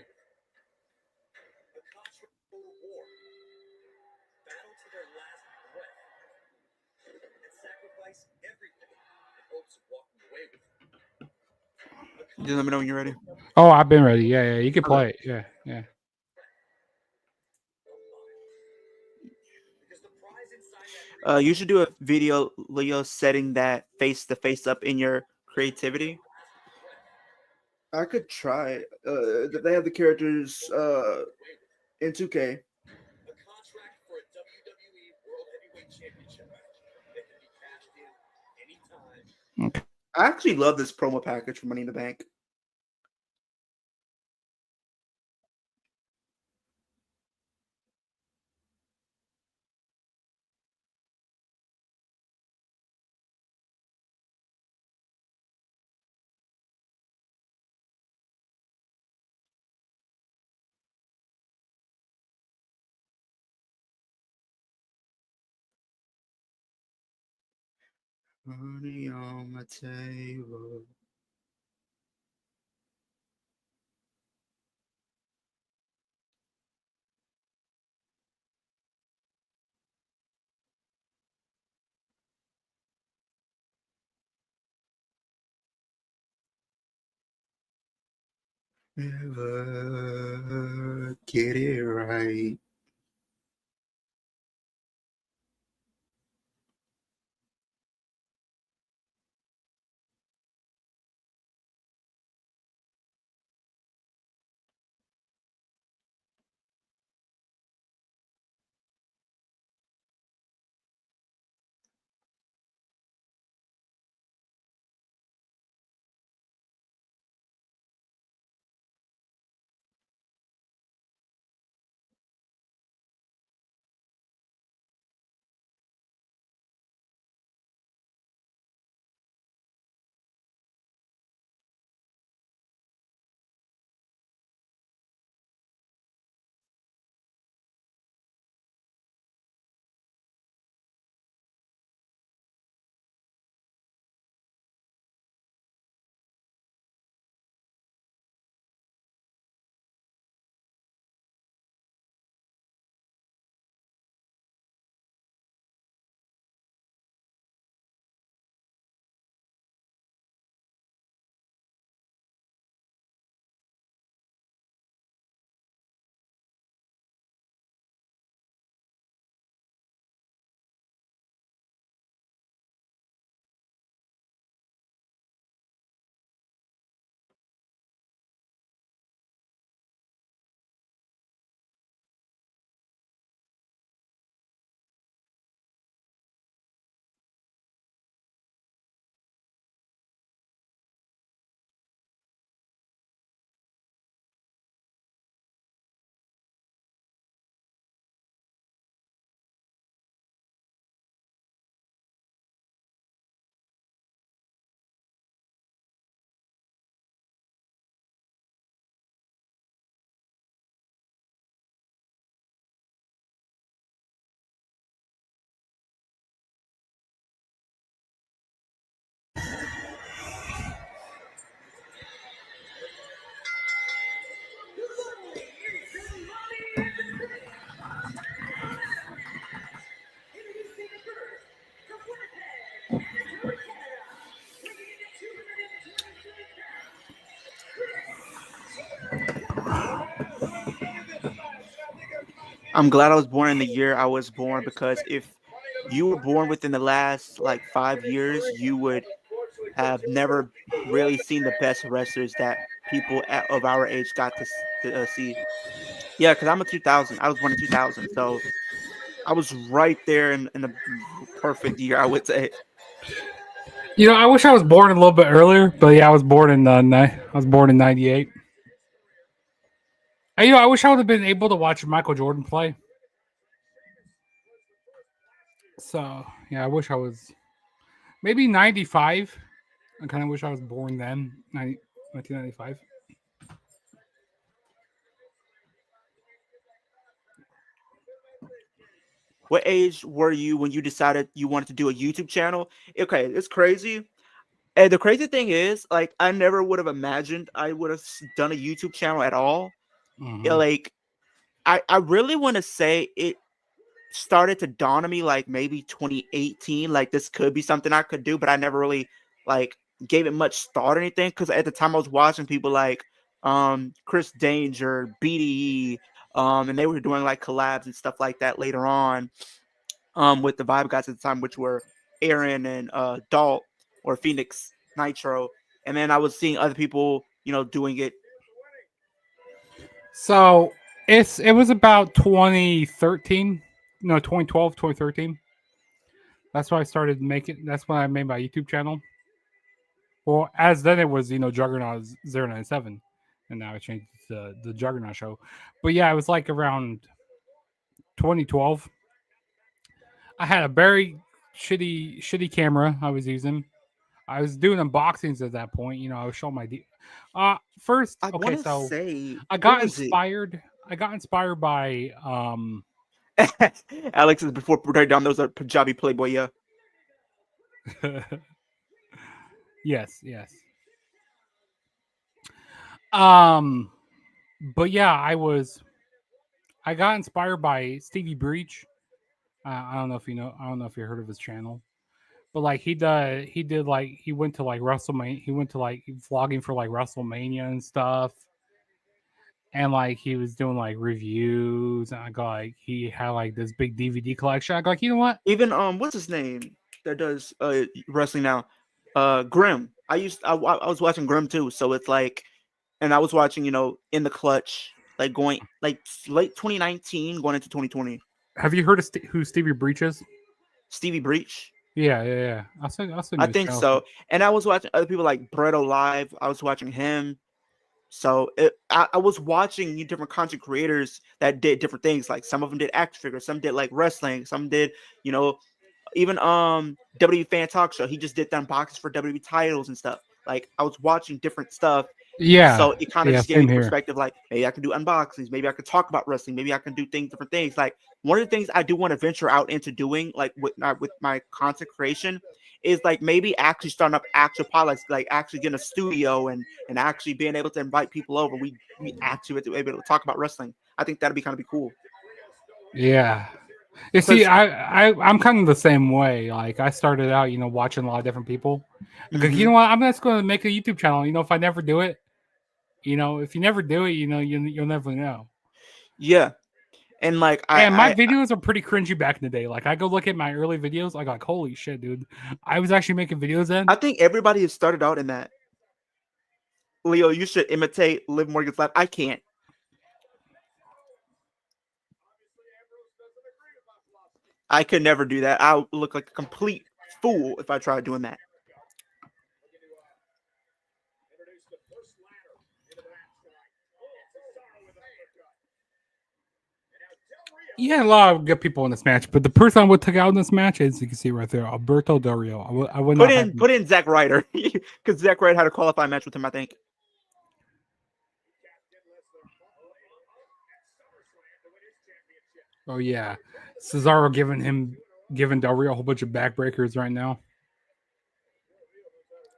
Just let me know when you're ready. Oh, I've been ready. Yeah, yeah. You can play it. Yeah, yeah. You should do a video, Leo, setting that face to face up in your creativity. I could try. They have the characters in 2K. Okay. I actually love this promo package for Money in the Bank. Money on my table. Never get it right. I'm glad I was born in the year I was born, because if you were born within the last like 5 years, you would have never really seen the best wrestlers that people of our age got to see. Yeah, because I'm a 2000. I was born in 2000, so I was right there in the perfect year, I would say. You know, I wish I was born a little bit earlier, but yeah, I was born in '98. You know, I wish I would have been able to watch Michael Jordan play. So yeah, I wish I was maybe '95. I kind of wish I was born then, 1995. What age were you when you decided you wanted to do a YouTube channel? Okay, it's crazy. And the crazy thing is, like, I never would have imagined I would have done a YouTube channel at all. Yeah, Mhm. like, I really want to say it started to dawn on me like maybe 2018. Like, this could be something I could do, but I never really like gave it much thought or anything. Because at the time I was watching people like Chris Danger, BDE, and they were doing like collabs and stuff like that later on. With the Vibe guys at the time, which were Aaron and Dalt or Phoenix Nitro, and then I was seeing other people, doing it. So it was about 2013, no 2012, 2013. That's when I started making. That's when I made my YouTube channel. Well, as then it was Juggernaut 097, and now I changed it to the Juggernaut Show. But yeah, it was like around 2012. I had a very shitty camera I was using. I was doing unboxings at that point. I was showing my first. I Okay, want to so say, I who got was it? inspired. I got inspired by Alex is before breakdown. Those are Punjabi Playboy. Yeah, yes. But yeah, I got inspired by Stevie Breach. I don't know if you know. I don't know if you heard of his channel, but like he did like he went to like WrestleMania. He went to like vlogging for like WrestleMania and stuff, and like he was doing like reviews. And I got like he had like this big DVD collection. I got like, you know what? even what's his name that does wrestling now? Grim. I was watching Grim too, so it's like, and I was watching In the Clutch, like going like late 2019 going into 2020. Have you heard of who Stevie Breach is? Stevie Breach. Yeah. I'll send you I his think channel. so. And I was watching other people like Bretto Live. I was watching him. So I was watching different content creators that did different things. Like some of them did action figures, some did like wrestling, some did, even WWE Fan Talk Show. He just did the unboxings for WWE titles and stuff. Like I was watching different stuff. Yeah. So it kind of Yeah, just gave me same the here. perspective, like maybe I can do unboxings, maybe I could talk about wrestling, maybe I can do different things. Like one of the things I do want to venture out into doing, like with my content creation, is like maybe actually starting up actual podcasts, like actually getting a studio and actually being able to invite people over. We actually be able to talk about wrestling. I think that'd be kind of be cool. Yeah. You see, I'm kind of the same way. Like I started out, watching a lot of different people. Like, you know what? I'm just going to make a YouTube channel. If I never do it, if you never do it, you'll never know. Yeah. And like my videos are pretty cringy back in the day. Like I go look at my early videos, I got holy shit, dude. I was actually making videos then. I think everybody has started out in that. Leo, you should imitate Liv Morgan's life. I can't. I could never do that. I would look like a complete fool if I tried doing that. You had a lot of good people in this match, but the person I would take out in this match, as you can see right there, Alberto Del Rio. I would put in Zack Ryder because Zack Ryder had a qualifying match with him, I think. Oh yeah, Cesaro giving Del Rio a whole bunch of backbreakers right now.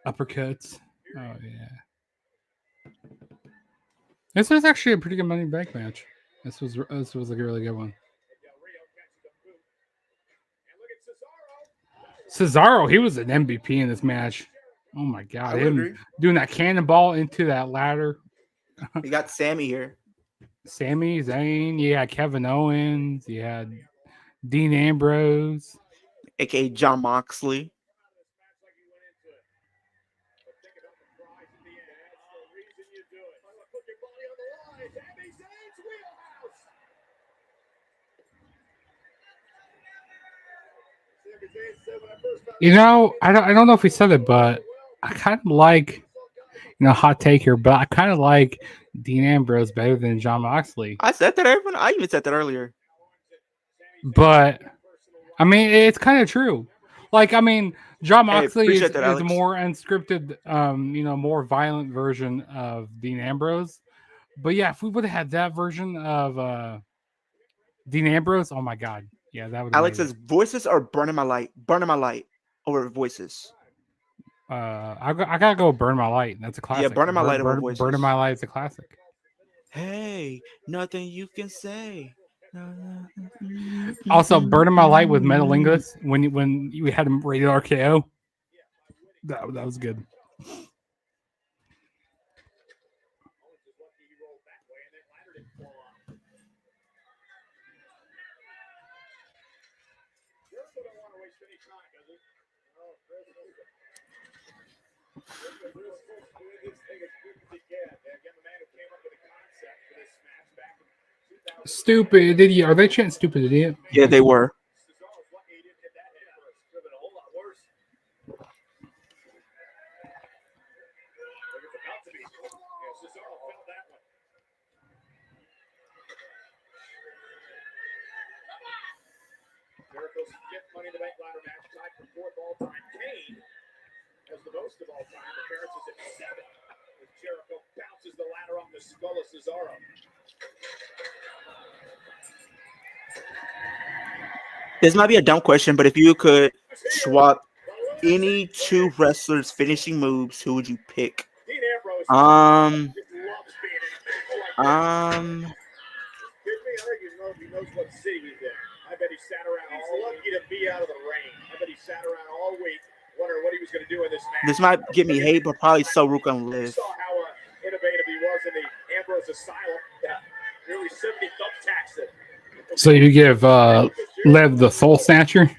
Uppercuts. Oh yeah. This was actually a pretty good Money Bank match. This was like a really good one. Cesaro, he was an MVP in this match. Oh my god, him doing that cannonball into that ladder. You got Sammy here. Sami Zayn, you had Kevin Owens, you had Dean Ambrose. aka John Moxley. You know, I don't know if we said it, but I kind of like, hot take here, but I kind of like Dean Ambrose better than John Moxley. I said that everyone. I even said that earlier. But I mean, it's kind of true. Like, I mean, John Hey, Moxley appreciate that, is a Alex. more unscripted, more violent version of Dean Ambrose. But yeah, if we would have had that version of Dean Ambrose, oh my god, yeah, that would. Alex says voices are burning my light over voices. I gotta go Burn My Light. That's a classic. Burning My Light over Burning Voices. My Light is a classic. Hey, nothing you can say. Also, Burning My Light with Metalingus when we had him rated RKO. That was good. Stupid idiot. Are they chanting stupid idiot? Yeah, they were. Jericho's fifth Money in the Bank ladder match tied for fourth all-time. Kane has the most of all-time appearances at 7. As Jericho bounces the ladder off the skull of Cesaro. This might be a dumb question, but if you could swap any two wrestlers' finishing moves, who would you pick? Dean Ambrose just loves being in a match like this. Give me argues know if he knows what city he's in. I bet he sat around. He's lucky to be out of the rain. I bet he sat around all week wondering what he was going to do in this match. This might get me hate, but probably So Ruka and You Liv. saw how innovative he was in the Ambrose Asylum. Nearly 70 thumbtacks. So you give Lev the Soul Snatcher?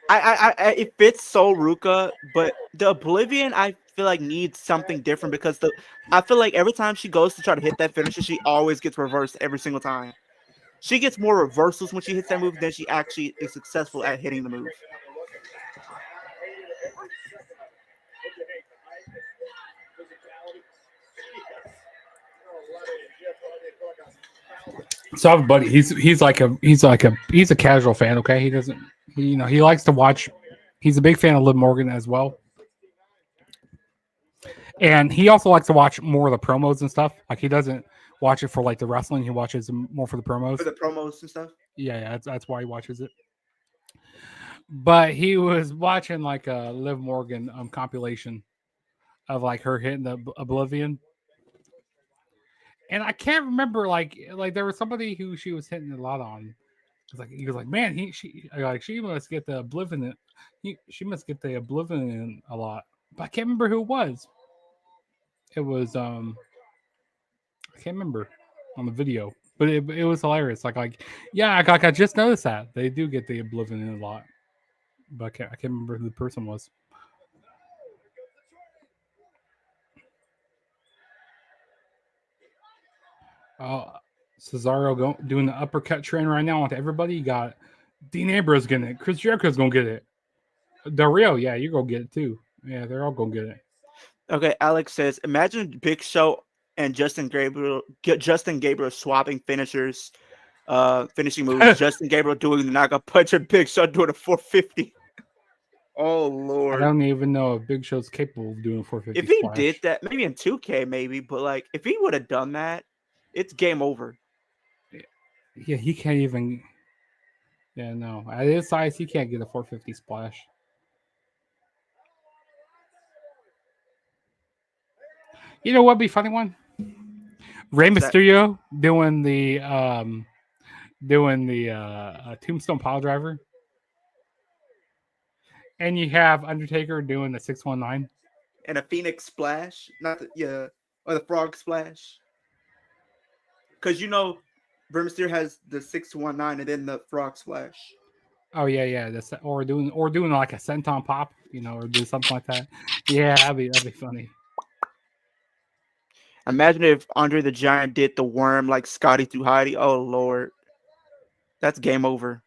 I it fits So Ruka, but the Oblivion I feel like needs something different because I feel like every time she goes to try to hit that finisher, she always gets reversed every single time. She gets more reversals when she hits that move than she actually is successful at hitting the move. So I have a buddy. He's a casual fan. Okay, he doesn't. He likes to watch. He's a big fan of Liv Morgan as well, and he also likes to watch more of the promos and stuff. Like he doesn't watch it for like the wrestling. He watches more for the promos. For the promos and stuff. Yeah, that's why he watches it. But he was watching like a Liv Morgan compilation of like her hitting the Oblivion. And I can't remember like there was somebody who she was hitting a lot on. He was like, man, she must get the Oblivion. She must get the Oblivion a lot. But I can't remember who it was. It was I can't remember on the video, but it was hilarious. Like yeah, I just noticed that they do get the Oblivion a lot, but I can't remember who the person was. Cesaro doing the uppercut trend right now onto everybody. You got Dean Ambrose getting it. Chris Jericho's gonna get it. Del Rio, yeah, you're gonna get it too. Yeah, they're all gonna get it. Okay, Alex says, imagine Big Show and Justin Gabriel swapping finishers, finishing moves. Justin Gabriel doing the knockout punch and Big Show doing a 450. Oh Lord! I don't even know if Big Show's capable of doing a 450. If he splash. did that, maybe in 2K, maybe, but like if he would have done that, it's game over. Yeah, he can't even. Yeah, no. At his size, he can't get a 450 splash. You know what'd be a funny one? Rey Mysterio doing the Tombstone Pile Driver, and you have Undertaker doing the 619 and a Phoenix Splash, or the Frog Splash. because Rey Mysterio has the 619 and then the frog splash. Oh yeah. That's or doing like a senton pop, or do something like that. Yeah, that'd be funny. Imagine if Andre the Giant did the worm like Scotty through Heidi. Oh Lord, that's game over.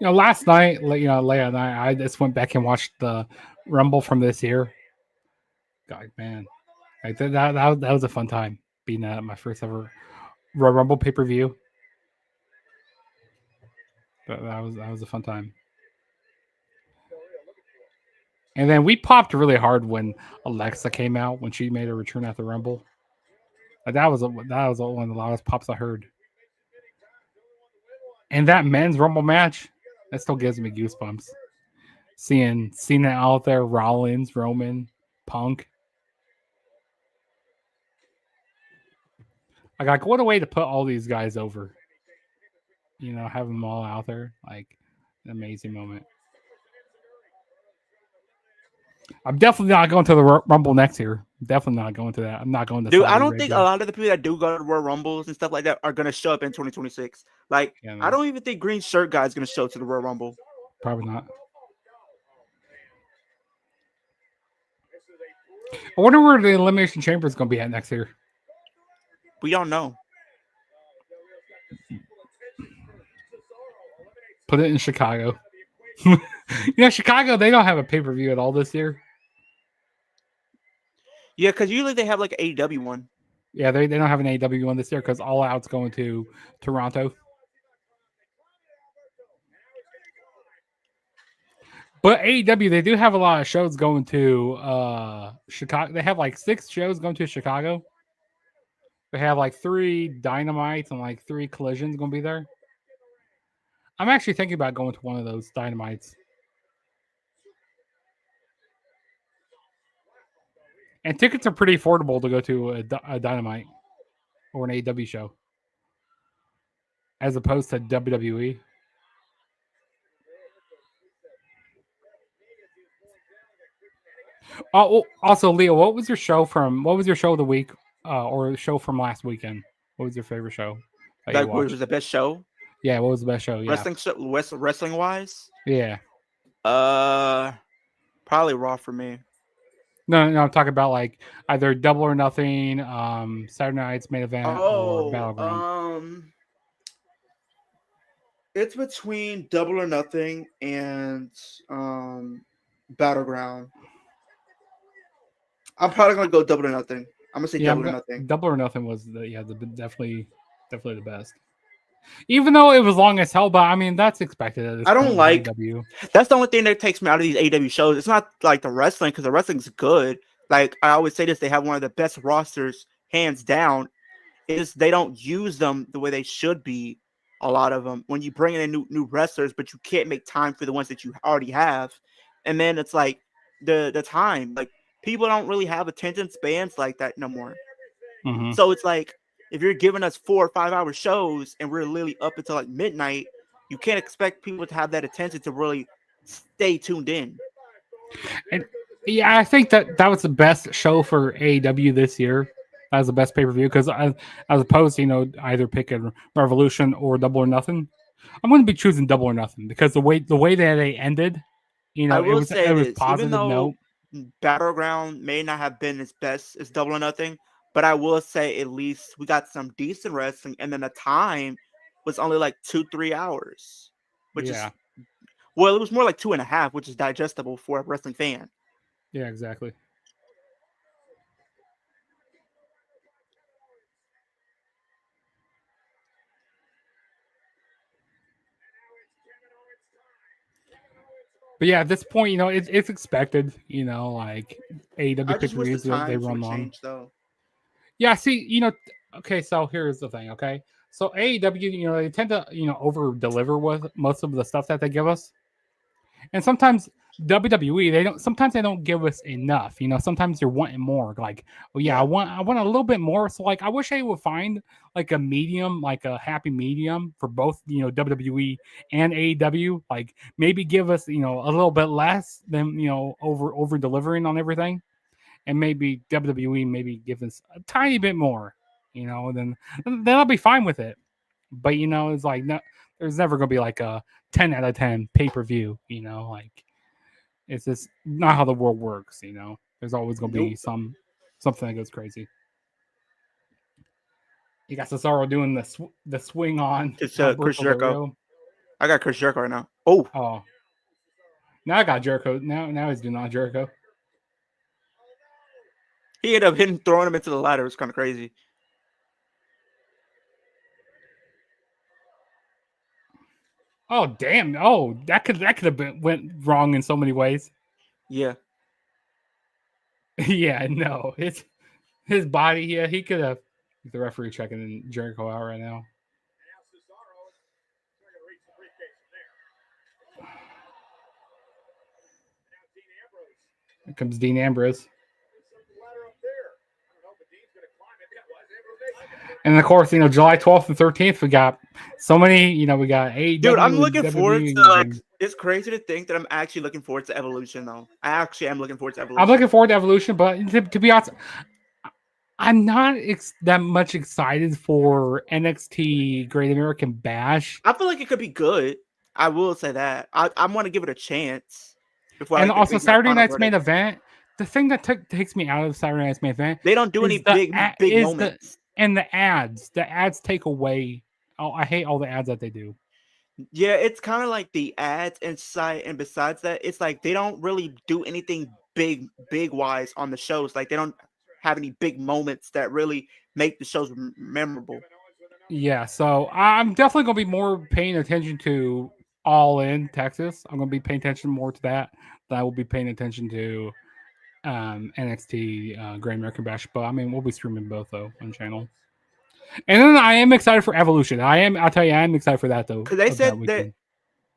Last night, late at night, I just went back and watched the Rumble from this year. God, man, like that was a fun time being at my first ever Royal Rumble pay per view. That was a fun time. And then we popped really hard when Alexa came out when she made a return at the Rumble. That was one of the loudest pops I heard. And that men's Rumble match, that still gives me goosebumps. Seeing it out there, Rollins, Roman, Punk. Like what a way to put all these guys over. Have them all out there. Like an amazing moment. I'm definitely not going to the Rumble next year. Definitely not going to that. I'm not going to. Dude, Saudi I don't Arabia. think a lot of the people that do go to Royal Rumbles and stuff like that are going to show up in 2026. Like, Yeah, I don't even think Green Shirt Guy is going to show up to the Royal Rumble. Probably not. I wonder where the Elimination Chamber is going to be at next year. We don't know. Put it in Chicago. Chicago, they don't have a pay-per-view at all this year. Yeah, because usually they have like an AEW one. Yeah, they don't have an AEW one this year because All Out's going to Toronto. But AEW, they do have a lot of shows going to Chicago. They have like 6 shows going to Chicago. They have like 3 Dynamites and like 3 Collisions going to be there. I'm actually thinking about going to one of those Dynamites. And tickets are pretty affordable to go to a Dynamite or an AEW show, as opposed to WWE. Oh, also, Leo, what was your show of the week or show from last weekend? What was your favorite show? Like, what was the best show? Yeah, what was the best show? Yeah. Wrestling wise? Yeah. Probably Raw for me. No, I'm talking about like either Double or Nothing, Saturday Night's Main Event, or Battleground. It's between Double or Nothing and Battleground. I'm probably gonna go Double or Nothing. I'm gonna say Double or Nothing. Double or Nothing was definitely the best. Even though it was long as hell, but I mean that's expected. I don't like AEW. That's the only thing that takes me out of these AEW shows. It's not like the wrestling, because the wrestling's good. Like I always say this, they have one of the best rosters, hands down. Is they don't use them the way they should be. A lot of them when you bring in new wrestlers, but you can't make time for the ones that you already have, and then it's like the time. Like people don't really have attention spans like that no more. Mm-hmm. So it's like, if you're giving us 4 or 5 hour shows and we're literally up until like midnight, you can't expect people to have that attention to really stay tuned in. And yeah, I think that was the best show for AEW this year. That was the best pay-per-view because as opposed to, either picking Revolution or Double or Nothing, I'm going to be choosing Double or Nothing because the way that they ended, I will say it was this, positive even though note. Battleground may not have been as best as Double or Nothing, but I will say at least we got some decent wrestling, and then the time was only like 2-3 hours, which is, well, it was more like 2.5, which is digestible for a wrestling fan. Yeah, exactly. But yeah, at this point, it's expected. Like AEW pay-per-views, they run long. Change, though. Yeah, see, okay, so here's the thing, okay? So AEW, they tend to, over-deliver with most of the stuff that they give us. And sometimes WWE sometimes they don't give us enough. Sometimes you're wanting more. Like, oh yeah, I want a little bit more. So like I wish they would find like a medium, like a happy medium for both, WWE and AEW. Like maybe give us, a little bit less than, over delivering on everything. And maybe WWE maybe give us a tiny bit more, then I'll be fine with it. But it's like no, there's never gonna be like a 10 out of 10 pay-per-view, like it's just not how the world works, There's always gonna be something that goes crazy. You got Cesaro doing the swing on It's Chris Jericho. I got Chris Jericho right now. Oh. Now I got Jericho. Now he's doing on Jericho. He ended up throwing him into the ladder. It was kind of crazy. Oh damn! Oh, that could have went wrong in so many ways. Yeah. Yeah, no, it's his body. Yeah, he could have. The referee checking Jericho out right now. Here comes Dean Ambrose. And of course, July 12th and 13th, we got so many, we got AEW. Dude, I'm looking forward to it's crazy to think that I'm actually looking forward to Evolution, though. I actually am looking forward to Evolution. I'm looking forward to Evolution, but to be honest, I'm not that much excited for NXT Great American Bash. I feel like it could be good. I will say that. I want to give it a chance. And also, Saturday night's main event. The thing that takes me out of Saturday night's main event, they don't do any big moments. And the ads take away. Oh, I hate all the ads that they do. Yeah, it's kind of like the ads inside, and besides that, it's like they don't really do anything big wise on the shows. Like they don't have any big moments that really make the shows memorable. Yeah, so I'm definitely gonna be more paying attention to All In Texas. I'm gonna be paying attention more to that than I will be paying attention to NXT Great American Bash. But I mean, we'll be streaming both though on the channel. And then I am excited for Evolution. I'll tell you, I am excited for that though. Because they said that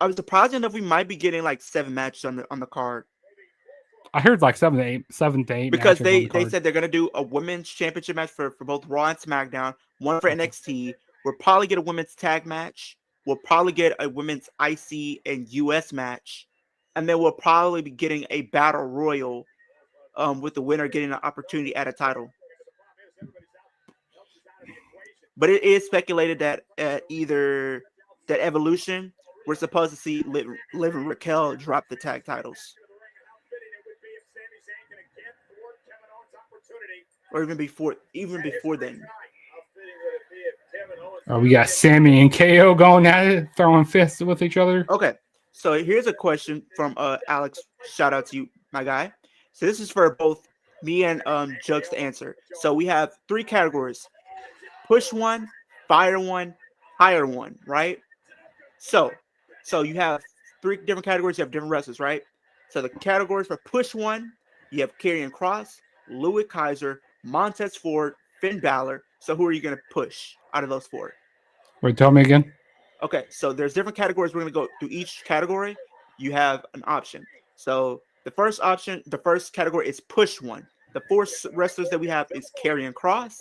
I was surprised enough we might be getting like 7 matches on the card. I heard like 7 to 8. Because they said they're gonna do a women's championship match for both Raw and SmackDown, one for NXT. We'll probably get a women's tag match. We'll probably get a women's IC and US match, and then we'll probably be getting a battle royal, with the winner getting an opportunity at a title. But it is speculated that either that Evolution, we're supposed to see Liv and Raquel drop the tag titles. Or even before then. Oh, we got Sammy and KO going at it, throwing fists with each other. Okay, so here's a question from Alex. Shout out to you, my guy. So this is for both me and Jugs to answer. So we have 3 categories: push 1, fire 1, hire 1, right? So you have 3 different categories. You have different wrestlers, right? So the categories for push 1, you have Karrion Kross, Louis Kaiser, Montez Ford, Finn Balor. So who are you going to push out of those 4? Wait, tell me again. Okay, so there's different categories. We're going to go through each category. You have an option. So the first category is push 1. The 4 wrestlers that we have is Karrion Kross,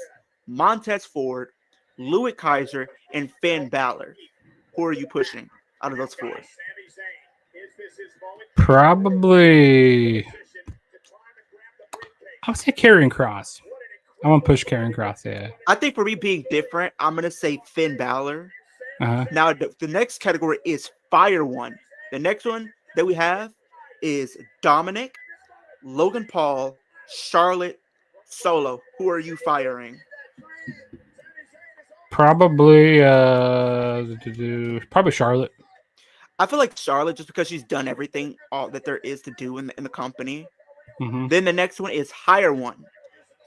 Montez Ford, Louis Kaiser, and Finn Balor. Who are you pushing out of those 4? Probably, I'll say Karrion Kross. I'm gonna push Karrion Kross. Yeah. I think for me being different, I'm gonna say Finn Balor. Uh-huh. Now the next category is fire 1. The next one that we have is Dominic, Logan Paul, Charlotte, Solo. Who are you firing? Probably Charlotte. I feel like Charlotte, just because she's done everything all that there is to do in the company. Mm-hmm. Then the next one is hire 1.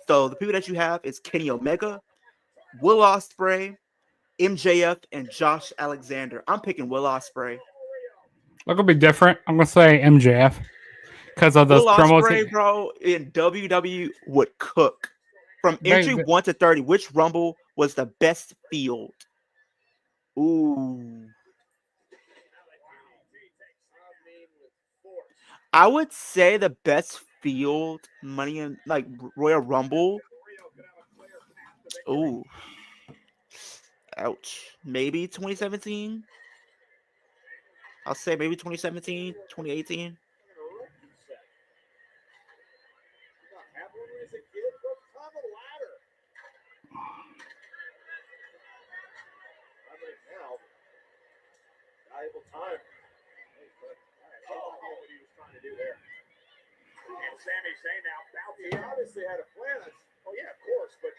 So the people that you have is Kenny Omega, Will Ospreay, MJF, and Josh Alexander. I'm picking Will Ospreay. That could be different. I'm gonna say MJF because of those Will promos. Ospreay, bro, in WWE would cook. From entry 1 to 30, which Rumble was the best field? Ooh. I would say the best field money in like Royal Rumble. Ooh, ouch. Maybe 2017. I'll say maybe 2017, 2018. Valuable time. What he was trying to do there. And Sami Zayn now bouncing. He obviously had a plan. Oh yeah, of course, but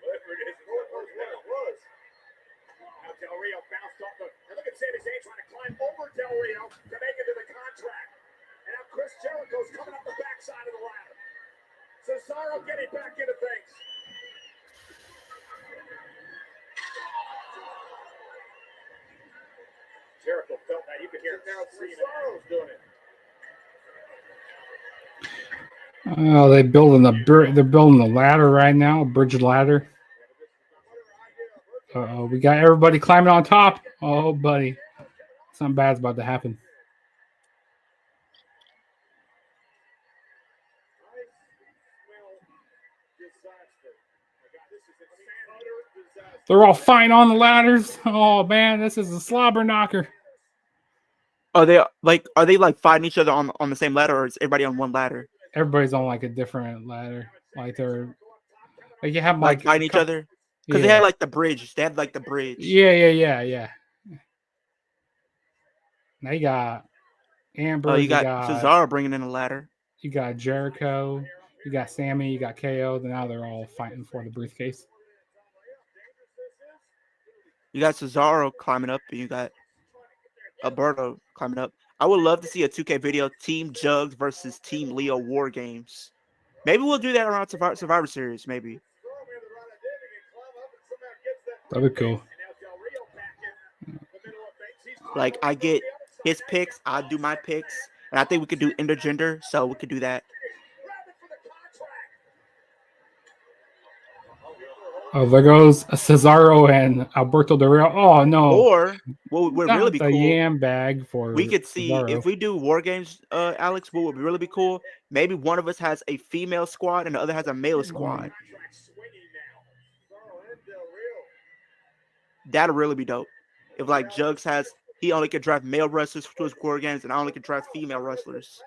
whatever it is, what it was. Now Del Rio bounced off the. And look at Sami Zayn trying to climb over Del Rio to make it to the contract. And now Chris Jericho's coming up the backside of the ladder. Cesaro getting back into things. Jericho felt that. You can hear Cesaro's doing it. Oh, they're building the ladder right now, a bridge ladder. Uh-oh, we got everybody climbing on top. Oh, buddy. Something bad's about to happen. They're all fighting on the ladders. Oh, man, this is a slobber knocker. Are they like fighting each other on the same ladder, or is everybody on one ladder? Everybody's on like a different ladder. Like they're like you have Like fighting each other? Because they had like the bridge. They had like the bridge. Yeah. Now you got Amber. Oh, you got Cesaro bringing in a ladder. You got Jericho. You got Sammy. You got KO. Now they're all fighting for the briefcase. You got Cesaro climbing up, and you got Alberto climbing up. I would love to see a 2K video, Team Jugs versus Team Leo War Games. Maybe we'll do that around Survivor Series, maybe. That'd be cool. Like, I get his picks, I do my picks, and I think we could do intergender, so we could do that. Oh, there goes Cesaro and Alberto Del Rio. Oh, no. Or, what would really be the cool, yam bag for we could see, Cesaro. if we do War Games, Alex, what would really be cool, maybe one of us has a female squad and the other has a male squad. That'll really be dope. If, like, Jugs has, he only can draft male wrestlers to his War Games, and I only can draft female wrestlers.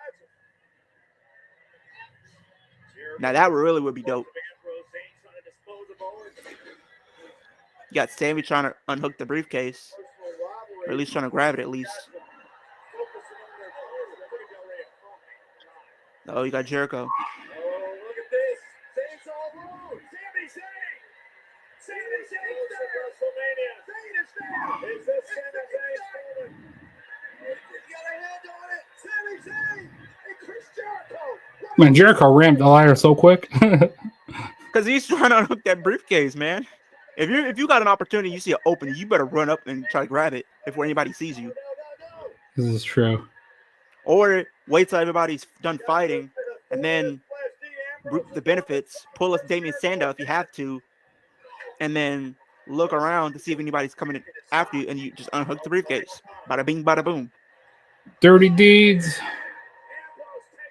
Now, that really would be dope. You got Sammy trying to unhook the briefcase, or at least trying to grab it at least. Oh, you got Jericho. Man, Jericho rammed the ladder so quick. Because he's trying to unhook that briefcase, man. If you got an opportunity, you see it open, you better run up and try to grab it before anybody sees you. This is true. Or wait till everybody's done fighting, and then group the benefits, pull a Damian Sandow if you have to, and then look around to see if anybody's coming after you, and you just unhook the briefcase. Bada bing, bada boom. Dirty deeds.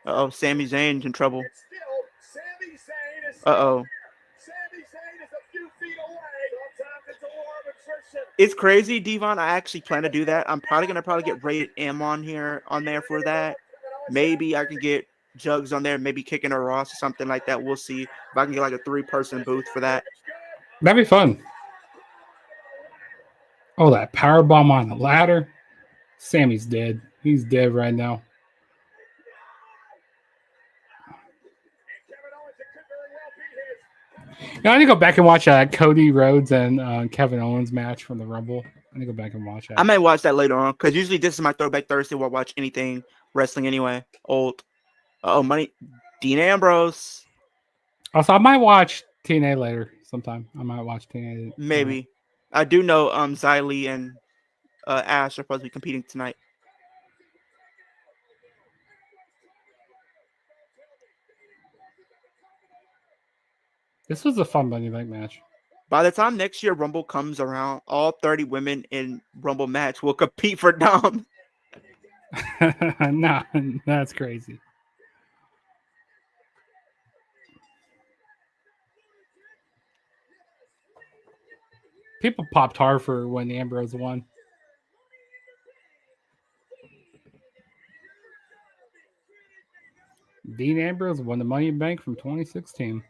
Uh-oh, Sami Zayn's in trouble. Uh-oh. It's crazy, Devon. I actually plan to do that. I'm probably gonna get Rated M on there for that. Maybe I can get Jugs on there, maybe Kicking a Ross or something like that. We'll see if I can get like a 3-person booth for that. That'd be fun. Oh, that power bomb on the ladder. Sammy's dead. He's dead right now. Yeah, I need to go back and watch Cody Rhodes and Kevin Owens match from the Rumble. I need to go back and watch that. I might watch that later on because usually this is my Throwback Thursday where I watch anything wrestling anyway. Old. Money. Dean Ambrose. Also, I might watch TNA later sometime. I might watch TNA. Maybe. I do know Xylee and Ash are supposed to be competing tonight. This was a fun Money Night match. By the time next year Rumble comes around, all 30 women in Rumble match will compete for Dom. Nah, that's crazy. People popped hard for when Ambrose won. Dean Ambrose won the Money in Bank from 2016.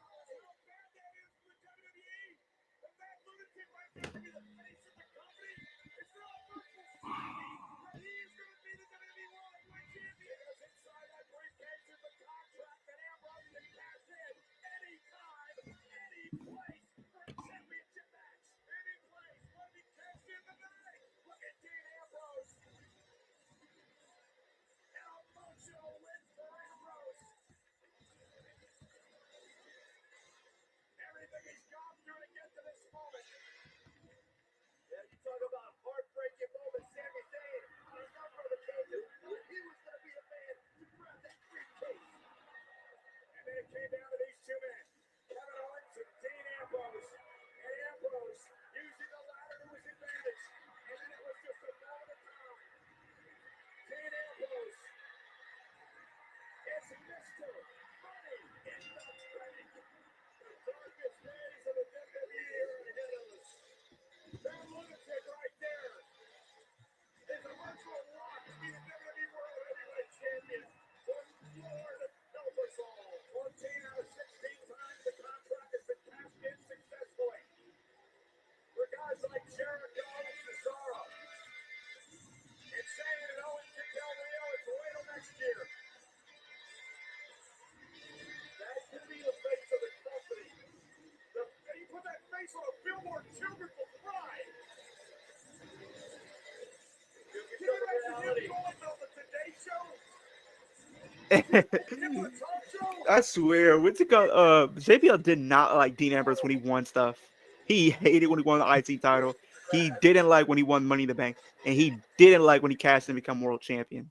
I swear, what's it called? JBL did not like Dean Ambrose when he won stuff. He hated when he won the IC title. He didn't like when he won Money in the Bank, and he didn't like when he cashed in and become world champion.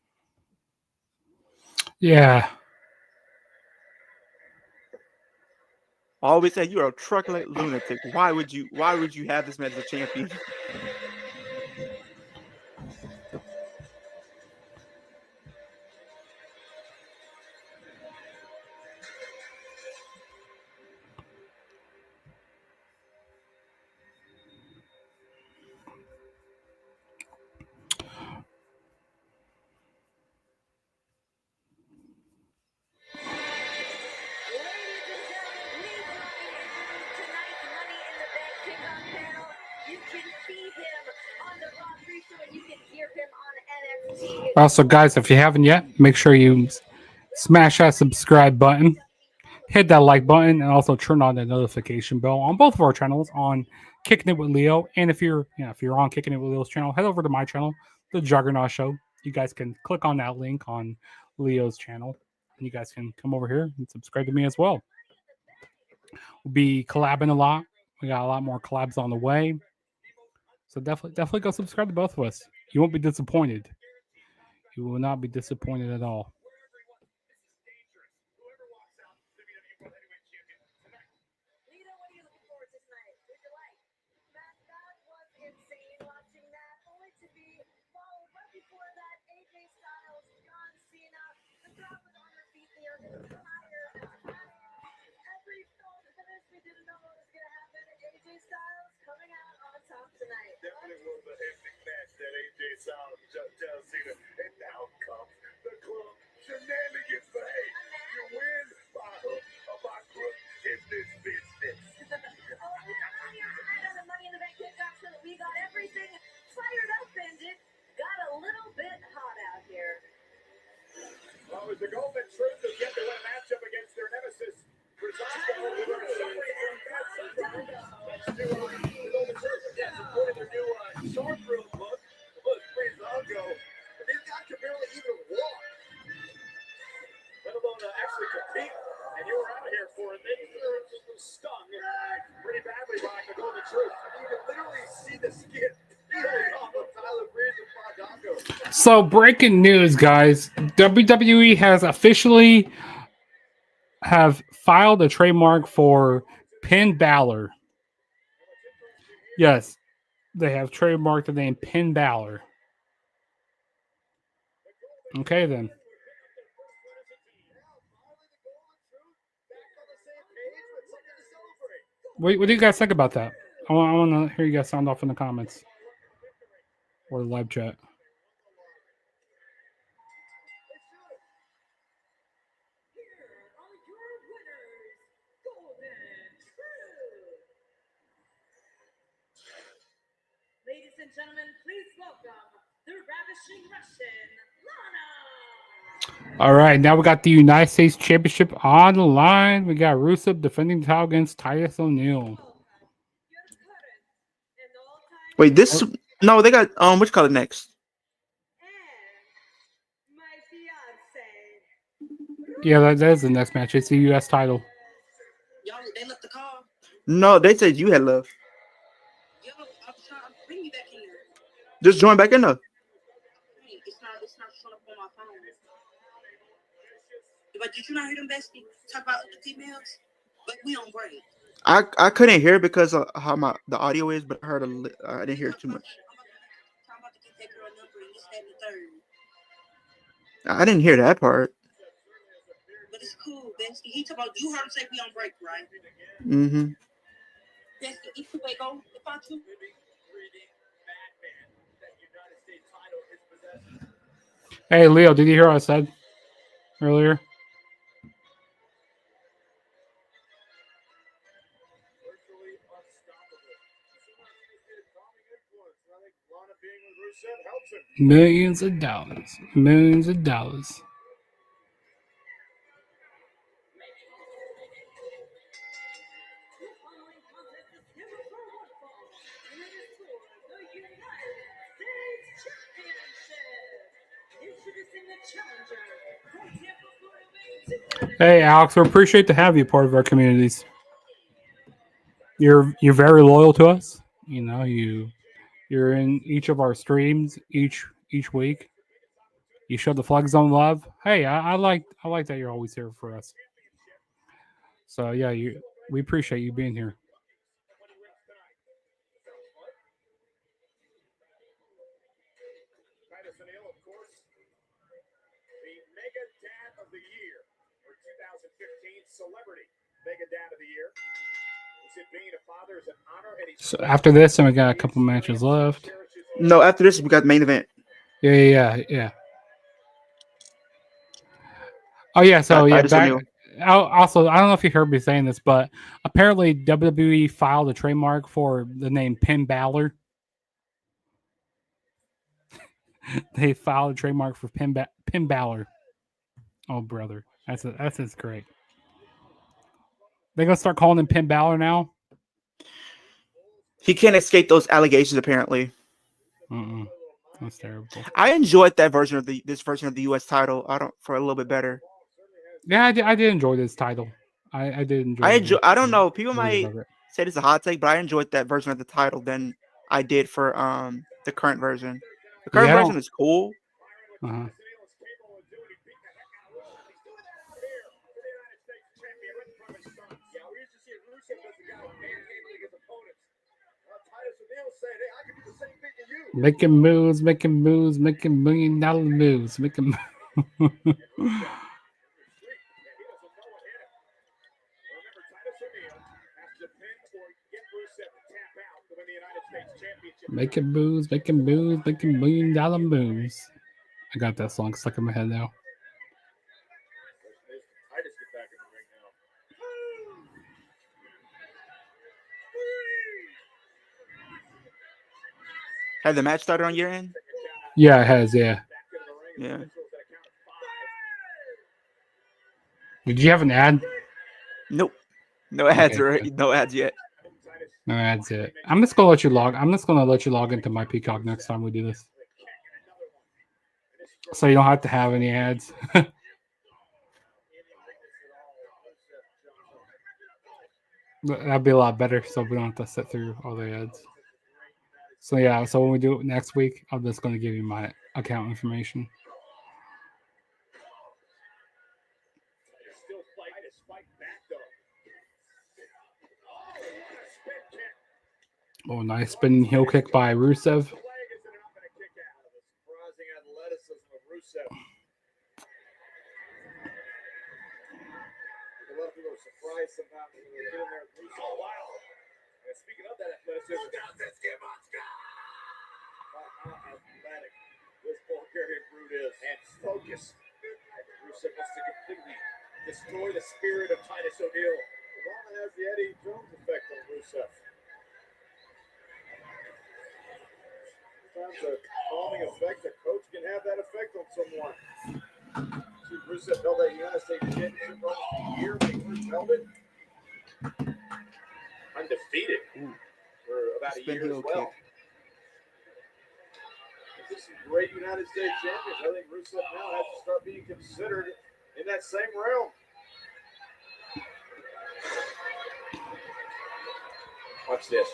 Yeah. I always say you're a truculent lunatic. Why would you have this man as a champion? Also, guys, if you haven't yet, make sure you smash that subscribe button, hit that like button, and also turn on the notification bell on both of our channels on Kicking It with Leo. And if you're on Kicking It with Leo's channel, head over to my channel, The Juggernaut Show. You guys can click on that link on Leo's channel, and you guys can come over here and subscribe to me as well. We'll be collabing a lot. We got a lot more collabs on the way. So definitely go subscribe to both of us. You won't be disappointed. You will not be disappointed at all. Definitely was a hectic match that AJ Styles just John Cena. And now comes the club shenanigans. But hey, you win by hook or by crook in this business. Money in the Bank kickoff so that we got everything fired up and it got a little bit hot out here. Well, it was the Golden Truth who get to win a matchup against their nemesis. Breezango. Let's do the Golden Truth. Yeah, supporting their new short room look. Look, Breezango. These guys can barely even walk, let alone actually compete. And you were out here for it. They were just stung pretty badly by the Golden Truth. You can literally see the skin peeling off of Tyler Breeze and Fandango. So, breaking news, guys. WWE has officially have filed a trademark for Finn Balor. Yes, they have trademarked the name Finn Balor. Okay, then. What do you guys think about that? I want to hear you guys sound off in the comments or the live chat. Ladies and gentlemen, please welcome the Ravishing Russian, Lana. All right, now we got the United States Championship on the line. We got Rusev defending the title against Titus O'Neil. Wait, this no, they got which color next? And my fiance. Yeah, that is the next match. It's the U.S. title. Y'all, they left the car. No, they said you had left. Yo, I'm trying to bring me back in here. Just join back in though. Hey, it's not showing up on my phone. But did you not hear them basically talk about the females? But we on break. I couldn't hear because of how the audio is, but I heard I didn't hear too much. I'm about to get that girl number and this, that, and the third. I didn't hear that part. But it's cool, Bensky. He talked about, you heard him say we on break, right? Mm-hmm. Bensky, if you wake up, if I too. Hey, Leo, did you hear what I said earlier? Millions of dollars. Millions of dollars. Hey, Alex, we appreciate to have you part of our communities. You're very loyal to us. You know, you're in each of our streams each week. You show the Flag Zone love. Hey, I like that you're always here for us. So yeah, we appreciate you being here. Titus O'Neil, of course, the Mega Dad of the Year for 2015 Celebrity Mega Dad of the Year. He said being a father is an honor, and he's So after this, and we got a couple matches left. No, after this we got the main event. Yeah. Oh yeah, so yeah. Titus O'Neil. Also, I don't know if you heard me saying this, but apparently WWE filed a trademark for the name Finn Balor. They filed a trademark for Finn Balor. Oh, brother, that's great. They're gonna start calling him Finn Balor now. He can't escape those allegations, apparently. That's terrible. I enjoyed that version of this version of the U.S. title. For a little bit better. Yeah, I did enjoy this title. I did enjoy. I don't know. People might say this is a hot take, but I enjoyed that version of the title than I did for the current version. The current version is cool. Uh-huh. Making moves, making $1 million moves, making. Making moves, making $1 million moves. I got that song stuck in my head now. Had the match started on your end? Yeah, it has. Yeah. Did you have an ad? Nope. No ads. Okay. No ads yet. No ads yet. I'm just gonna let you log into my Peacock next time we do this, so you don't have to have any ads. That'd be a lot better, so we don't have to sit through all the ads. So yeah, so when we do it next week, I'm just gonna give you my account information. Oh, nice spinning heel kick by Rusev. in there. Oh, wow. And speaking of that athleticism, look out, this kid, how athletic this Bulgarian brute is. And focus. Rusev wants to completely destroy the spirit of Titus O'Neil. Lana has the Eddie Jones effect on Rusev. Sometimes a calming effect, a coach can have that effect on someone. See, Rusev held that United States Championship for almost a year when he first held it. Undefeated for about a Spin year as heel well. This is great United States champions. I think Rusev now has to start being considered in that same realm. Watch this.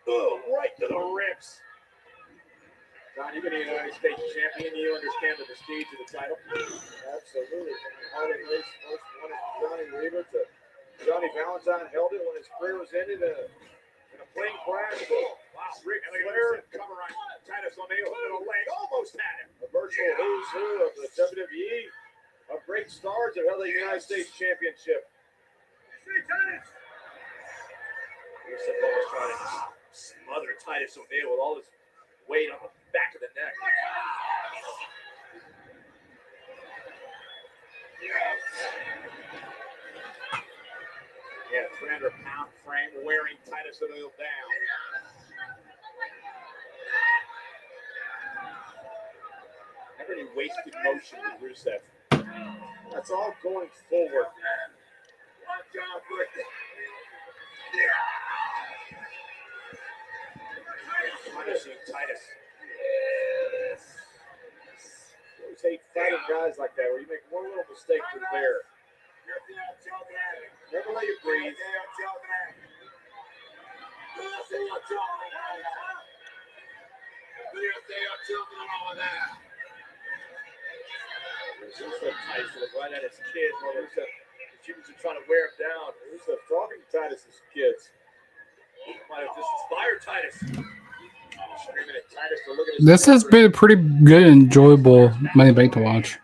Oh, right to the ribs. John, you've been a United States champion. You understand the prestige of the title. Absolutely. Harley Race first won it from Johnny Weaver to Johnny Valentine held it when his career was ended in a plane crash. Wow, Ric Flair cover on Titus O'Neil hook a leg, almost had him. A virtual who's who of the WWE of great stars that held the United States Championship. Rusev always trying to smother Titus O'Neil with all his weight on the back of the neck. Yeah, 300-pound frame wearing Titus O'Neil down. Never any wasted motion with Rusev. That's all going forward. Watch out, Rick. Punishing Titus. I always hate fighting guys like that where you make one little mistake with there. Never let you breathe. Rusev Titus looked right at his kids while Rusev was trying to wear him down. Rusev talking to Titus's kids. Might have just inspired Titus. Screaming at Titus to look at his This has been a pretty good, enjoyable Money in the Bank to watch.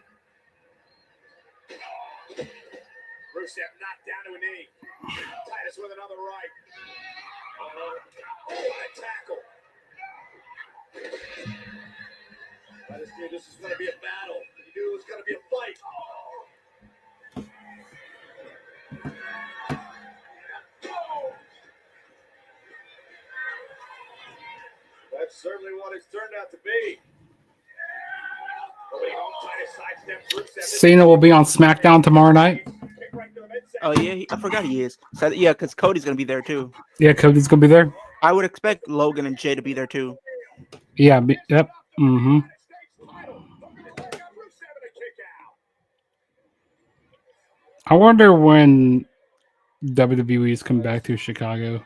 Rusev knocked down to a knee. Titus with another right. What a tackle. Titus knew this is going to be a battle. He knew it was going to be a fight. That's certainly what it's turned out to be. Cena will be on SmackDown tomorrow night. Oh yeah, I forgot he is. So yeah, because Cody's gonna be there too. Yeah, Cody's gonna be there. I would expect Logan and Jay to be there too. Yeah. Yep. Mm-hmm. I wonder when WWE's come back to Chicago.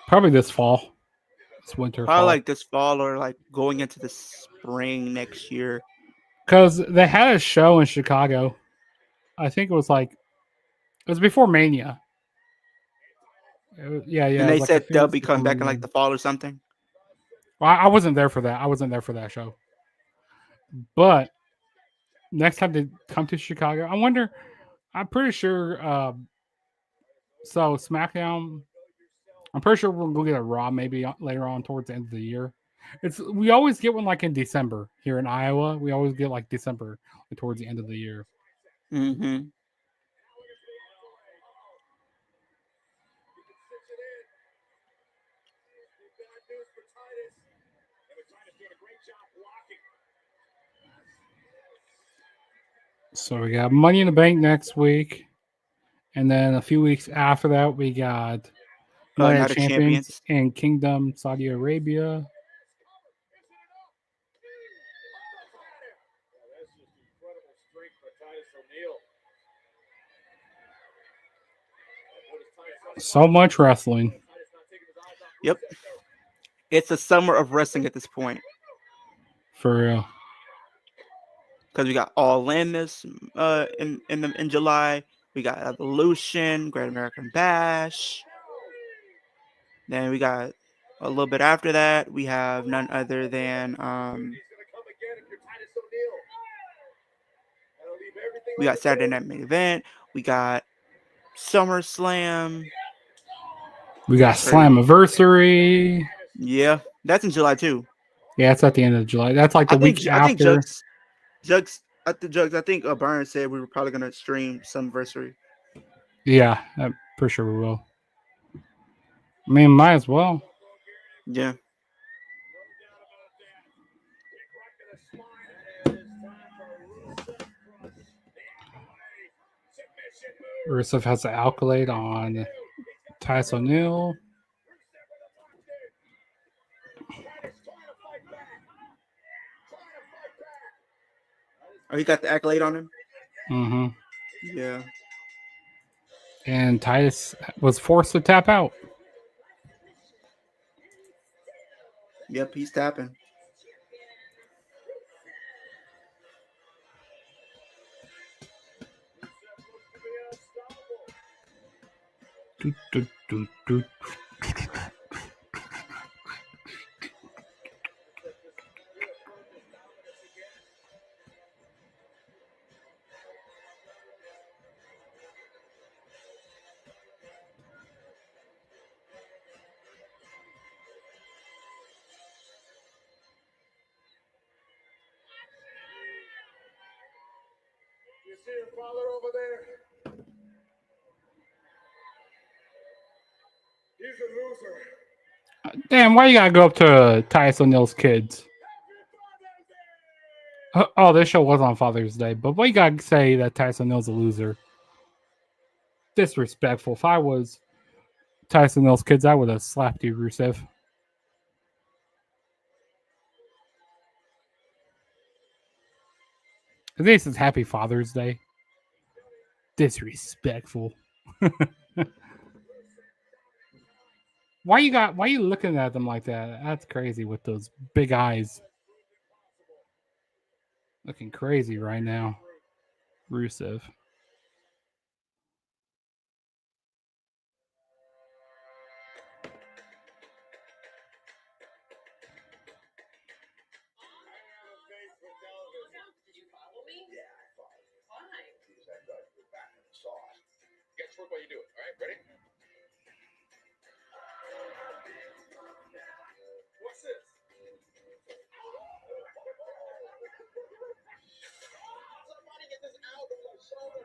Probably this fall. This winter. Probably fall. like this fall or like going into the spring next year. Because they had a show in Chicago. I think it was before Mania. Yeah. And they it was said a few they'll months be before coming back in Mania. like the fall or something. Well, I wasn't there for that. I wasn't there for that show. But next time they come to Chicago, I wonder. I'm pretty sure. So SmackDown. I'm pretty sure we'll get a Raw maybe later on towards the end of the year. We always get one like in December here in Iowa. We always get like December towards the end of the year. Mm-hmm. So we got Money in the Bank next week. And then a few weeks after that, we got Night Night of of Champions in Kingdom, Saudi Arabia. So much wrestling. Yep. It's a summer of wrestling at this point. For real. Because we got All In this in July. We got Evolution, Great American Bash. Then we got a little bit after that. We have none other than we got Saturday Night Main Event. We got SummerSlam. We got Slammiversary. Yeah, that's in July too. Yeah, it's at the end of July. That's like the week I think after. I think Byron said we were probably gonna stream Summerversary. Yeah, I'm pretty sure we will. I mean, might as well. Yeah. Rusev has an accolade on Titus O'Neil. Oh, he got the accolade on him? Mm-hmm. Yeah. And Titus was forced to tap out. Yep, he's tapping. Do, do, do, do. You see your father over there? He's a loser. Damn, why you gotta go up to Titus O'Neil's kids? Oh, this show was on Father's Day, but why you gotta say that Titus O'Neil's a loser? Disrespectful. If I was Titus O'Neil's kids, I would have slapped you, Rusev. This is Happy Father's Day. Disrespectful. Why you looking at them like that? That's crazy with those big eyes. Looking crazy right now. Rusev. Guess what you do it, all right? Ready? What's this? Somebody get this out of my shoulder.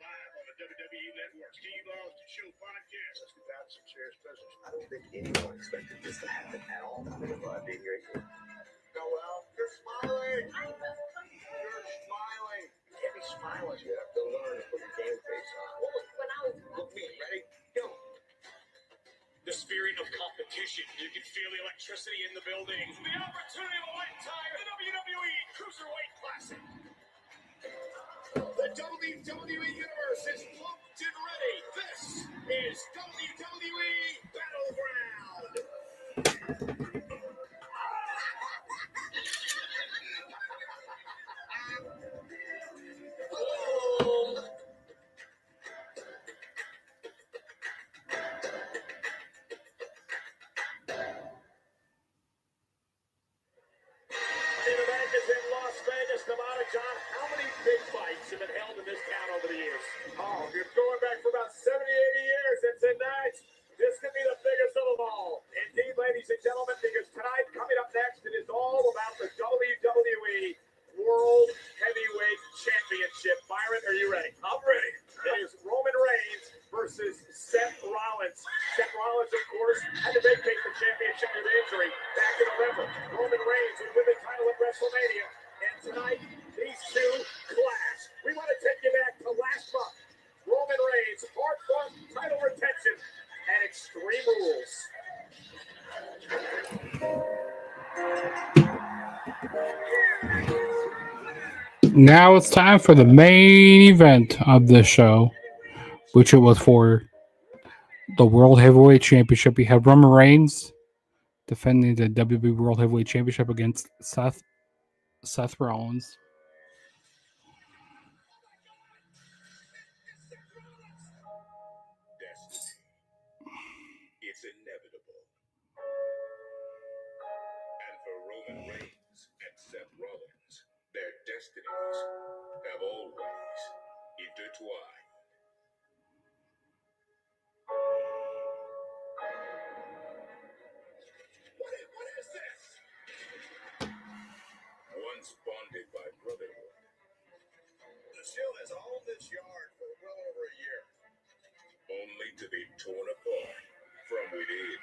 Live on the WWE Network, Steve Austin Show podcast. Let's get down to some serious business. I don't think anyone expected this to happen at all. Being right here. Go well. You're smiling. You're smiling. You can't be smiling. You have to learn to put your game face on. When I was Look me, ready? Go. The spirit of competition. You can feel the electricity in the building. The opportunity of a lifetime. The WWE Cruiserweight Classic. The WWE Universe is pumped and ready. This is WWE Battleground. Boom. The event is in Las Vegas, Nevada. John, how many big fights have been held in this town over the years? Oh, you're going back for about 70, 80 years. And tonight, this could be the biggest of them all. Indeed, ladies and gentlemen, because tonight, coming up next, it is all about the WWE World Heavyweight Championship. Byron, are you ready? I'm ready. It is Roman Reigns versus Seth Rollins. Seth Rollins, of course, had to vacate the championship due to injury back in November. Roman Reigns would win the title at WrestleMania. And tonight, these two clash. We want to take you back to last month. Roman Reigns, hard-fought title retention and Extreme Rules. Now it's time for the main event of the show, which it was for the World Heavyweight Championship. We have Roman Reigns defending the WWE World Heavyweight Championship against Seth Rollins. It's inevitable. And for Roman Reigns and Seth Rollins, their destinies have always intertwine. What is this? Once bonded by brotherhood. The Shield has owned this yard for well over a year. Only to be torn apart from within.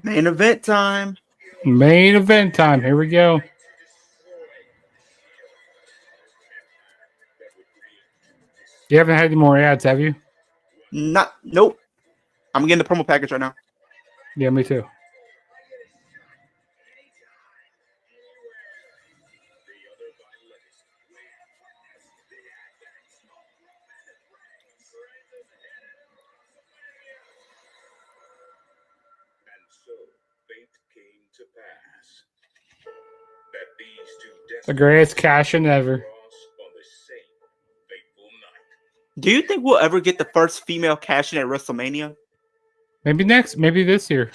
Main event time. Main event time. Here we go. You haven't had any more ads, have you? Nope. I'm getting the promo package right now. Yeah, me too. And so fate came to pass that these two The greatest cash in ever. cross on the same fateful night. Do you think we'll ever get the first female cash in at WrestleMania? Maybe next. Maybe this year.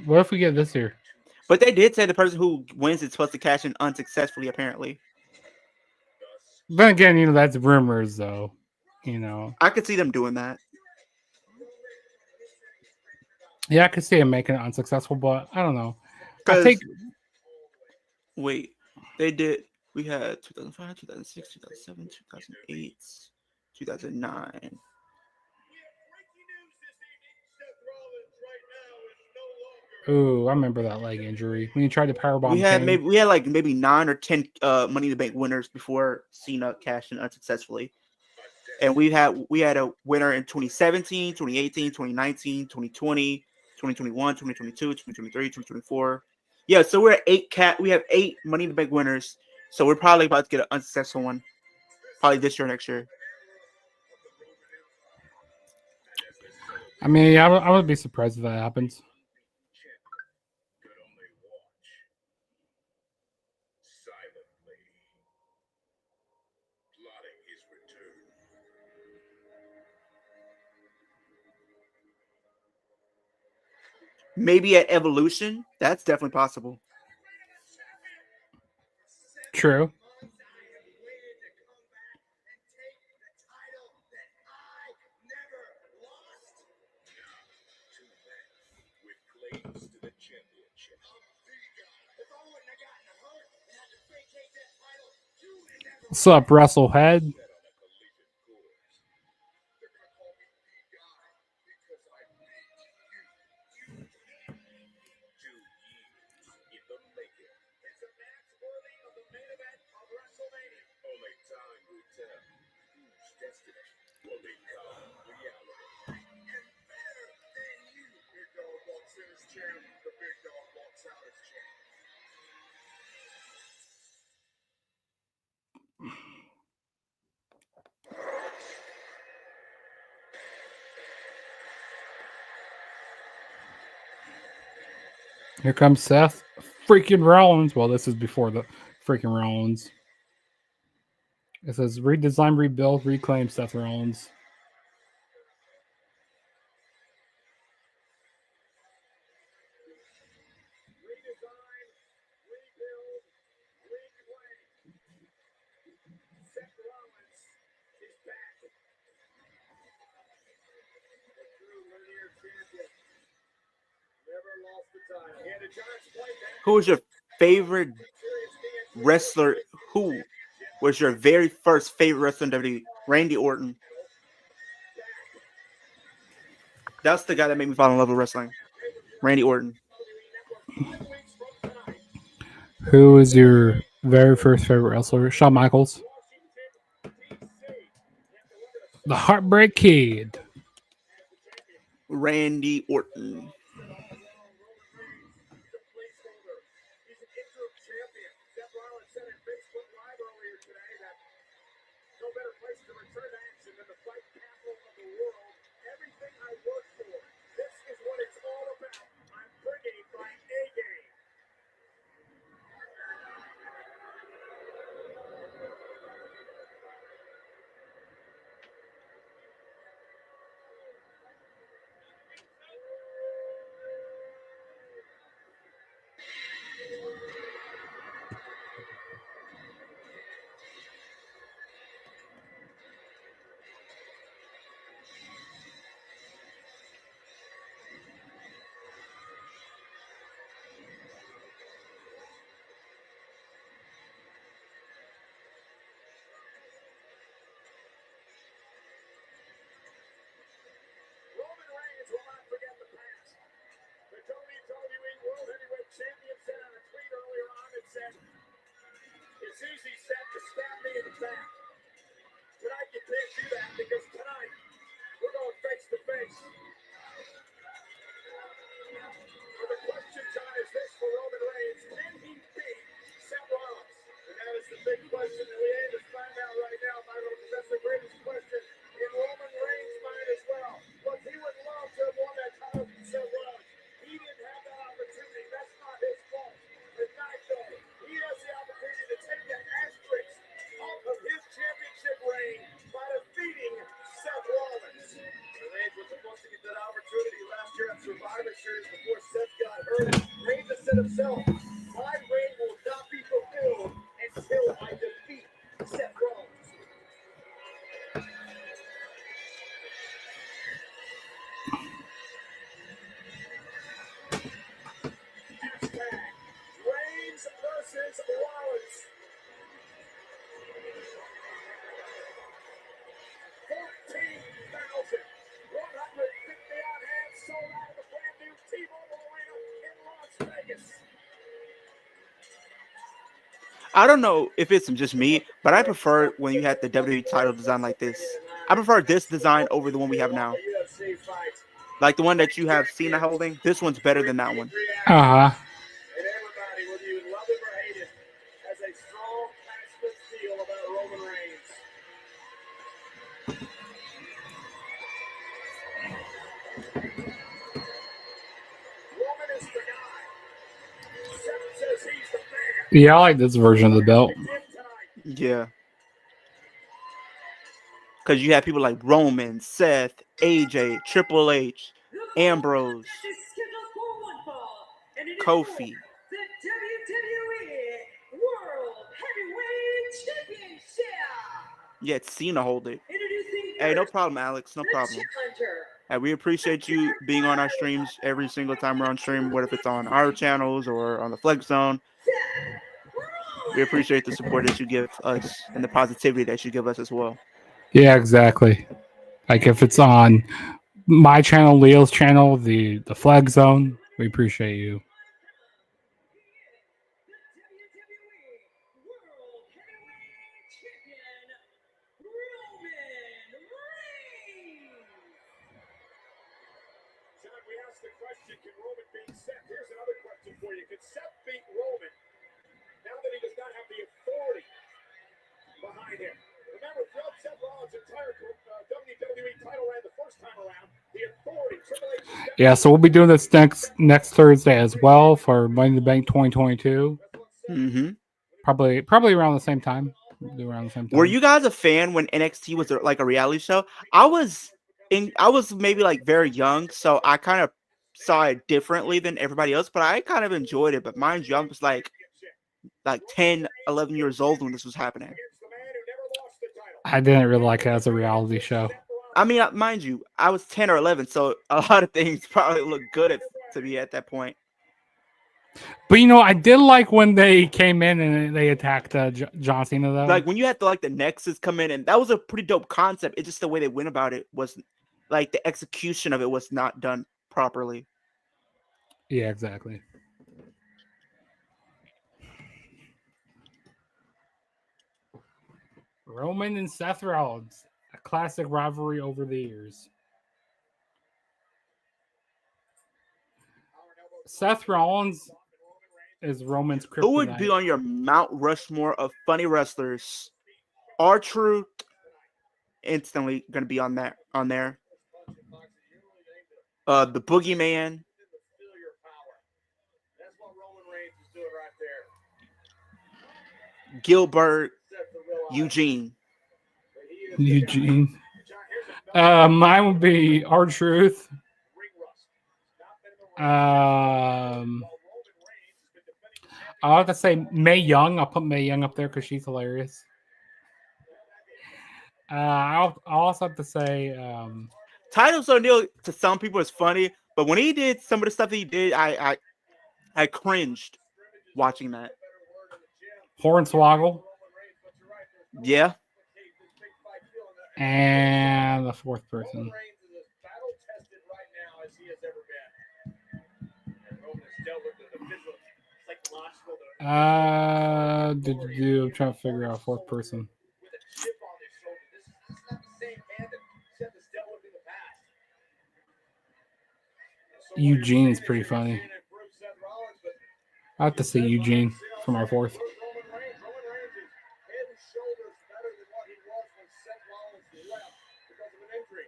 What if we get this year? But they did say the person who wins is supposed to cash in unsuccessfully, apparently. Then again, you know, that's rumors, though. You know. I could see them doing that. Yeah, I could see him making it unsuccessful, but I don't know. I 'Cause- think Wait, they did. We had 2005, 2006, 2007, 2008, 2009. Ooh, I remember that leg injury when he tried to powerbomb. We had Kane. maybe 9 or 10 Money in the Bank winners before Cena cashed in unsuccessfully. And we had a winner in 2017, 2018, 2019, 2020, 2021, 2022, 2023, 2024. Yeah, so we're at we have 8 Money in the Bank winners. So we're probably about to get an unsuccessful one. Probably this year or next year. I mean, I would be surprised if that happens. Maybe at Evolution. That's definitely possible. True. What's up, Wrestlehead? Here comes Seth freaking Rollins. Well, this is before the freaking Rollins. It says redesign, rebuild, reclaim Seth Rollins. Who was your favorite wrestler? Who was your very first favorite wrestler in WWE? Randy Orton. That's the guy that made me fall in love with wrestling. Randy Orton. Who is your very first favorite wrestler? Shawn Michaels. The Heartbreak Kid. Randy Orton. So the question, John, is this for Roman Reigns: can he beat Seth Rollins? And that is the big question that we aim to find out right now, Michael, because that's the greatest question in Roman Reigns' mind as well. Look, he would love to have won that title from Seth Rollins. He didn't have that opportunity. That's not his fault. Tonight, though, he has the opportunity to take that asterisk off of his championship reign by defeating Seth Rollins. Reigns was supposed to get that opportunity last year at Survivor Series before Seth got hurt. Reigns has said himself, my reign will not be fulfilled until I defeat Seth Rollins. Hashtag Reigns versus Rollins. 14,150 on hand, sold out of the brand new T-Mobile Arena in Las Vegas. I don't know if it's just me, but I prefer when you had the WWE title design like this. I prefer this design over the one we have now. UFC fight. Like the one that you have Cena holding. This one's better than that one. Uh-huh. And everybody, whether you love him or hate him, has a strong, passionate feel about Roman Reigns. Roman is the guy. Seth says he's the man. Yeah, I like this version of the belt. Him tonight. Yeah. Because you have people like Roman, Seth, AJ, Triple H, Ambrose, Kofi. The WWE World Heavyweight Championship. Yet Cena hold it. Introducing Hey, no first, problem, Alex. No the problem. challenger. Hey, we appreciate you being on our streams every single time we're on stream, whether if it's on our channels or on the Flex Zone. We appreciate the support that you give us and the positivity that you give us as well. Yeah, exactly. Like if it's on my channel, Leo's channel, the Flag Zone, we appreciate you. John, we asked the question, can Roman beat Seth? Here's another question for you. Can Seth beat Roman now that he does not have the authority behind him? Remember, throughout Seth Rollins' entire WWE title reign the first time around, the authority, Triple H stepped Yeah, so we'll be doing this next Thursday as well for Money in the Bank 2022. Mm-hmm. Probably around the same time. We'll do around the same time. Were you guys a fan when NXT was like a reality show? I was maybe like very young, so I kind of saw it differently than everybody else, but I kind of enjoyed it. But mind you, I was like 10, 11 years old when this was happening. I didn't really like it as a reality show. I mean, mind you, I was 10 or 11, so a lot of things probably looked good to me at that point. But I did like when they came in and they attacked John Cena though. Like when you had the Nexus come in, and that was a pretty dope concept. It's just the way they went about it was like the execution of it was not done properly. Yeah, exactly. Roman and Seth Rollins, a classic rivalry over the years. Seth Rollins is Roman's kryptonite. Who would be on your Mount Rushmore of funny wrestlers? R-Truth instantly going to be on there. The Boogeyman. That's what Roman Reigns is doing right there. Gilbert. Eugene. Mine would be R-Truth. I'll have to say Mae Young. I'll put Mae Young up there because she's hilarious. I'll also have to say Titus O'Neil to some people is funny, but when he did some of the stuff that he did, I cringed watching that. Hornswoggle. Yeah. And the fourth person. I'm trying to figure out a fourth person. Eugene is pretty funny. I have to see Eugene from our fourth. Roman Reigns is head and shoulders better than what he was when Seth Rollins left because of an injury.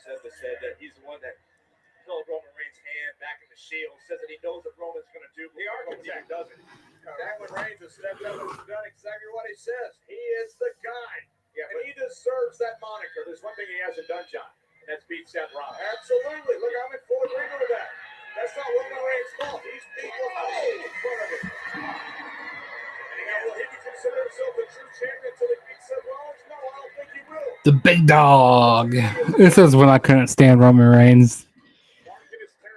Seth has said that he's the one that held Roman Reigns' hand back in the Shield. Says that he knows what Roman's going to do. The architect doesn't. Roman Reigns has stepped up and done exactly what he says. He is the guy. Yeah, and he deserves that moniker. There's one thing he hasn't done, John, and that's beat Seth Rollins. Absolutely. Look, I'm in full agreement with that. That's not Roman Reigns' fault. He's beat Roman in front of him. And will he consider himself the true champion until he beats Seth Rollins? No, I don't think he will. The big dog. This is when I couldn't stand Roman Reigns.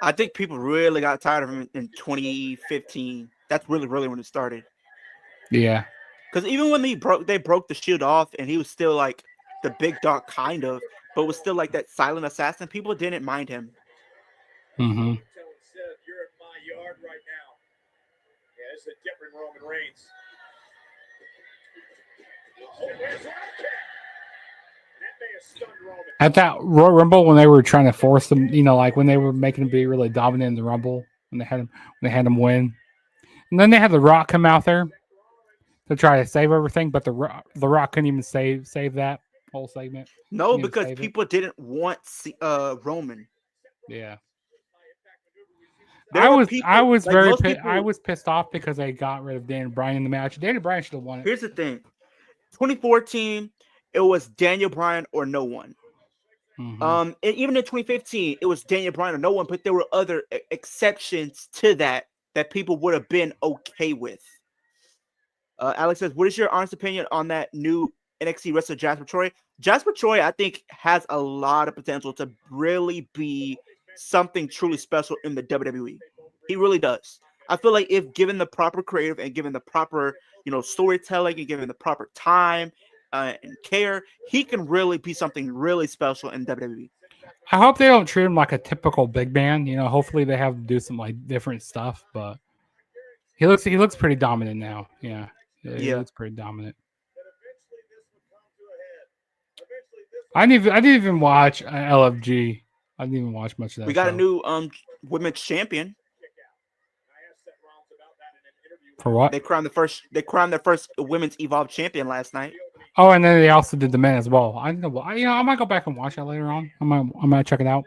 I think people really got tired of him in 2015. That's really when it started. Yeah. Because even when they broke the Shield off, and he was still like the big dog, kind of, but was still like that silent assassin. People didn't mind him. Mm-hmm. Telling Seth, you're at my yard right now. Yeah, it's a different Roman Reigns. Oh, there's that kick. That may have stunned Roman. At that Royal Rumble, when they were trying to force him, like when they were making him be really dominant in the Rumble, when they had him win, and then they had The Rock come out there to try to save everything, but the Rock couldn't even save that whole segment. No, because people didn't want Roman. Yeah. There I were was people- I was like, very most I people- was pissed off because they got rid of Daniel Bryan in the match. Daniel Bryan should have won it. Here's the thing. 2014, it was Daniel Bryan or no one. Mhm. And even in 2015, it was Daniel Bryan or no one, but there were other exceptions to that people would have been okay with. Alex says, what is your honest opinion on that new NXT wrestler Jasper Troy? Jasper Troy, I think, has a lot of potential to really be something truly special in the WWE. He really does. I feel like if given the proper creative and given the proper, storytelling and given the proper time and care, he can really be something really special in WWE. I hope they don't treat him like a typical big man. Hopefully they have him do some like different stuff. But he looks pretty dominant now. Yeah, he looks pretty dominant. I didn't even watch LFG. I didn't even watch much of that. We got show. a new women's champion. For what? They crowned their first women's Evolve champion last night. Oh, and then they also did the men as well. I might go back and watch that later on. I might check it out.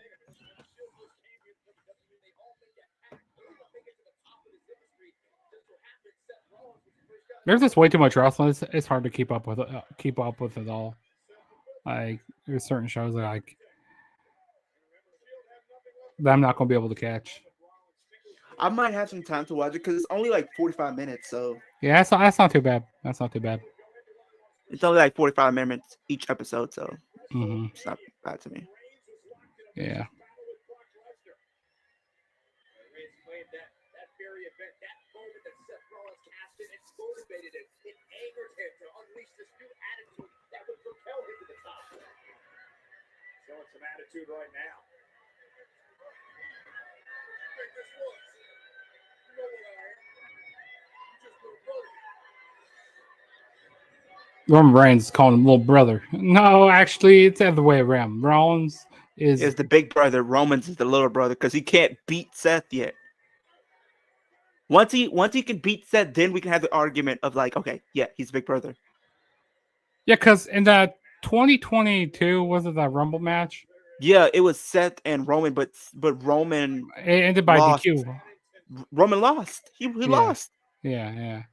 There's just way too much wrestling. It's hard to keep up with it all. Like there's certain shows that I'm not gonna be able to catch. I might have some time to watch it because it's only like 45 minutes. So yeah, that's not too bad. That's not too bad. It's only like 45 minutes each episode, so it's not bad to me. Yeah. Showing some attitude right now. Roman Reigns is calling him little brother. No, actually, it's the other way around. Rollins is the big brother. Roman's is the little brother because he can't beat Seth yet. Once he can beat Seth, then we can have the argument of like, okay, yeah, he's big brother. Yeah, because in that 2022 was it that Rumble match? Yeah, it was Seth and Roman, but Roman it ended by lost. DQ. Roman lost. He lost. Yeah.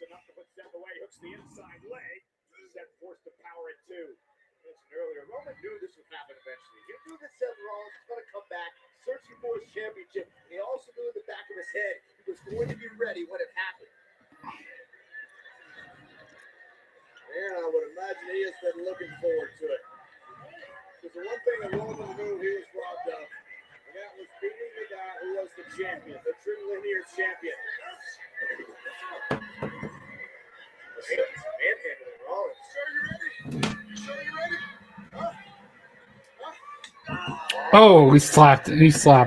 Enough to put Seth away, hooks the inside leg. Seth forced to power it too. Mentioned earlier, Roman knew this would happen eventually. He knew that Seth Rollins was going to come back, searching for his championship. He also knew in the back of his head he was going to be ready when it happened. And I would imagine he has been looking forward to it. Because the one thing that Roman knew he was robbed of, and that was beating the guy who was the champion, the true linear champion. Manhandling Rollins. Sure you ready? Huh? Oh, he slapped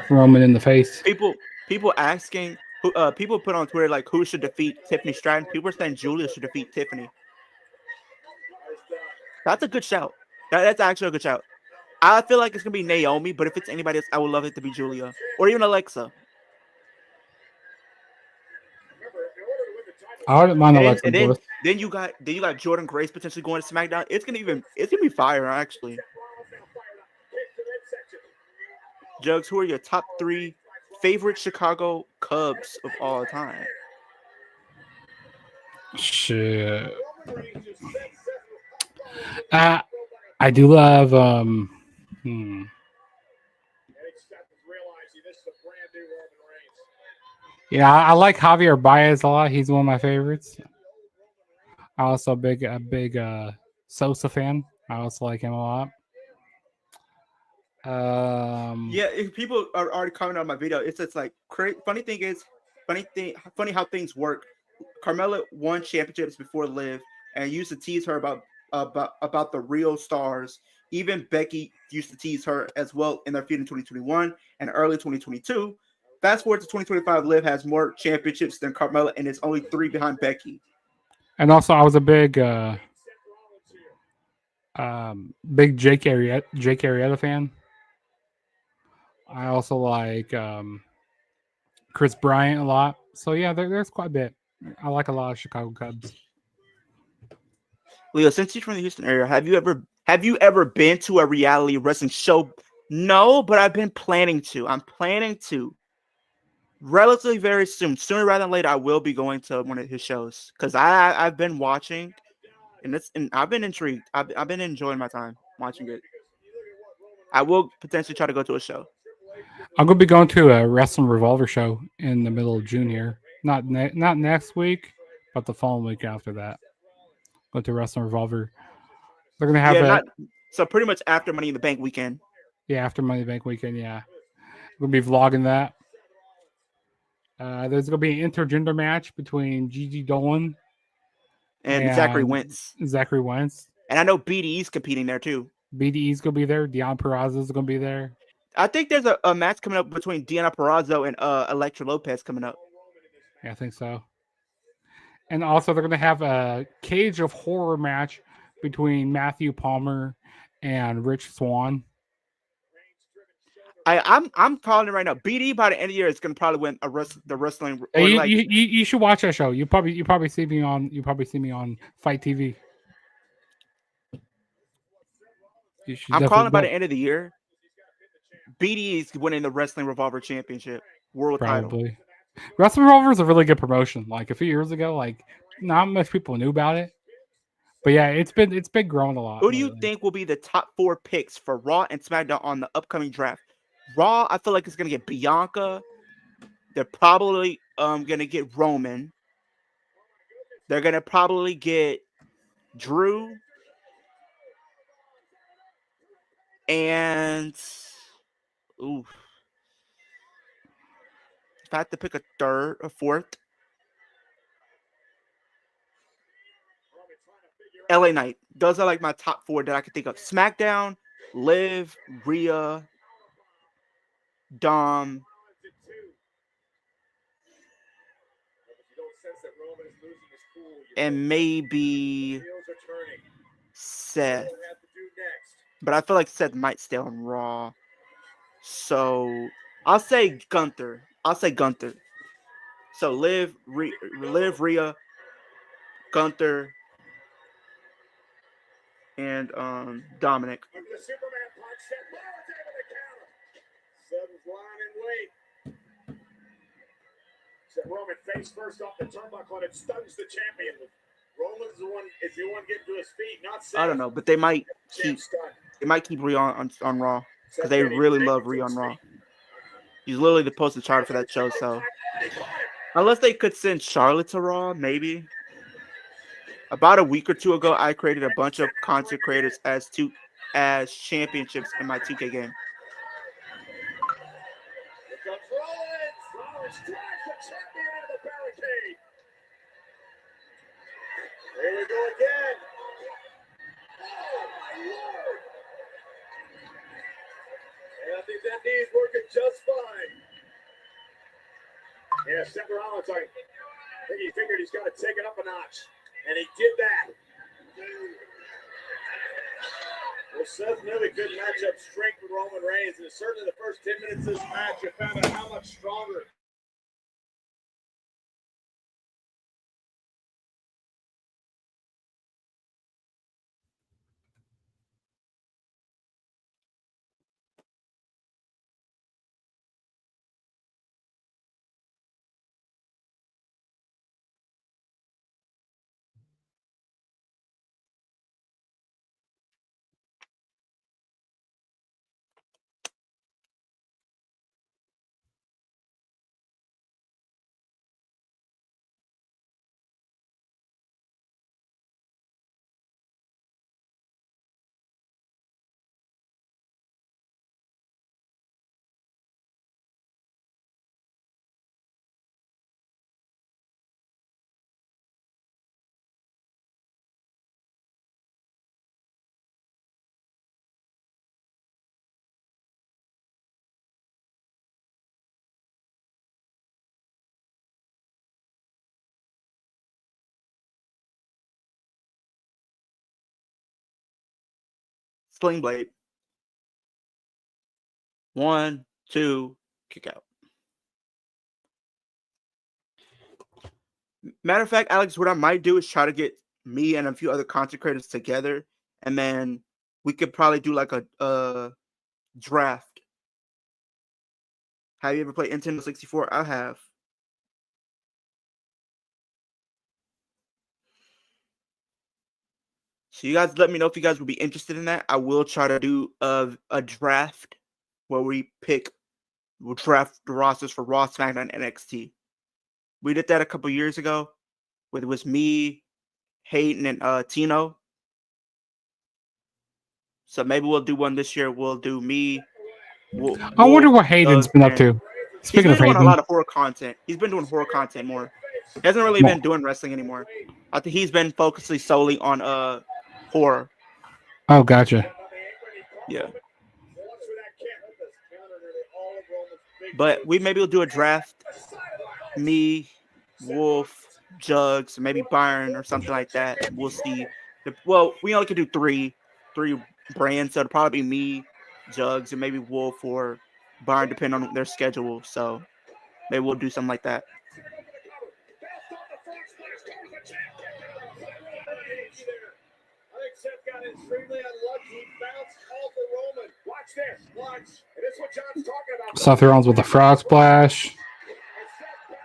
Roman in the face. People asking who people put on Twitter like who should defeat Tiffany Stratton. People are saying Julia should defeat Tiffany. That's a good shout. That's actually a good shout. I feel like it's gonna be Naomi, but if it's anybody else, I would love it to be Julia or even Alexa. I wouldn't mind And Alexa then, and Bliss. then you got Jordan Grace potentially going to SmackDown. It's gonna be fire actually. Jugs, who are your top 3 favorite Chicago Cubs of all time? Shit. I do love Yeah, I like Javier Baez a lot. He's one of my favorites. I also a big Sosa fan. I also like him a lot. Yeah, if people are already commenting on my video. It's just like funny how things work. Carmella won championships before Liv and used to tease her about the real stars. Even Becky used to tease her as well in their feud in 2021 and early 2022. Fast forward to 2025, Liv has more championships than Carmella and is only 3 behind Becky. And also, I was a big Jake Arrieta fan. I also like Chris Bryant a lot. So yeah, there's quite a bit. I like a lot of Chicago Cubs. Leo, since you're from the Houston area, have you ever been to a reality wrestling show? No, but I've been planning to. I'm planning to. Relatively very soon, sooner rather than later, I will be going to one of his shows because I've been watching, and I've been intrigued. I've been enjoying my time watching it. I will potentially try to go to a show. I'm gonna be going to a Wrestling Revolver show in the middle of June here. Not next week, but the following week after that. Go to Wrestling Revolver. They're gonna have so pretty much after Money in the Bank weekend. Yeah, after Money in the Bank weekend. Yeah, we'll be vlogging that. There's gonna be an intergender match between Gigi Dolan and Zachary Wentz. And I know BDE's competing there too. BDE's gonna be there. Deonna Purrazzo's gonna be there. I think there's a match coming up between Deonna Purrazzo and Elektra Lopez coming up. Yeah, I think so. And also, they're gonna have a Cage of Horror match between Matthew Palmer and Rich Swann. I'm calling it right now. BD by the end of the year is gonna probably win the wrestling. You should watch that show. You probably see me on Fight TV. I'm calling by the end of the year. BD is winning the Wrestling Revolver Championship world title. Wrestling Revolver is a really good promotion. Like a few years ago, like not much people knew about it. But yeah, it's been growing a lot. Who do you think will be the top 4 picks for Raw and SmackDown on the upcoming draft? Raw, I feel like it's gonna get Bianca. They're probably gonna get Roman. They're gonna probably get Drew. And if I had to pick a third or fourth, LA Knight. Those are like my top 4 that I could think of. SmackDown, Liv, Rhea, Dom, and maybe Seth. But I feel like Seth might stay on Raw. So I'll say Gunther. So Liv, Rhea, Gunther, and Dominic. Roman face first off the turnbuckle and it stuns the champion. Roman's the one, if you want to get to his feet, not Seth. I don't know, but they might keep Rhea on Raw because they really love Rhea on Raw. He's literally the poster child for that show, so unless they could send Charlotte to Raw, maybe. About a week or 2 ago, I created a bunch of content creators as championships in my 2K game. Here we go again. Oh, my Lord. think that knee's working just fine. Yeah, Seth Rollins, I think he figured he's got to take it up a notch. And he did that. Well, Seth knew he couldn't match up strength with Roman Reigns. And certainly the first 10 minutes of this match, you found out how much stronger. Sling blade. 1, 2, kick out. Matter of fact, Alex, what I might do is try to get me and a few other content creators together, and then we could probably do like a draft. Have you ever played Nintendo 64? I have. So you guys let me know if you guys would be interested in that. I will try to do a draft where we'll draft the rosters for Raw, SmackDown, and NXT. We did that a couple years ago. It was me, Hayden, and Tino. So maybe we'll do one this year. We'll do me. I wonder what Hayden's been up to. Speaking of He's been doing Hayden, a lot of horror content. He's been doing horror content more. He hasn't really been doing wrestling anymore. I think he's been focusing solely on horror. oh, gotcha. Yeah. But maybe we'll do a draft. Me, Wolf, Jugs, maybe Byron or something like that. We'll see. Well, we only can do three brands, so it'll probably be me, Jugs, and maybe Wolf or Byron, depending on their schedule. So maybe we'll do something like that. Seth Rollins with a frog splash.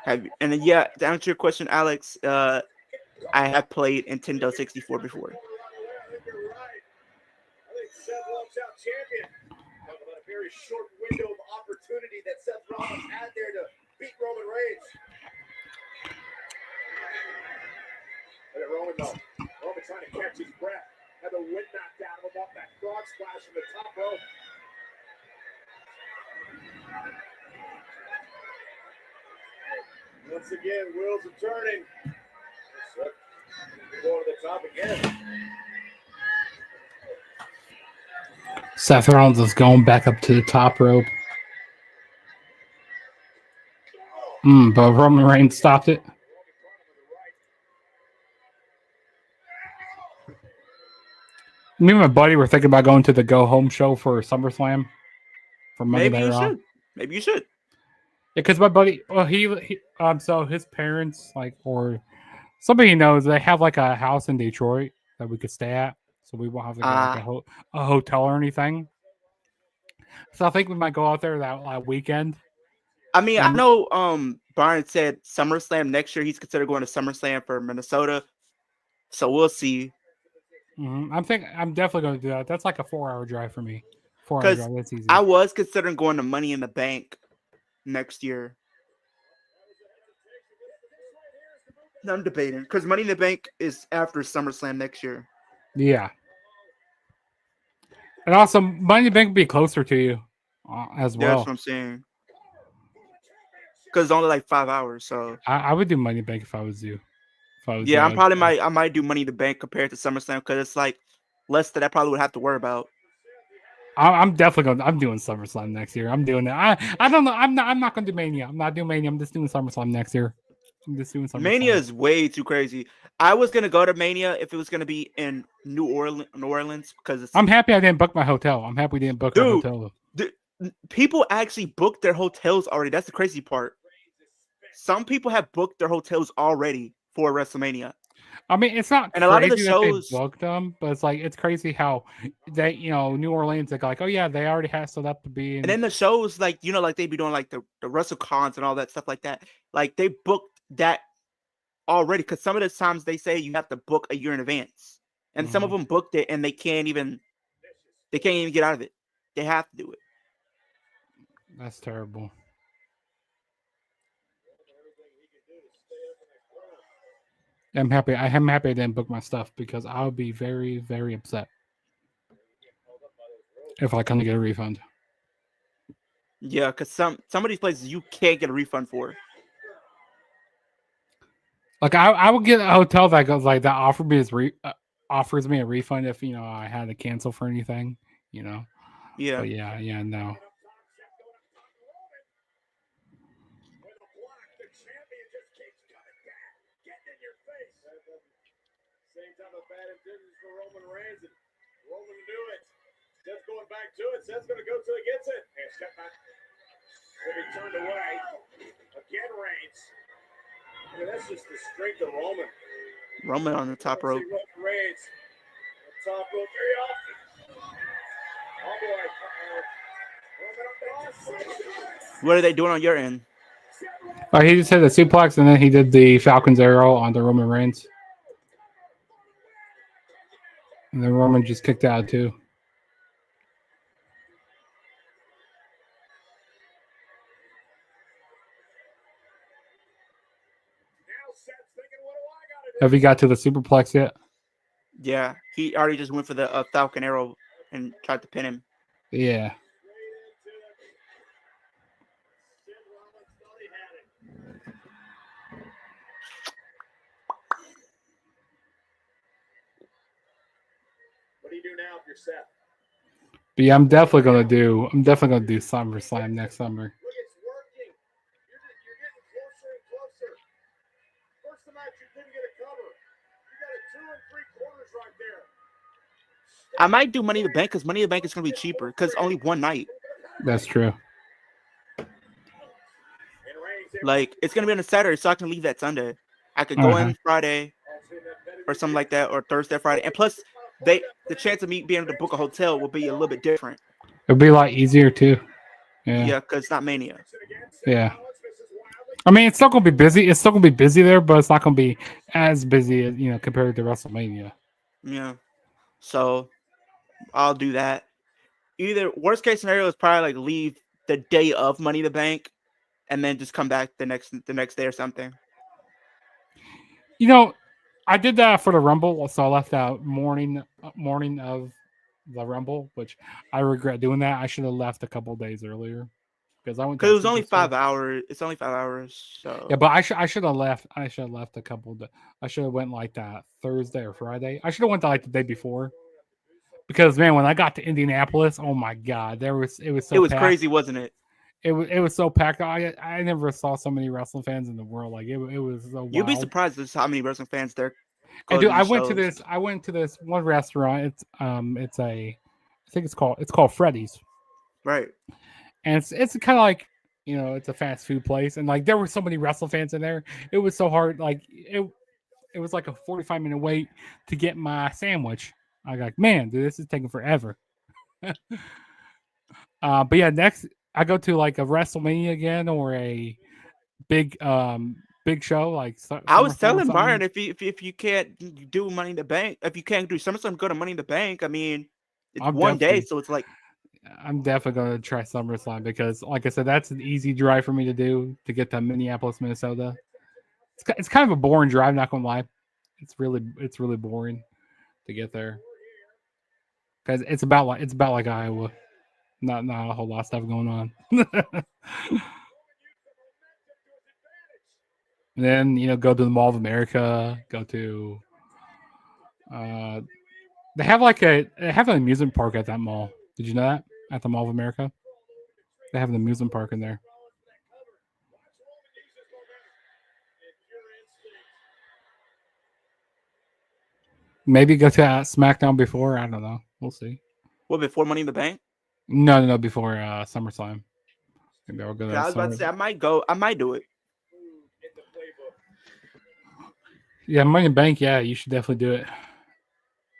And then, yeah, to answer your question, Alex, I have played Nintendo 64 before. Very short window of opportunity that Seth Rollins had there to beat Roman Reigns. Look at Roman though. Roman trying to catch his breath. Had the wind knocked out of him off that frog splash from the top rope. Once again, wheels are turning. Going to the top again. Seth Rollins is going back up to the top rope. But Roman Reigns stopped it. Me and my buddy were thinking about going to the Go Home show for SummerSlam. For Monday Maybe Night you Raw. should. Maybe you should. Yeah, because my buddy, well, so his parents, like, or somebody he knows, they have like a house in Detroit that we could stay at. So we won't have to go like a hotel or anything. So I think we might go out there that weekend. I mean, I know Byron said SummerSlam next year. He's considered going to SummerSlam for Minnesota. So we'll see. I'm definitely going to do that. That's like a 4-hour drive for me. 4-hour drive. That's easy. I was considering going to Money in the Bank next year. No, I'm debating because Money in the Bank is after SummerSlam next year. Yeah. And also, Money in the Bank will be closer to you as well. That's what I'm saying. Because it's only like 5 hours, so I would do Money in the Bank if I was you. Yeah, I might do Money in the Bank compared to SummerSlam because it's like less that I probably would have to worry about. I'm definitely going. I'm doing SummerSlam next year. I'm doing it. I don't know. I'm not going to do Mania. I'm not doing Mania. I'm just doing SummerSlam next year. I'm just doing SummerSlam. Mania is way too crazy. I was gonna go to Mania if it was gonna be in New Orleans because it's I'm happy I didn't book my hotel. I'm happy we didn't book our Dude. hotel. People actually booked their hotels already. That's the crazy part. Some people have booked their hotels already for WrestleMania. I mean, it's not And a lot of the crazy shows- that they booked them, but it's like it's crazy how they, New Orleans, like, oh yeah, they already had set up to be. And then the shows, like, like they be doing like the WrestleCons and all that stuff like that. Like they booked that already because some of the times they say you have to book a year in advance, and some of them booked it and they can't even get out of it. They have to do it. That's terrible. I'm happy I didn't book my stuff because I would be very, very upset if I couldn't get a refund. Yeah, because some of these places you can't get a refund for. Like I would get a hotel that goes like that offers me a refund if I had to cancel for anything. Yeah. But yeah, no. Same type of bad intentions for Roman Reigns, and Roman knew it. Seth's going back to it. Seth's going to go till he gets it. And step back. Will be turned away. Again, Reigns. I mean, that's just the strength of Roman. Roman on the top rope. Roman Reigns. The top rope. Very often. Oh boy. Roman up there. What are they doing on your end? He just hit a suplex and then he did the Falcon's Arrow on the Roman Reigns. And then Roman just kicked out too. Have you got to the superplex yet? Yeah, he already just went for the Falcon Arrow and tried to pin him. Yeah. What do you do now if you're Seth? But yeah, I'm definitely gonna do SummerSlam next summer. Look, it's working. You're getting closer and closer. First the match, you couldn't get a cover. You got a 2 3/4 right there. I might do Money in the Bank because Money in the Bank is going to be cheaper because only one night. That's true. Like, it's going to be on a Saturday, so I can leave that Sunday. I could go in Friday or something like that, or Thursday, Friday. And plus, the chance of me being able to book a hotel will be a little bit different. It'll be a lot easier too. Yeah, because it's not Mania. Yeah. I mean, it's still gonna be busy. It's still gonna be busy there, but it's not gonna be as busy as compared to WrestleMania. Yeah. So I'll do that. Either worst case scenario is probably like leave the day of Money in the Bank and then just come back the next day or something. I did that for the Rumble, so I left out morning of the Rumble, which I regret doing that. I should have left a couple days earlier because it was only 5 hours. It's only 5 hours. So yeah, but I should have left. I should have left a couple. I should have went like that Thursday or Friday. I should have went like the day before. Because man, when I got to Indianapolis, oh my god, it was packed. Crazy, wasn't it? It was so packed. I never saw so many wrestling fans in the world. Like it was so wild. You'd be surprised at how many wrestling fans there. And dude, I went to this one restaurant. I think it's called Freddy's. Right. And it's kind of like, it's a fast food place, and like there were so many wrestling fans in there. It was so hard. Like it was like a 45-minute wait to get my sandwich. I got, man, dude, this is taking forever. But yeah, next I go to like a WrestleMania again or a big show. Like I was telling Byron, if you can't do Money in the Bank, if you can't do SummerSlam, go to Money in the Bank. I mean, it's one day, so it's like I'm definitely going to try SummerSlam because, like I said, that's an easy drive for me to do to get to Minneapolis, Minnesota. It's kind of a boring drive, not going to lie. It's really boring to get there. Because it's about like Iowa, not a whole lot of stuff going on. And then go to the Mall of America, go to they have an amusement park at that mall. Did you know that? At the Mall of America, they have an amusement park in there. Maybe go to SmackDown before. I don't know. We'll see. What, before Money in the Bank? No, before SummerSlam. Maybe they'll go to 'Cause I was about to say I might go. I might do it. Yeah, Money in the Bank. Yeah, you should definitely do it.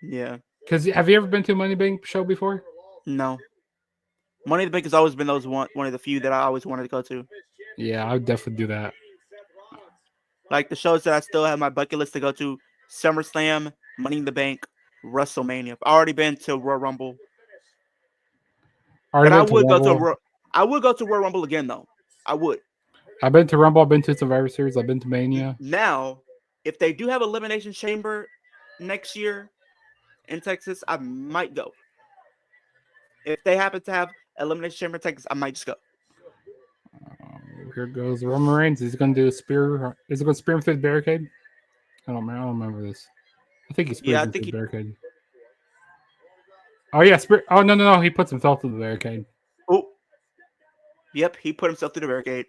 Yeah. Because have you ever been to a Money in the Bank show before? No. Money in the Bank has always been one of the few that I always wanted to go to. Yeah, I would definitely do that. Like the shows that I still have my bucket list to go to: SummerSlam, Money in the Bank, WrestleMania. I've already been to Royal Rumble. But I would go to Royal Rumble again though. I would. I've been to Rumble. I've been to Survivor Series. I've been to Mania. Now, if they do have Elimination Chamber next year in Texas, I might go. If they happen to have Elimination Chamber in Texas, I might just go. Here goes Roman Reigns. Is he going to do a spear? Is he going to spear him through the barricade? I don't remember this. I think he spears him through the barricade. Oh yeah, spear. Oh no! He puts himself through the barricade. Oh, yep, he put himself through the barricade.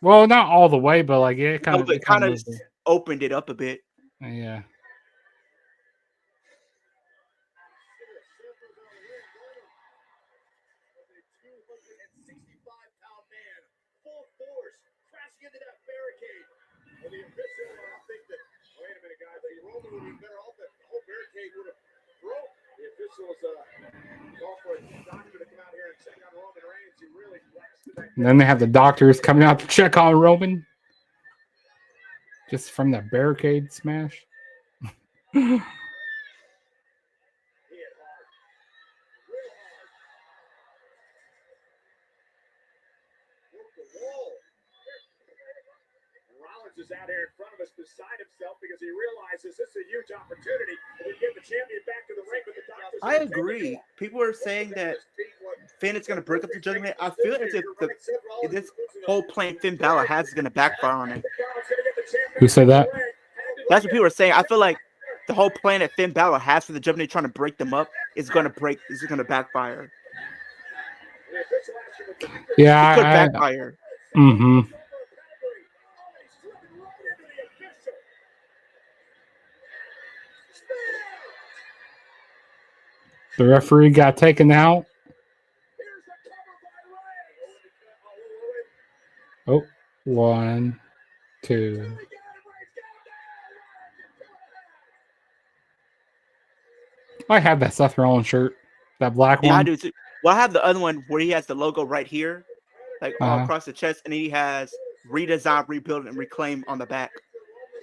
Well, not all the way, but like it kind of opened it up a bit. Yeah. And then they have the doctors coming out to check on Roman. Just from that barricade smash. Is out here in front of us beside himself because he realizes this is a huge opportunity to get the champion back to the ring. But the doctors I agree. People are saying that Finn is going to break up the Judgment. I feel as if this whole plan Finn Balor has is going to backfire on him. Who said that? That's what people are saying. I feel like the whole plan that Finn Balor has for the Judgment, trying to break them up, is going to backfire. Yeah, it could backfire. Mm-hmm. The referee got taken out. Oh, 1, 2. I have that Seth Rollins shirt, that black one. I do too. Well, I have the other one where he has the logo right here, like all across the chest, and he has redesign, rebuild, and reclaim on the back.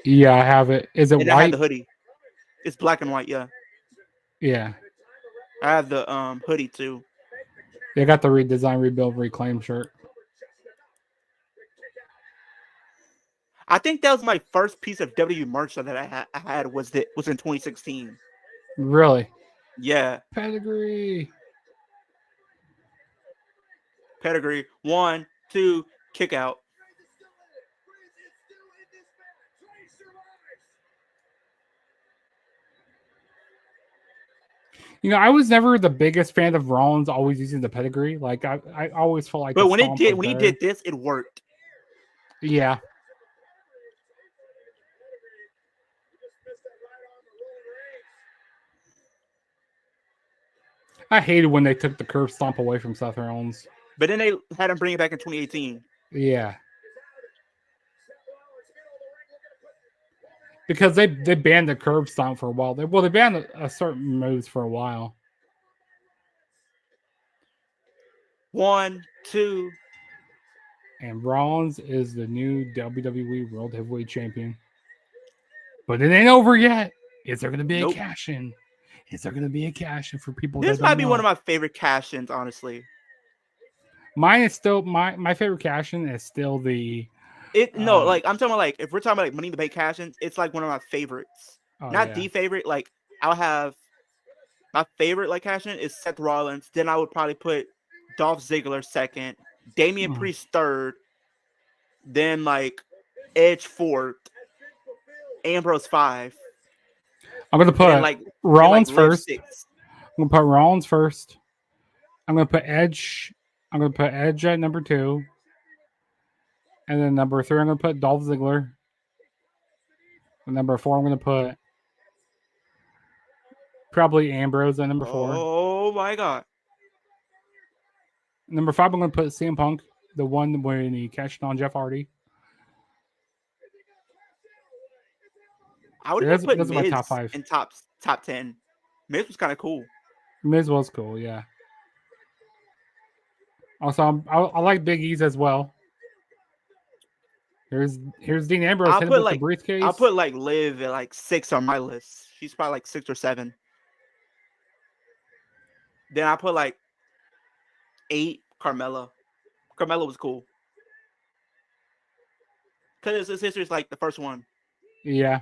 Yeah, I have it. Is it and white? I have the hoodie. It's black and white. Yeah. Yeah. I have the hoodie too. They got the redesign, rebuild, reclaim shirt. I think that was my first piece of WWE merch that I had was in 2016. Really? Yeah. Pedigree. 1, 2, kick out. You know, I was never the biggest fan of Rollins always using the pedigree. Like I always felt like. But when he did this, it worked. Yeah. I hated when they took the curb stomp away from Seth Rollins. But then they had him bring it back in 2018. Yeah. Because they banned the curb stomp for a while. They banned a certain moves for a while. 1, 2. And Rollins is the new WWE World Heavyweight Champion. But it ain't over yet. Is there going to be a cash-in? Is there going to be a cash-in for people? This might be one of my favorite cash-ins, honestly. Mine is still my favorite cash-in is still the. I'm talking about like if we're talking about like Money in the Bank cash-ins, it's like one of my favorites. Not the favorite. Like I'll have my favorite like cash-in is Seth Rollins. Then I would probably put Dolph Ziggler second, Damian Priest third, then like Edge fourth, Ambrose 5. I'm gonna put Rollins first. Six. I'm gonna put Rollins first, I'm gonna put Edge. I'm gonna put Edge at number 2, and then number 3 I'm gonna put Dolph Ziggler. And number 4 I'm gonna put probably Ambrose at number 4. Oh my god. Number 5 I'm gonna put CM Punk, the one when he cashed on Jeff Hardy. I would That's- even put that's my Miz top 5. in top 10. Miz was kind of cool. Miz was cool, yeah. Also, I like Big E's as well. Here's Dean Ambrose I'll hitting put with like the briefcase. I'll put like Liv at like 6 on my list. She's probably like 6 or 7. Then I put like 8 Carmella. Carmella was cool. Because his history is like the first one. Yeah.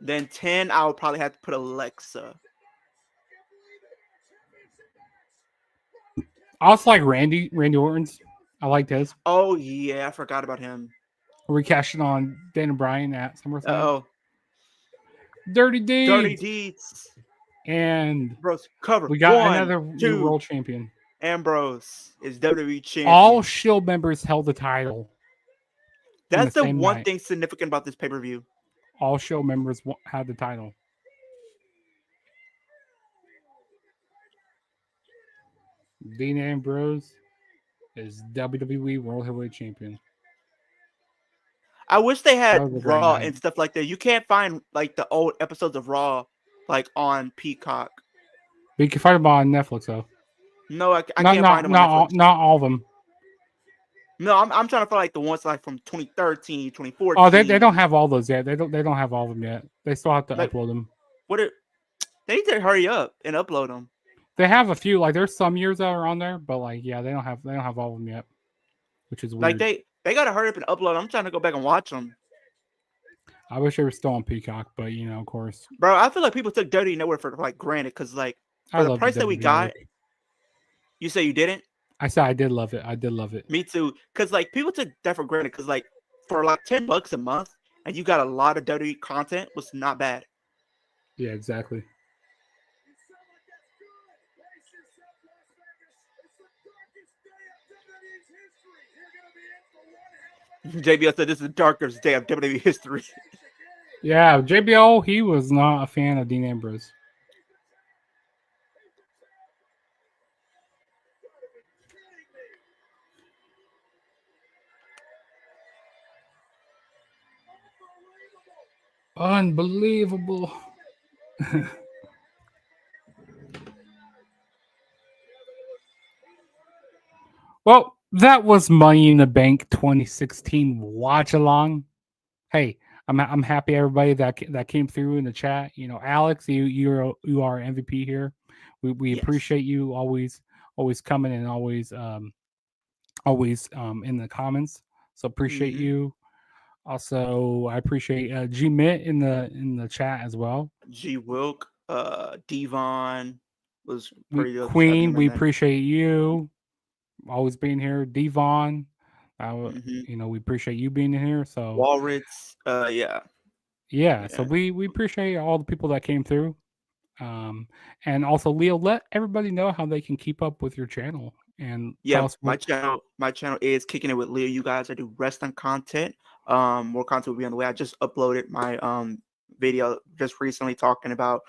Then 10, I would probably have to put Alexa. I also like Randy Orton's. I liked his. Oh yeah, I forgot about him. We cashing on Daniel Bryan at SummerSlam. Oh, Dirty Deeds. Dirty Deeds. And Bros, cover. we got 1, another new 2. world champion. Ambrose is WWE champion. All Shield members held the title. That's the the same one night. thing significant about this pay-per-view. All Shield members had the title. Dean Ambrose is WWE World Heavyweight Champion. I wish they That had was a great Raw night. and stuff like that. You can't find like the old episodes of Raw like on Peacock. But you can find them on Netflix though. No, I can't find them on Netflix. Not all of them. No, I'm trying to find like the ones like from 2013, 2014. Oh, they don't have all those yet. They don't have all of them yet. They still have to Like- upload them. They need to hurry up and upload them. They have a few. Like there's some years that are on there, but like yeah, they don't have all of them yet, which is weird. Like they gotta hurry up and upload. I'm trying to go back and watch them, I wish they were still on Peacock, but of course, bro. I feel like people took Dirty Nowhere for like granted because like I for the love price that we WWE got, work. you say you didn't. I said I did love it. I did love it. Me too. Because like people took that for granted. Because like for like $10 a month, and you got a lot of dirty content was not bad. Yeah, exactly. JBL said this is the darkest day of WWE history. Yeah, JBL, he was not a fan of Dean Ambrose. Unbelievable. Well, that was Money in the Bank 2016 watch along. Hey, I'm happy everybody that came through in the chat. Alex, you are MVP here. We Yes. appreciate you always coming and always in the comments. So appreciate Mhm. you. Also, I appreciate G Mitt in the chat as well. G Wilk, Devon was pretty good. Queen, we appreciate you always being here. Devon, Mhm. we appreciate you being here. So Walrus, yeah. yeah, so Yeah. we appreciate all the people that came through. And also Leo, let everybody know how they can keep up with your channel and Yeah, tell us my what, channel is Kicking It with Leo. You guys, I do wrestling content. More content will be on the way. I just uploaded my video just recently talking about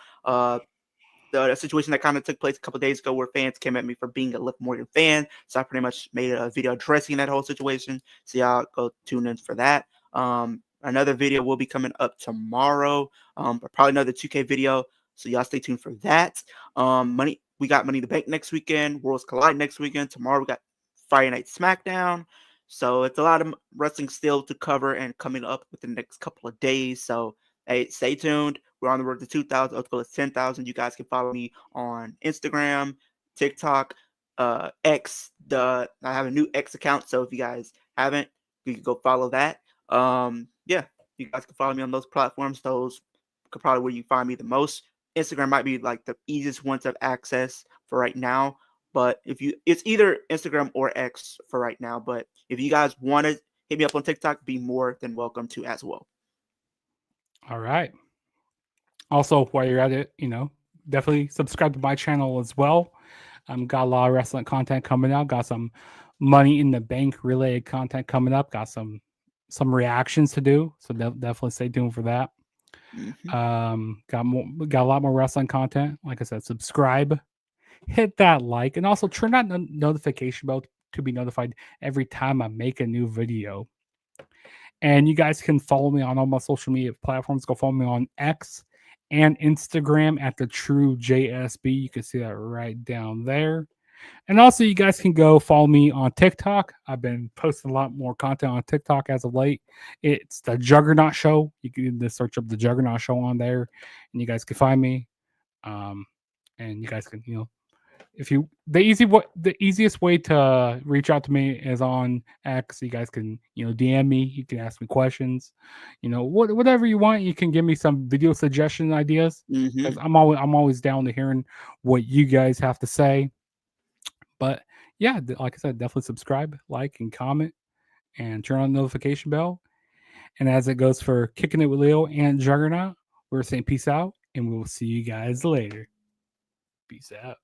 the situation that kind of took place a couple days ago where fans came at me for being a Liv Morgan fan. So I pretty much made a video addressing that whole situation. So y'all go tune in for that. Another video will be coming up tomorrow. But probably another 2K video. So y'all stay tuned for that. We got Money in the Bank next weekend, Worlds Collide next weekend. Tomorrow we got Friday Night SmackDown. So it's a lot of wrestling still to cover and coming up within the next couple of days. So hey, stay tuned. We're on the road to 2,000. Let's go to 10,000. You guys can follow me on Instagram, TikTok, X. I have a new X account. So if you guys haven't, you can go follow that. Yeah, you guys can follow me on those platforms. Those could probably where you find me the most. Instagram might be like the easiest one to have access for right now. But it's either Instagram or X for right now. But if you guys want to hit me up on TikTok, be more than welcome to as well. all right. Also, while you're at it, definitely subscribe to my channel as well. Got a lot of wrestling content coming out. Got some Money in the Bank related content coming up. Got some reactions to do. So definitely stay tuned for that. Got a lot more wrestling content. Like I said, subscribe, hit that like, and also turn that notification bell to be notified every time I make a new video. And you guys can follow me on all my social media platforms. Go follow me on X and Instagram at the True JSB. You can see that right down there. And also, you guys can go follow me on TikTok. I've been posting a lot more content on TikTok as of late. It's the Juggernaut Show. You can just search up the Juggernaut Show on there, and you guys can find me. And you guys can, the easiest way to reach out to me is on X. You guys can, DM me. You can ask me questions. Whatever you want. You can give me some video suggestion ideas. Because I'm always down to hearing what you guys have to say. But yeah, like I said, definitely subscribe, like, and comment, and turn on the notification bell. And as it goes for Kicking It with Leo and Juggernaut, we're saying peace out, and we will see you guys later. Peace out.